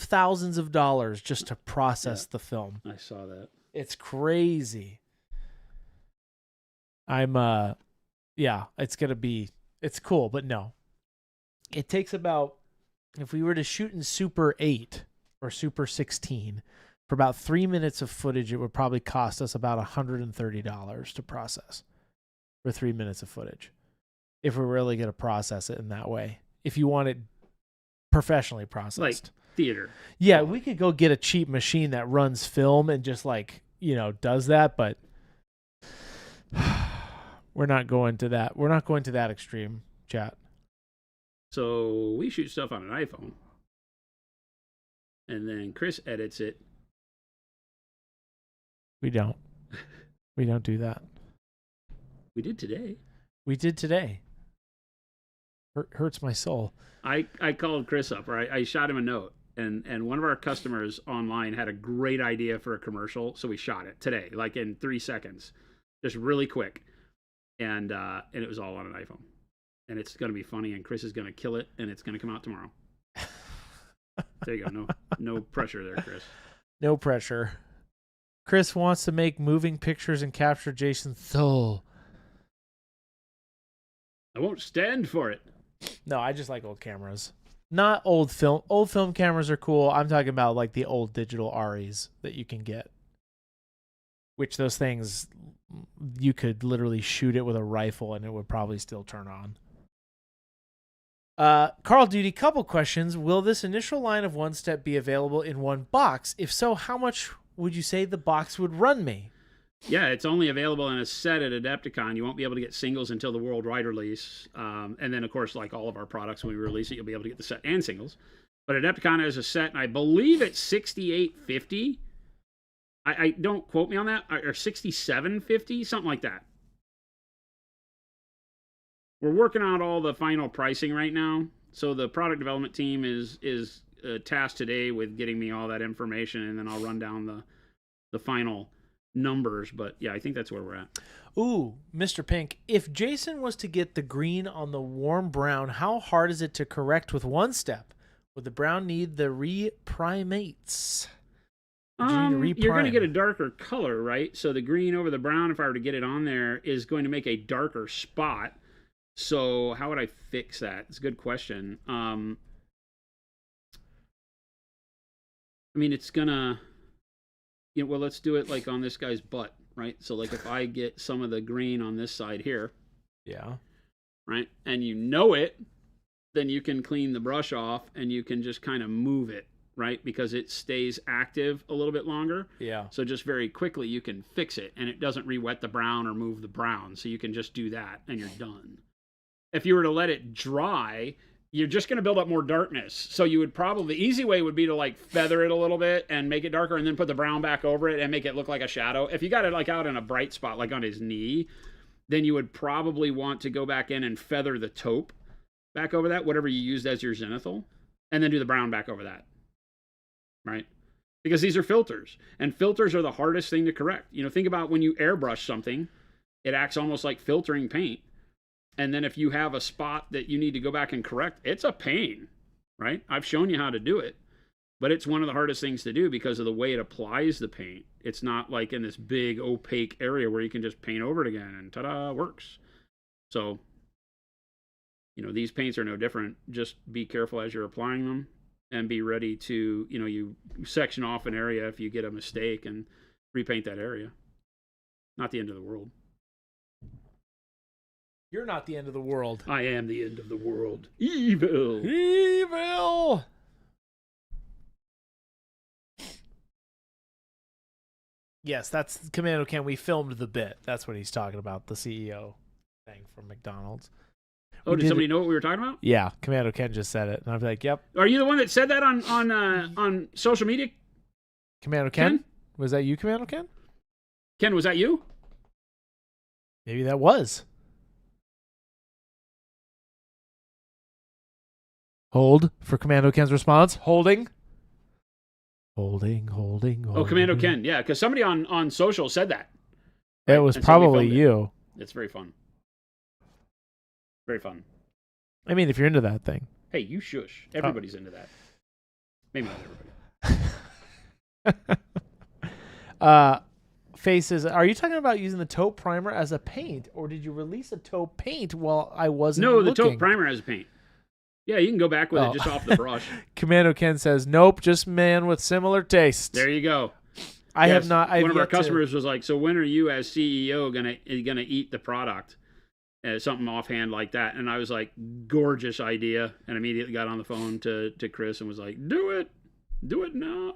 thousands of dollars just to process the film. I saw that. It's crazy. It's cool, but no. It takes about, if we were to shoot in Super 8 or Super 16, for about 3 minutes of footage, it would probably cost us about $130 to process for 3 minutes of footage. If we're really going to process it in that way. If you want it professionally processed. Like theater. Yeah, we could go get a cheap machine that runs film and just does that, but we're not going to that. We're not going to that extreme, chat. So we shoot stuff on an iPhone. And then Chris edits it. We don't. We don't do that. We did today. Hurts my soul. I called Chris up, or I shot him a note, and one of our customers online had a great idea for a commercial, so we shot it today, like in 3 seconds, just really quick, and it was all on an iPhone, and it's going to be funny, and Chris is going to kill it, and it's going to come out tomorrow. There you go. No pressure there, Chris. No pressure. Chris wants to make moving pictures and capture Jason's soul. I won't stand for it. No, I just like old cameras. Not old film. Old film cameras are cool. I'm talking about like the old digital Arris that you can get. Which those things, you could literally shoot it with a rifle and it would probably still turn on. Carl Duty, couple questions. Will this initial line of OneStep be available in one box? If so, how much would you say the box would run me? Yeah, it's only available in a set at Adepticon. You won't be able to get singles until the worldwide release. And then, of course, like all of our products, when we release it, you'll be able to get the set and singles. But Adepticon has a set, and I believe it's $68.50. I don't quote me on that, or $67.50, something like that. We're working out all the final pricing right now. So the product development team is tasked today with getting me all that information, and then I'll run down the final numbers, but yeah, I think that's where we're at. Ooh, Mr. Pink, if Jason was to get the green on the warm brown, how hard is it to correct with OneStep? Would the brown need the reprimates? You're going to get a darker color, right? So the green over the brown, if I were to get it on there, is going to make a darker spot. So how would I fix that? It's a good question. I mean, it's gonna. well, let's do it like on this guy's butt, right? So like if I get some of the green on this side here, Yeah. right, and you know it, then you can clean the brush off and you can just kind of move it, right? Because it stays active a little bit longer. Yeah. So just very quickly you can fix it and it doesn't re-wet the brown or move the brown. So you can just do that and you're done. If you were to let it dry, you're just going to build up more darkness. So you would probably, the easy way would be to like feather it a little bit and make it darker and then put the brown back over it and make it look like a shadow. If you got it like out in a bright spot, like on his knee, then you would probably want to go back in and feather the taupe back over that, whatever you used as your zenithal, and then do the brown back over that, right? Because these are filters, and filters are the hardest thing to correct. You know, think about when you airbrush something, it acts almost like filtering paint. And then if you have a spot that you need to go back and correct, it's a pain, right? I've shown you how to do it, but it's one of the hardest things to do because of the way it applies the paint. It's not like in this big opaque area where you can just paint over it again and ta-da, works. So, you know, these paints are no different. Just be careful as you're applying them and be ready to, you know, you section off an area if you get a mistake and repaint that area. Not the end of the world. You're not the end of the world. I am the end of the world. Evil. Evil. Yes, that's Commando Ken. We filmed the bit. That's what he's talking about. The CEO thing from McDonald's. Oh, did somebody know what we were talking about? Yeah, Commando Ken just said it, and I'd be like, "Yep." Are you the one that said that on social media? Commando Ken? Was that you, Commando Ken? Ken, was that you? Maybe that was. Hold for Commando Ken's response. Holding. Holding. Oh, Commando Ken. Yeah, because somebody on social said that. It was probably you. It's very fun. Very fun. I mean, if you're into that thing. Hey, you shush. Everybody's into that. Maybe not everybody. Faces. Are you talking about using the taupe primer as a paint, or did you release a taupe paint while I wasn't looking? No, the looking? taupe primer as a paint. Yeah, you can go back with it just off the brush. Commando Ken says, "Nope, just man with similar taste." There you go. I have not. One of our customers was like, "So when are you, as CEO, gonna eat the product?" Something offhand like that, and I was like, "Gorgeous idea!" And immediately got on the phone to Chris and was like, "Do it now."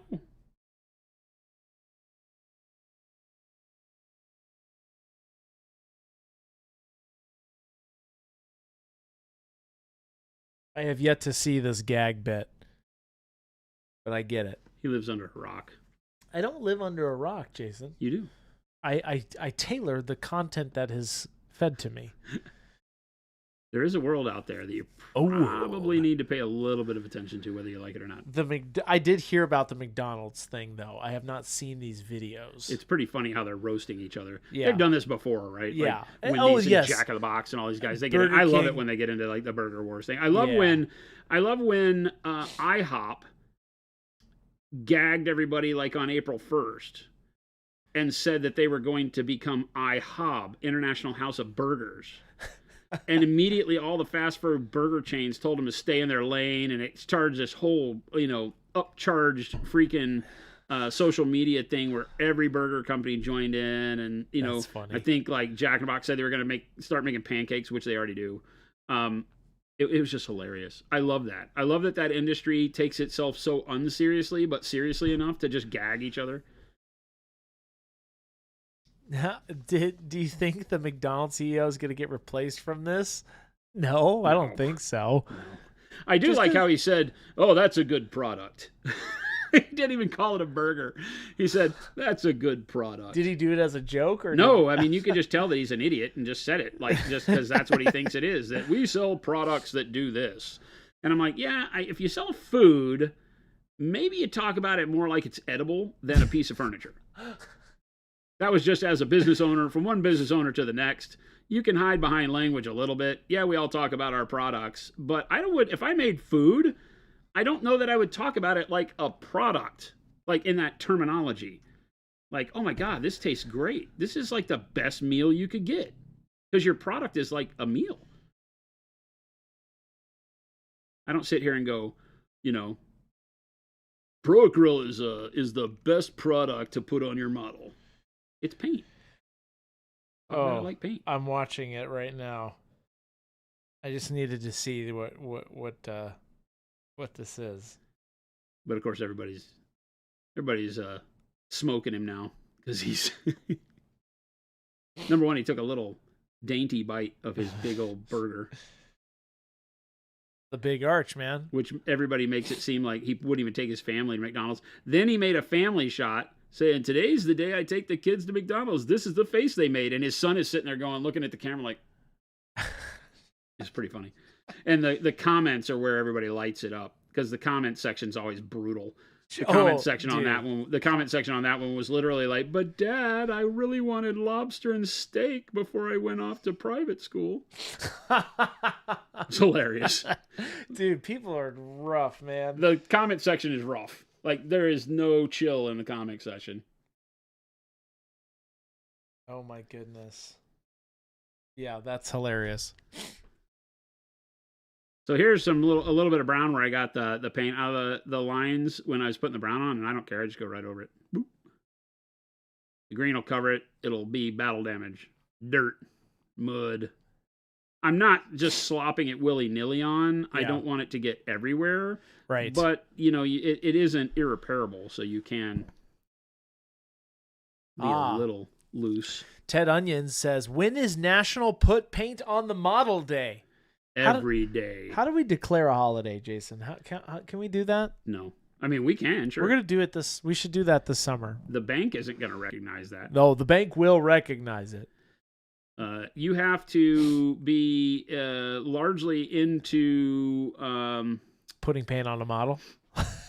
I have yet to see this gag bit, but I get it. He lives under a rock. I don't live under a rock, Jason. You do. I tailor the content that is fed to me. There is a world out there that you probably need to pay a little bit of attention to, whether you like it or not. I did hear about the McDonald's thing, though. I have not seen these videos. It's pretty funny how they're roasting each other. Yeah. They've done this before, right? Yeah. Like Wendy's and Jack in the Box and all these guys. I love it when they get into like the Burger Wars thing. I love when IHOP gagged everybody like on April 1st and said that they were going to become IHOB, International House of Burgers. And immediately all the fast food burger chains told them to stay in their lane, and it charged this whole, upcharged freaking social media thing where every burger company joined in, and That's funny. I think like Jack in the Box said they were going to start making pancakes, which they already do. It was just hilarious. I love that. I love that industry takes itself so unseriously, but seriously enough to just gag each other. Do you think the McDonald's CEO is going to get replaced from this? No, I don't think so. No. I do like how he said, "Oh, that's a good product." He didn't even call it a burger. He said, "That's a good product." Did he do it as a joke or no? I mean, you can just tell that he's an idiot and just said it just because that's what he thinks it is. That we sell products that do this, and I'm like, yeah. If you sell food, maybe you talk about it more like it's edible than a piece of furniture. That was just as a business owner, from one business owner to the next. You can hide behind language a little bit. Yeah, we all talk about our products, but if I made food, I don't know that I would talk about it like a product, like in that terminology. Like, oh my God, this tastes great. This is like the best meal you could get, because your product is like a meal. I don't sit here and go, Pro-acryl is the best product to put on your model. It's paint. I like paint. I'm watching it right now. I just needed to see what this is. But of course, everybody's smoking him now because he's number one. He took a little dainty bite of his big old burger. The big arch, man. Which everybody makes it seem like he wouldn't even take his family to McDonald's. Then he made a family shot saying, "Today's the day I take the kids to McDonald's. This is the face they made." And his son is sitting there going, looking at the camera like, it's pretty funny. And the comments are where everybody lights it up because the comment section's always brutal. The comment section on that one was literally like, "But Dad, I really wanted lobster and steak before I went off to private school." It's hilarious. Dude, people are rough, man. The comment section is rough. Like, there is no chill in the comic section. Oh my goodness. Yeah, that's hilarious. So here's a little bit of brown where I got the paint out of the lines when I was putting the brown on, and I don't care. I just go right over it. Boop. The green will cover it. It'll be battle damage. Dirt. Mud. I'm not just slopping it willy-nilly on. Yeah. I don't want it to get everywhere. Right. But, it isn't irreparable, so you can be a little loose. Ted Onions says, when is National Put Paint on the Model Day? Every day. How do we declare a holiday, Jason? How can we do that? No. I mean, we can, sure. We're going to do it we should do that this summer. The bank isn't going to recognize that. No, the bank will recognize it. You have to be largely into putting paint on a model.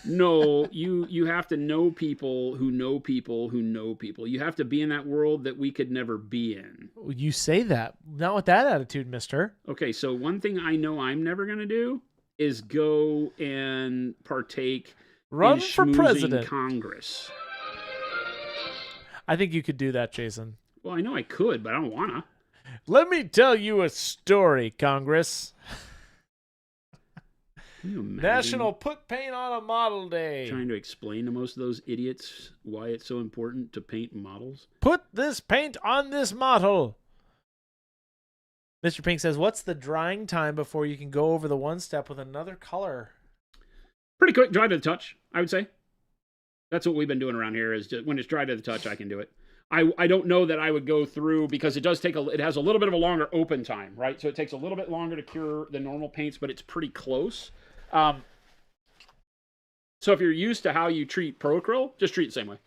No, you have to know people who know people who know people. You have to be in that world that we could never be in. You say that. Not with that attitude, mister. Okay, so one thing I know I'm never going to do is go and partake Run in for schmoozing president. Congress. I think you could do that, Jason. Well, I know I could, but I don't want to. Let me tell you a story, Congress. National Put Paint on a Model Day. Trying to explain to most of those idiots why it's so important to paint models. Put this paint on this model. Mr. Pink says, what's the drying time before you can go over the OneStep with another color? Pretty quick, dry to the touch, I would say. That's what we've been doing around here is just, when it's dry to the touch, I can do it. I don't know that I would go through because it has a little bit of a longer open time, right? So it takes a little bit longer to cure than normal paints, but it's pretty close. So if you're used to how you treat Pro-Acryl, just treat it the same way.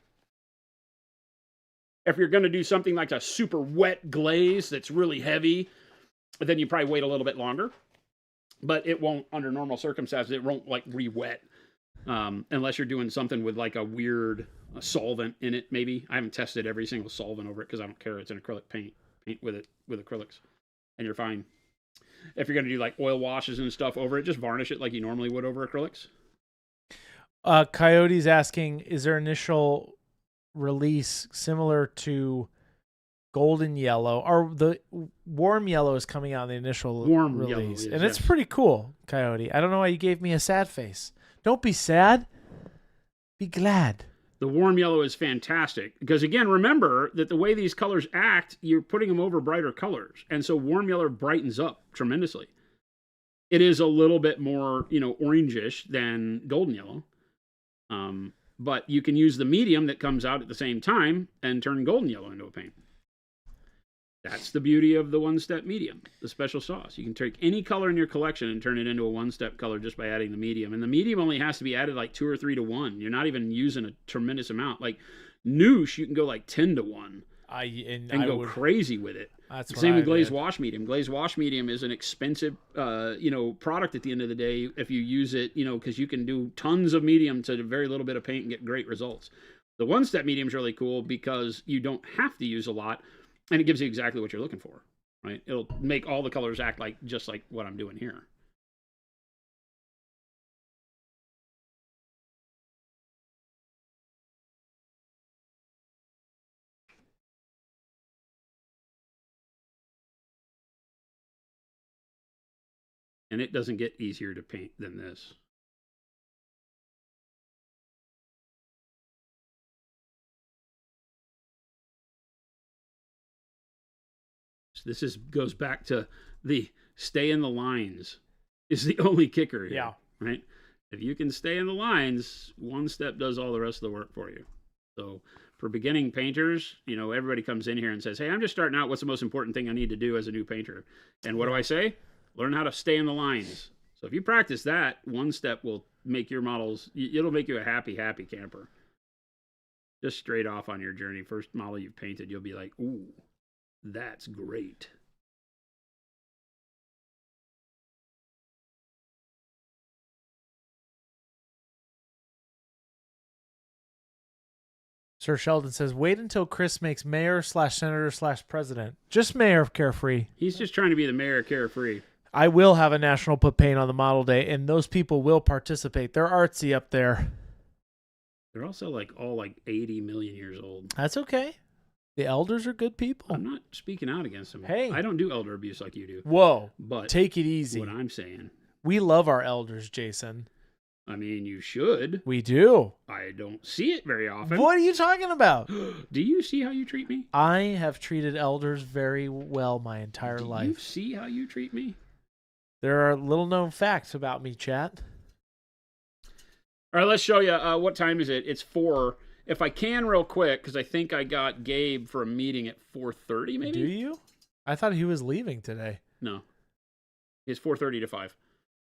If you're going to do something like a super wet glaze that's really heavy, then you probably wait a little bit longer. But it won't, under normal circumstances, it won't like re-wet. Unless you're doing something with like a weird solvent in it, maybe. I haven't tested every single solvent over it because I don't care. It's an acrylic paint with acrylics, and you're fine. If you're going to do like oil washes and stuff over it, just varnish it like you normally would over acrylics. Coyote's asking, is there initial release similar to golden yellow, or the warm yellow is coming out in the initial release? And it's pretty cool, Coyote. I don't know why you gave me a sad face. Don't be sad. Be glad. The warm yellow is fantastic because, again, remember that the way these colors act, you're putting them over brighter colors. And so warm yellow brightens up tremendously. It is a little bit more, orangish than golden yellow. But you can use the medium that comes out at the same time and turn golden yellow into a paint. That's the beauty of the OneStep medium, the special sauce. You can take any color in your collection and turn it into a OneStep color just by adding the medium. And the medium only has to be added like 2 or 3 to 1. You're not even using a tremendous amount. Like Noosh, you can go like 10 to 1 and go crazy with it. Same with glazed wash medium. Glazed wash medium is an expensive, product at the end of the day if you use it, because you can do tons of medium to very little bit of paint and get great results. The OneStep medium is really cool because you don't have to use a lot. And it gives you exactly what you're looking for, right? It'll make all the colors act just like what I'm doing here. And it doesn't get easier to paint than this. goes back to the stay in the lines is the only kicker here. Yeah. Right? If you can stay in the lines, OneStep does all the rest of the work for you. So for beginning painters, everybody comes in here and says, hey, I'm just starting out. What's the most important thing I need to do as a new painter? And what do I say? Learn how to stay in the lines. So if you practice that, OneStep will make your models, it'll make you a happy camper. Just straight off on your journey. First model you've painted, you'll be like, ooh, that's great. Sir Sheldon says, wait until Chris makes mayor/senator/president. Just mayor of Carefree. He's just trying to be the mayor of Carefree. I will have a national put paint on the model day, and those people will participate. They're artsy up there. They're also all 80 million years old. That's okay. The elders are good people. I'm not speaking out against them. Hey. I don't do elder abuse like you do. Whoa. But take it easy. What I'm saying. We love our elders, Jason. I mean, you should. We do. I don't see it very often. What are you talking about? Do you see how you treat me? I have treated elders very well my entire life. Do you see how you treat me? There are little known facts about me, chat. All right, let's show you. What time is it? It's 4. If I can real quick, because I think I got Gabe for a meeting at 4:30 maybe? Do you? I thought he was leaving today. No. It's 4:30 to 5.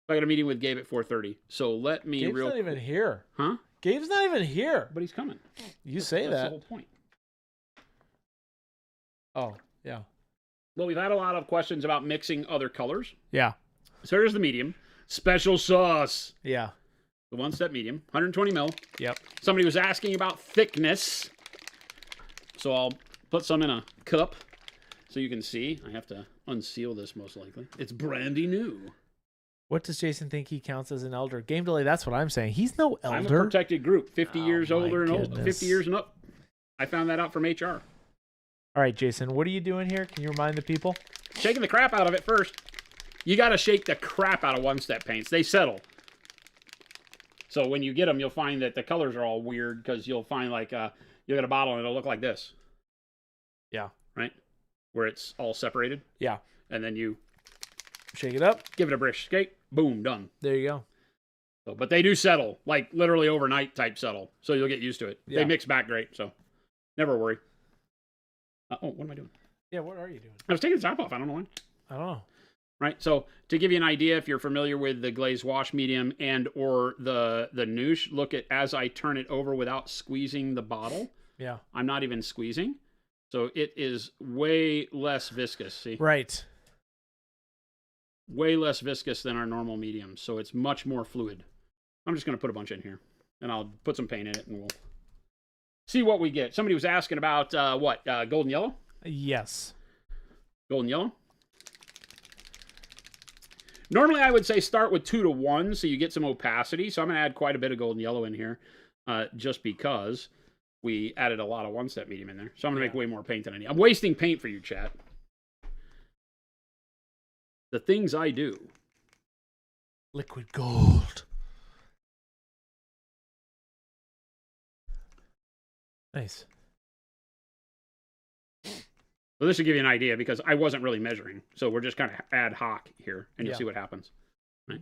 I got a meeting with Gabe at 4:30. So let me Gabe's not even here. Huh? Gabe's not even here. But he's coming. You say That's that. the whole point. Oh, yeah. Well, we've had a lot of questions about mixing other colors. Yeah. So here's the medium. Special sauce. Yeah. The OneStep medium. 120 mil. Yep. Somebody was asking about thickness. So I'll put some in a cup so you can see. I have to unseal this most likely. It's brandy new. What does Jason think he counts as an elder? Game delay, that's what I'm saying. He's no elder. I'm a protected group. 50 years older and old. 50 years and up. I found that out from HR. All right, Jason, what are you doing here? Can you remind the people? Shaking the crap out of it first. You got to shake the crap out of OneStep paints. They settle. So when you get them, you'll find that the colors are all weird because you'll find you'll get a bottle and it'll look like this. Yeah. Right? Where it's all separated. Yeah. And then you shake it up. Give it a brisk shake. Boom, done. There you go. So, but they do settle, like literally overnight type settle. So you'll get used to it. Yeah. They mix back great, so never worry. What am I doing? Yeah, what are you doing? I was taking the top off. I don't know why. I don't know. Right, so to give you an idea, if you're familiar with the glaze wash medium and or the noosh, look at as I turn it over without squeezing the bottle. Yeah. I'm not even squeezing. So it is way less viscous, see? Right. Way less viscous than our normal mediums, so it's much more fluid. I'm just going to put a bunch in here, and I'll put some paint in it, and we'll see what we get. Somebody was asking about golden yellow? Yes. Golden yellow? Normally, I would say start with 2 to 1, so you get some opacity. So I'm going to add quite a bit of golden yellow in here, just because we added a lot of OneStep medium in there. So I'm going to make way more paint than I need. I'm wasting paint for you, chat. The things I do. Liquid gold. Nice. So this should give you an idea because I wasn't really measuring. So we're just kind of ad hoc here and you'll see what happens. Right?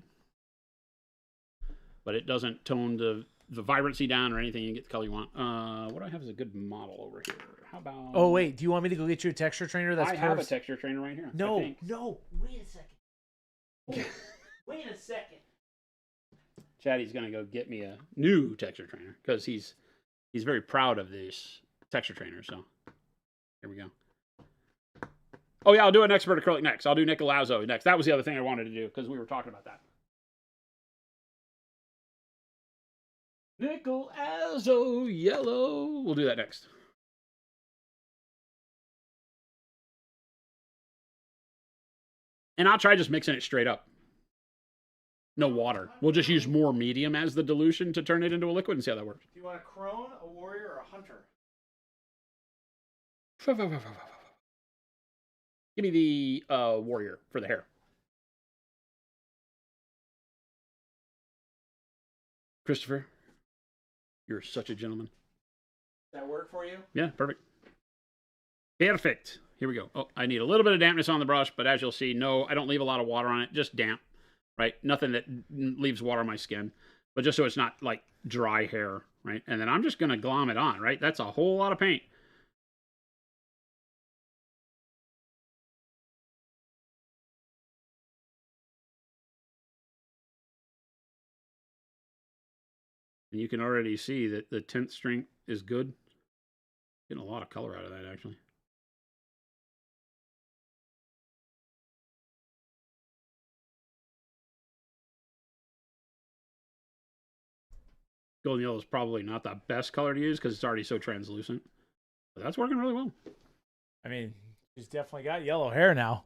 But it doesn't tone the vibrancy down or anything. You get the color you want. What do I have as a good model over here? How about... Oh, wait. Do you want me to go get you a texture trainer? I have a texture trainer right here. No. Wait a second. Wait a second. Chatty's going to go get me a new texture trainer because he's very proud of this texture trainer. So here we go. Oh, yeah, I'll do an expert acrylic next. I'll do Nicolazzo next. That was the other thing I wanted to do because we were talking about that. Nicolazzo yellow. We'll do that next. And I'll try just mixing it straight up. No water. We'll just use more medium as the dilution to turn it into a liquid and see how that works. Do you want a crone, a warrior, or a hunter? Give me the warrior for the hair. Christopher, you're such a gentleman. Does that work for you? Yeah, perfect. Perfect. here we go. Oh, I need a little bit of dampness on the brush, but as you'll see, no, I don't leave a lot of water on it, just damp, right? Nothing that leaves water on my skin, but just so it's not like dry hair, right? And then I'm just going to glom it on, right? That's a whole lot of paint. And you can already see that the tint strength is good. Getting a lot of color out of that, actually. Golden yellow is probably not the best color to use because it's already so translucent. But that's working really well. I mean, she's definitely got yellow hair now.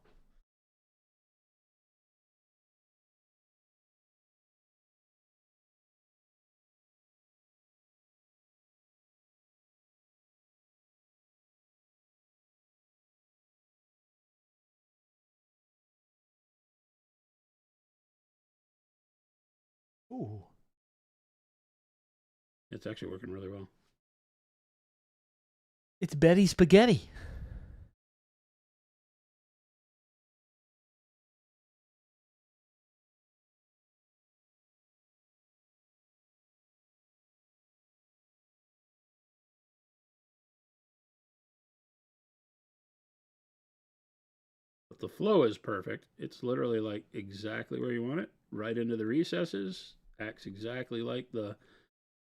Ooh. It's actually working really well. It's Betty Spaghetti. But the flow is perfect. It's literally like exactly where you want it, right into the recesses. Acts exactly like the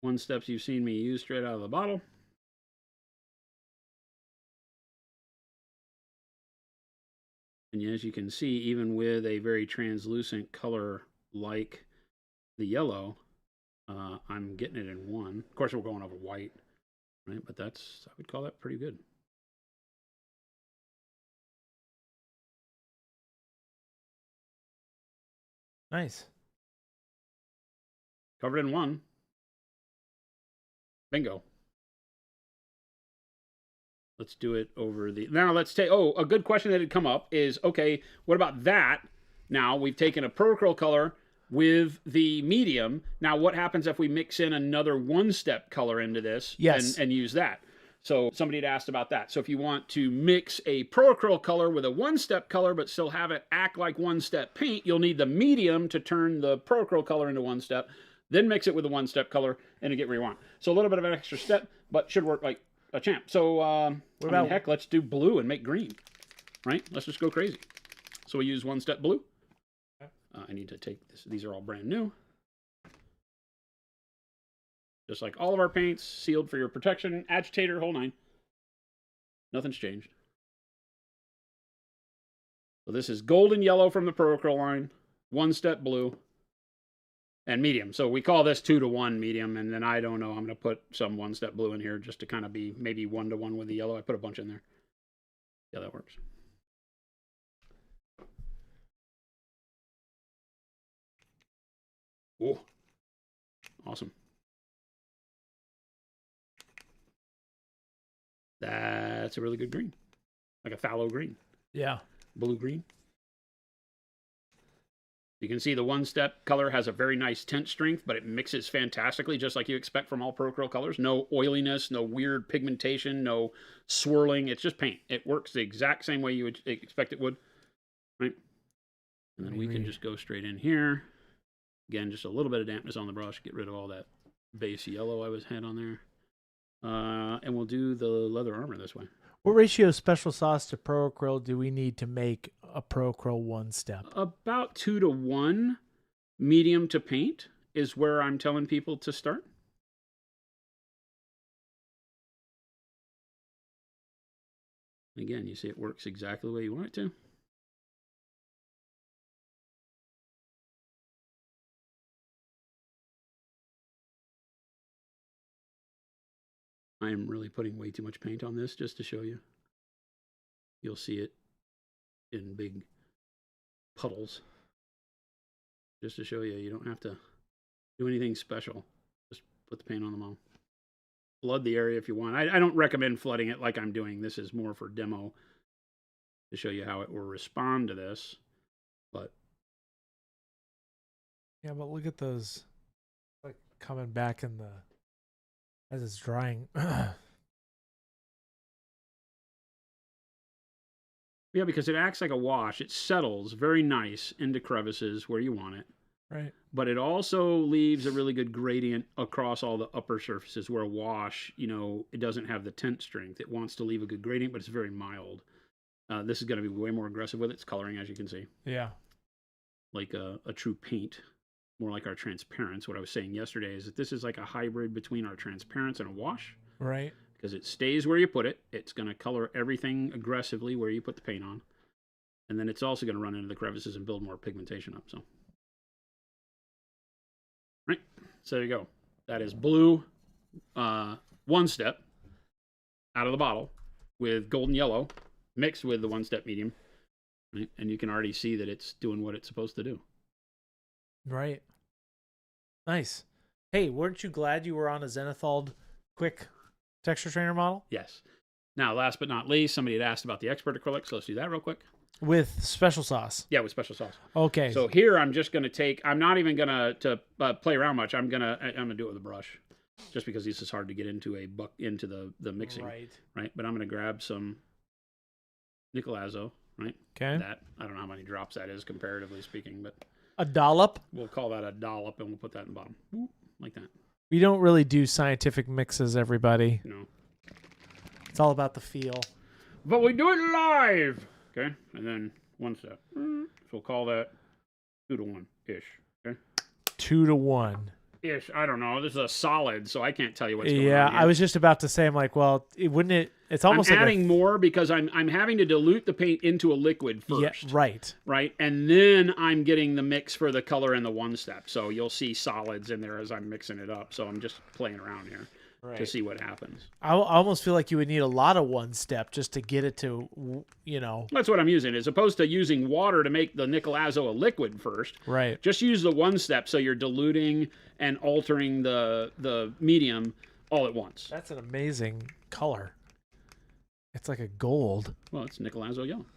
OneSteps you've seen me use straight out of the bottle. And as you can see, even with a very translucent color like the yellow, I'm getting it in one. Of course, we're going over white, right? But that's, I would call that pretty good. Nice. Covered in one. Bingo. Let's do it over the... Now let's take... Oh, a good question that had come up is, okay, what about that? Now, we've taken a Pro-Acryl color with the medium. Now, what happens if we mix in another one-step color into this and use that? So somebody had asked about that. So if you want to mix a Pro-Acryl color with a one-step color but still have it act like one-step paint, you'll need the medium to turn the Pro-Acryl color into one-step, then mix it with a one-step color and get where you want. So a little bit of an extra step, but should work like a champ. So heck, let's do blue and make green, right? Let's just go crazy. So we use one-step blue. I need to take this. These are all brand new. Just like all of our paints, sealed for your protection, agitator, whole nine. Nothing's changed. So this is golden yellow from the Pro-Acryl line, one-step blue, and medium. So we call this 2-to-1 medium, and then I don't know, I'm going to put some one-step blue in here just to kind of be maybe 1-to-1 with the yellow. I put a bunch in there. Yeah, that works. Oh, awesome. That's a really good green. Like a phthalo green. Yeah. Blue green. You can see the one-step color has a very nice tint strength, but it mixes fantastically, just like you expect from all Pro-Acryl colors. No oiliness, no weird pigmentation, no swirling. It's just paint. It works the exact same way you would expect it would, right? And then we can just go straight in here. Again, just a little bit of dampness on the brush. Get rid of all that base yellow I had on there. And we'll do the leather armor this way. What ratio of special sauce to Pro-Acryl do we need to make a Pro-Acryl one-step? About 2-to-1 medium to paint is where I'm telling people to start. Again, you see it works exactly the way you want it to. I am really putting way too much paint on this just to show you. You'll see it in big puddles. Just to show you, you don't have to do anything special. Just put the paint on the model. Flood the area if you want. I don't recommend flooding it like I'm doing. This is more for demo to show you how it will respond to this. But yeah, but look at those like coming back in the as it's drying. Yeah, because it acts like a wash. It settles very nice into crevices where you want it. Right. But it also leaves a really good gradient across all the upper surfaces where a wash, it doesn't have the tint strength. It wants to leave a good gradient, but it's very mild. This is going to be way more aggressive with its coloring, as you can see. Yeah. Like a true paint, more like our transparents. What I was saying yesterday is that this is like a hybrid between our transparents and a wash. Right. Because it stays where you put it. It's going to color everything aggressively where you put the paint on. And then it's also going to run into the crevices and build more pigmentation up. So, right. So there you go. That is blue OneStep out of the bottle with golden yellow mixed with the OneStep medium. Right? And you can already see that it's doing what it's supposed to do. Right. Nice. Hey, weren't you glad you were on a Zenithal quick texture trainer model? Yes. Now, last but not least, somebody had asked about the expert acrylic, so let's do that real quick. With special sauce. Yeah, with special sauce. Okay. So here I'm just going to take. I'm not even going to play around much. I'm gonna do it with a brush, just because this is hard to get into the mixing. Right. Right. But I'm going to grab some nickel azo. Right. Okay. That I don't know how many drops that is comparatively speaking, but a dollop. We'll call that a dollop, and we'll put that in the bottom, like that. We don't really do scientific mixes, everybody. No. It's all about the feel. But we do it live. Okay, and then OneStep. So we'll call that 2-to-1-ish. Okay. 2-to-1. Ish. I don't know. This is a solid, so I can't tell you what's going on. Yeah, here. I was just about to say, I'm like, well, wouldn't it? It's almost I'm like adding more because I'm having to dilute the paint into a liquid first. Yeah, right. Right, and then I'm getting the mix for the color in the OneStep. So you'll see solids in there as I'm mixing it up. So I'm just playing around here. Right. To see what happens. I almost feel like you would need a lot of OneStep just to get it to, That's what I'm using. As opposed to using water to make the nickel azo a liquid first. Right. Just use the OneStep so you're diluting and altering the medium all at once. That's an amazing color. It's like a gold. Well, it's nickel azo yellow.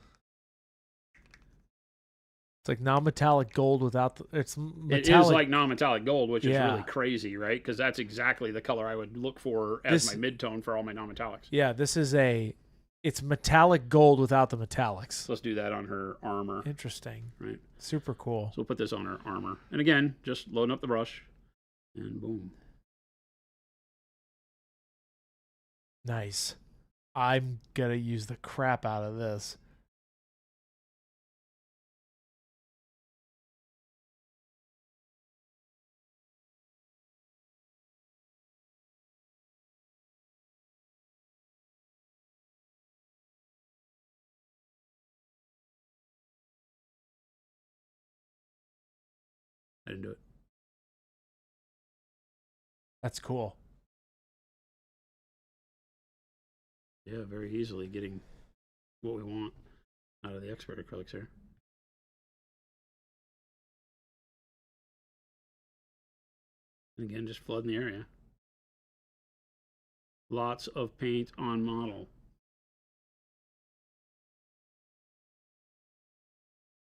It's like non-metallic gold without it's metallic. It is like non-metallic gold, which is really crazy, right? Because that's exactly the color I would look for as my mid-tone for all my non-metallics. Yeah, it's metallic gold without the metallics. So let's do that on her armor. Interesting. Right. Super cool. So we'll put this on her armor. And again, just loading up the brush and boom. Nice. I'm going to use the crap out of this. I didn't do it. That's cool. Yeah, very easily getting what we want out of the expert acrylics here. And again, just flooding the area. Lots of paint on model.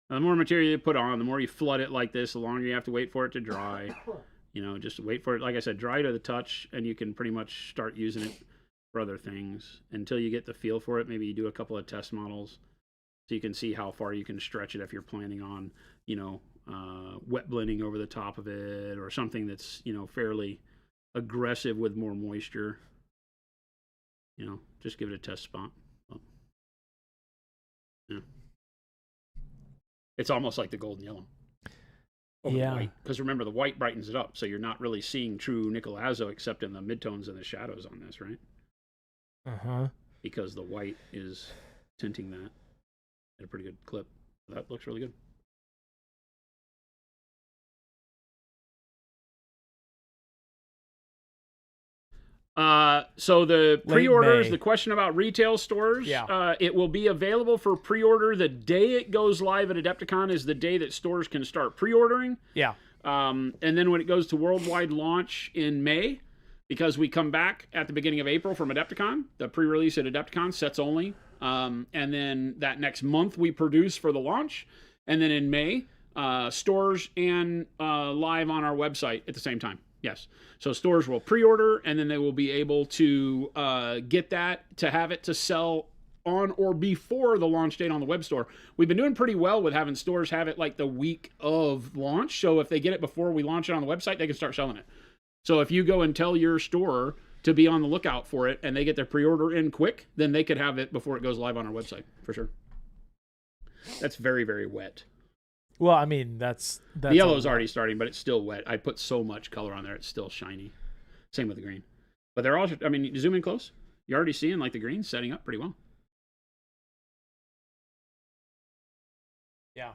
Now, the more material you put on, the more you flood it like this, the longer you have to wait for it to dry. Just wait for it, like I said, dry to the touch, and you can pretty much start using it for other things until you get the feel for it. Maybe you do a couple of test models so you can see how far you can stretch it if you're planning on, wet blending over the top of it or something that's, fairly aggressive with more moisture. Just give it a test spot. Yeah. It's almost like the golden yellow. Yeah. Because remember, the white brightens it up, so you're not really seeing true nickel azo except in the midtones and the shadows on this, right? Uh-huh. Because the white is tinting that at a pretty good clip. That looks really good. So the pre-orders, the question about retail stores, it will be available for pre-order. The day it goes live at Adepticon is the day that stores can start pre-ordering. Yeah. And then when it goes to worldwide launch in May, because we come back at the beginning of April from Adepticon, the pre-release at Adepticon, sets only. And then that next month we produce for the launch. And then in May, stores and live on our website at the same time. Yes. So stores will pre-order, and then they will be able to get that, to have it to sell on or before the launch date on the web store. We've been doing pretty well with having stores have it like the week of launch. So if they get it before we launch it on the website, they can start selling it. So if you go and tell your store to be on the lookout for it and they get their pre-order in quick, then they could have it before it goes live on our website for sure. That's very, very wet. Well, I mean, that's the yellow's already starting, but it's still wet. I put so much color on there, it's still shiny. Same with the green. But they're all, I mean, zoom in close. You're already seeing like the green setting up pretty well. Yeah.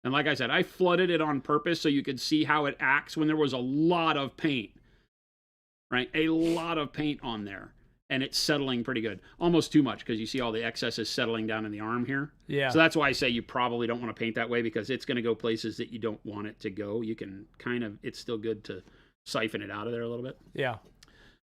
And like I said, I flooded it on purpose so you could see how it acts when there was a lot of paint. Right? A lot of paint on there. And it's settling pretty good. Almost too much because you see all the excess is settling down in the arm here. Yeah. So that's why I say you probably don't want to paint that way because it's going to go places that you don't want it to go. You can kind of, it's still good to siphon it out of there a little bit. Yeah.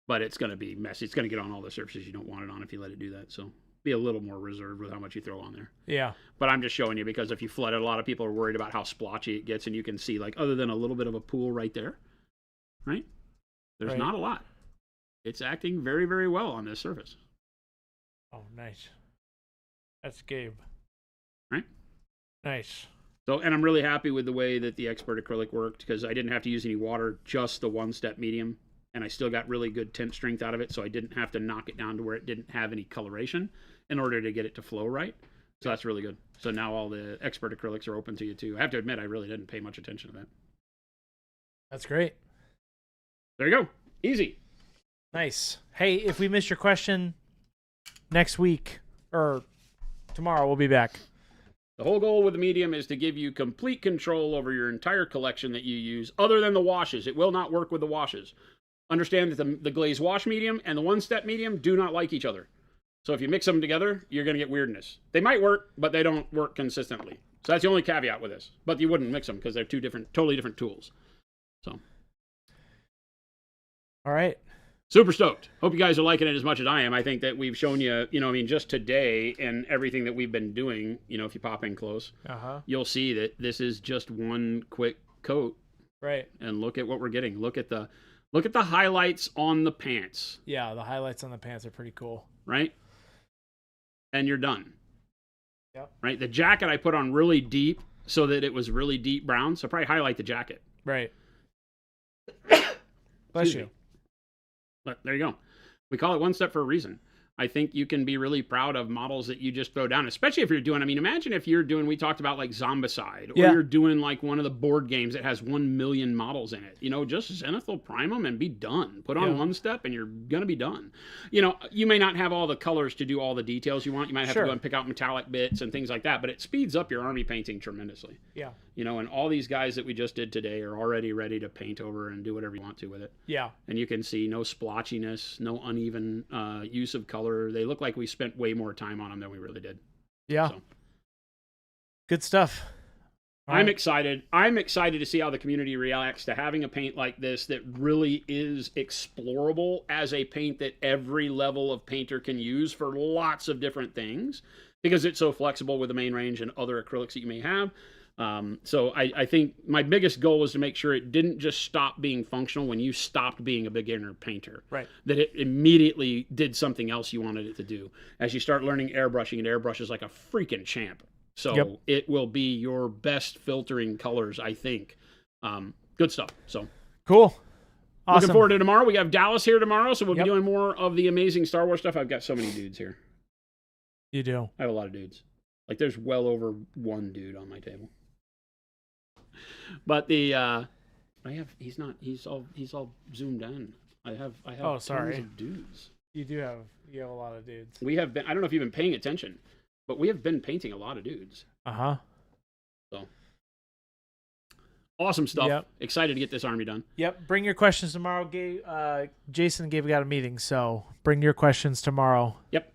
But it's going to be messy. It's going to get on all the surfaces you don't want it on if you let it do that. So be a little more reserved with how much you throw on there. Yeah. But I'm just showing you because if you flood it, a lot of people are worried about how splotchy it gets. And you can see like other than a little bit of a pool right there, right? There's not a lot. It's acting very, very well on this surface. Oh, nice. That's Gabe. Right? Nice. So, and I'm really happy with the way that the Expert acrylic worked because I didn't have to use any water, just the OneStep medium. And I still got really good tint strength out of it, so I didn't have to knock it down to where it didn't have any coloration in order to get it to flow right. So that's really good. So now all the Expert acrylics are open to you too. I have to admit, I really didn't pay much attention to that. That's great. There you go. Easy. Nice. Hey, if we missed your question, next week or tomorrow we'll be back. The whole goal with the medium is to give you complete control over your entire collection that you use, other than the washes. It will not work with the washes. Understand that the glaze wash medium and the OneStep medium do not like each other. So if you mix them together, you're going to get weirdness. They might work, but they don't work consistently. So that's the only caveat with this. But you wouldn't mix them because they're two different, totally different tools. So. All right. Super stoked. Hope you guys are liking it as much as I am. I think that we've shown you, I mean, just today and everything that we've been doing, if you pop in close, you'll see that this is just one quick coat. Right. And look at what we're getting. Look at the highlights on the pants. Yeah, the highlights on the pants are pretty cool. Right? And you're done. Yep. Right? The jacket I put on really deep so that it was really deep brown. So probably highlight the jacket. Right. Bless you. But there you go. We call it OneStep for a reason. I think you can be really proud of models that you just throw down, especially if you're doing, imagine if you're doing, we talked about like Zombicide, or you're doing like one of the board games that has 1 million models in it. Just Zenithal prime them and be done. Put on OneStep and you're going to be done. You may not have all the colors to do all the details you want. You might have to go and pick out metallic bits and things like that, but it speeds up your army painting tremendously. Yeah. And all these guys that we just did today are already ready to paint over and do whatever you want to with it. Yeah. And you can see no splotchiness, no uneven use of color. They look like we spent way more time on them than we really did. Yeah. So. Good stuff. I'm excited. I'm excited to see how the community reacts to having a paint like this that really is explorable as a paint that every level of painter can use for lots of different things because it's so flexible with the main range and other acrylics that you may have. So I think my biggest goal was to make sure it didn't just stop being functional when you stopped being a beginner painter. Right. That it immediately did something else you wanted it to do. As you start learning airbrushing, and airbrush is like a freaking champ. So it will be your best filtering colors, I think. Good stuff. So cool. Awesome. Looking forward to tomorrow. We have Dallas here tomorrow, so we'll be doing more of the amazing Star Wars stuff. I've got so many dudes here. You do. I have a lot of dudes. Like there's well over one dude on my table. But he's all zoomed in. I have tons of dudes. You have a lot of dudes. We have been, I don't know if you've been paying attention, but we have been painting a lot of dudes. So awesome stuff. Yep. Excited to get this army done. Yep. Bring your questions tomorrow. Jason and Gabe got a meeting, so bring your questions tomorrow. Yep.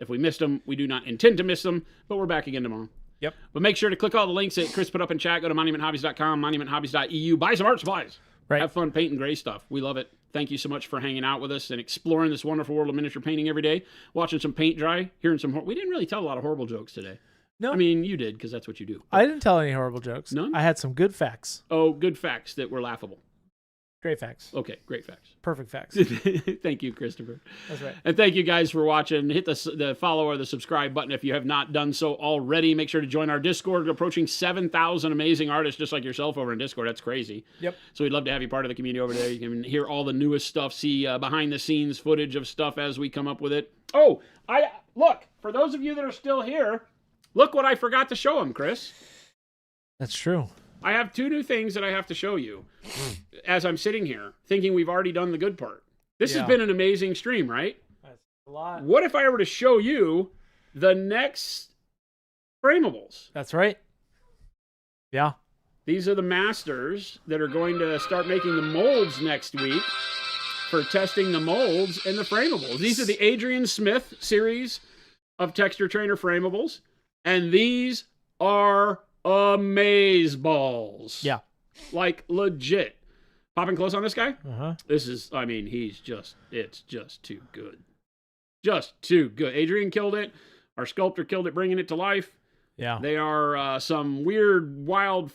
If we missed them, we do not intend to miss them, but we're back again tomorrow. Yep. But make sure to click all the links that Chris put up in chat. Go to monumenthobbies.com, monumenthobbies.eu. Buy some art supplies. Right. Have fun painting gray stuff. We love it. Thank you so much for hanging out with us and exploring this wonderful world of miniature painting every day. Watching some paint dry, hearing some... We didn't really tell a lot of horrible jokes today. No. I mean, you did, because that's what you do. I didn't tell any horrible jokes. None? I had some good facts. Oh, good facts that were laughable. Great facts. Okay, great facts. Perfect facts. Thank you, Christopher. That's right. And thank you guys for watching. Hit the follow or the subscribe button if you have not done so already. Make sure to join our Discord. We're approaching 7,000 amazing artists just like yourself over in Discord. That's crazy. Yep. So we'd love to have you part of the community over there. You can hear all the newest stuff, see behind-the-scenes footage of stuff as we come up with it. Oh, look, for those of you that are still here, look what I forgot to show them, Chris. That's true. I have 2 new things that I have to show you as I'm sitting here, thinking we've already done the good part. This has been an amazing stream, right? That's a lot. What if I were to show you the next framables? That's right. Yeah. These are the masters that are going to start making the molds next week for testing the molds and the framables. These are the Adrian Smith series of Texture Trainer framables, and these are amaze balls. Yeah. Like legit. Popping close on this guy? Uh-huh. This is, I mean, it's just too good. Just too good. Adrian killed it. Our sculptor killed it, bringing it to life. Yeah. They are some weird, Wild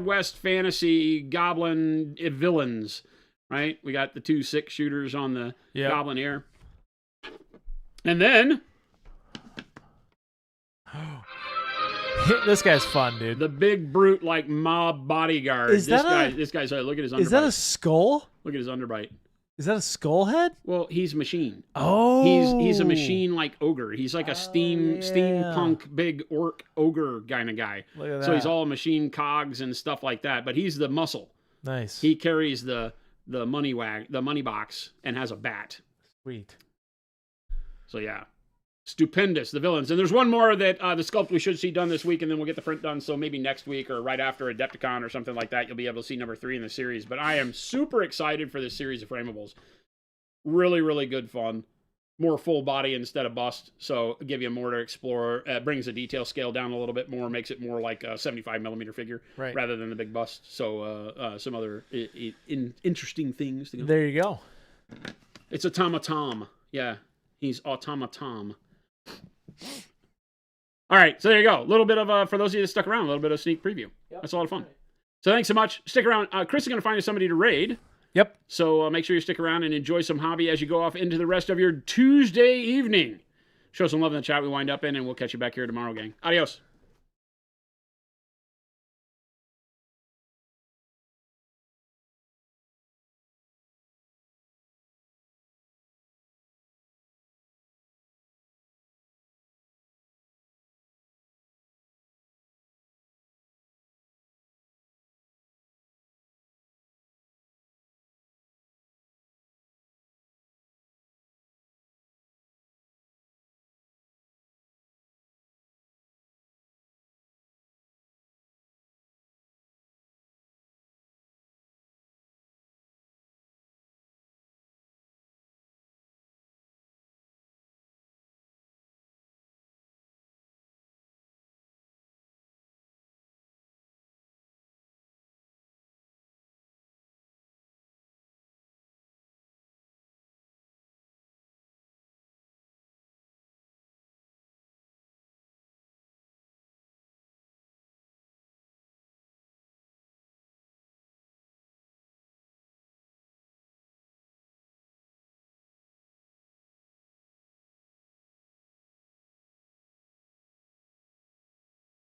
West fantasy goblin villains, right? We got the 2 6-shooters on the goblin here. And then this guy's fun, dude. the big brute like mob bodyguard. This guy's look at his underbite. Is that a skull? Look at his underbite. Is that a skull head? Well, he's a machine. Oh. He's a machine like ogre. He's like a steampunk big orc ogre kind of guy. Look at that. So he's all machine cogs and stuff like that, but he's the muscle. Nice. He carries the money box and has a bat. Sweet. So yeah. Stupendous, the villains. And there's one more that the sculpt we should see done this week, and then we'll get the print done. So maybe next week or right after Adepticon or something like that, you'll be able to see number 3 in the series. But I am super excited for this series of framables. Really, really good fun. More full body instead of bust. So give you more to explore. Brings the detail scale down a little bit more, makes it more like a 75mm figure rather than the big bust. So some other interesting things to go. There you go. It's Automatom. Yeah, he's Automatom. All right, so there you go. A little bit of, for those of you that stuck around, a little bit of sneak preview. Yep. That's a lot of fun. So thanks so much. Stick around. Chris is going to find you somebody to raid. Yep. So make sure you stick around and enjoy some hobby as you go off into the rest of your Tuesday evening. Show some love in the chat we wind up in, and we'll catch you back here tomorrow, gang. Adios.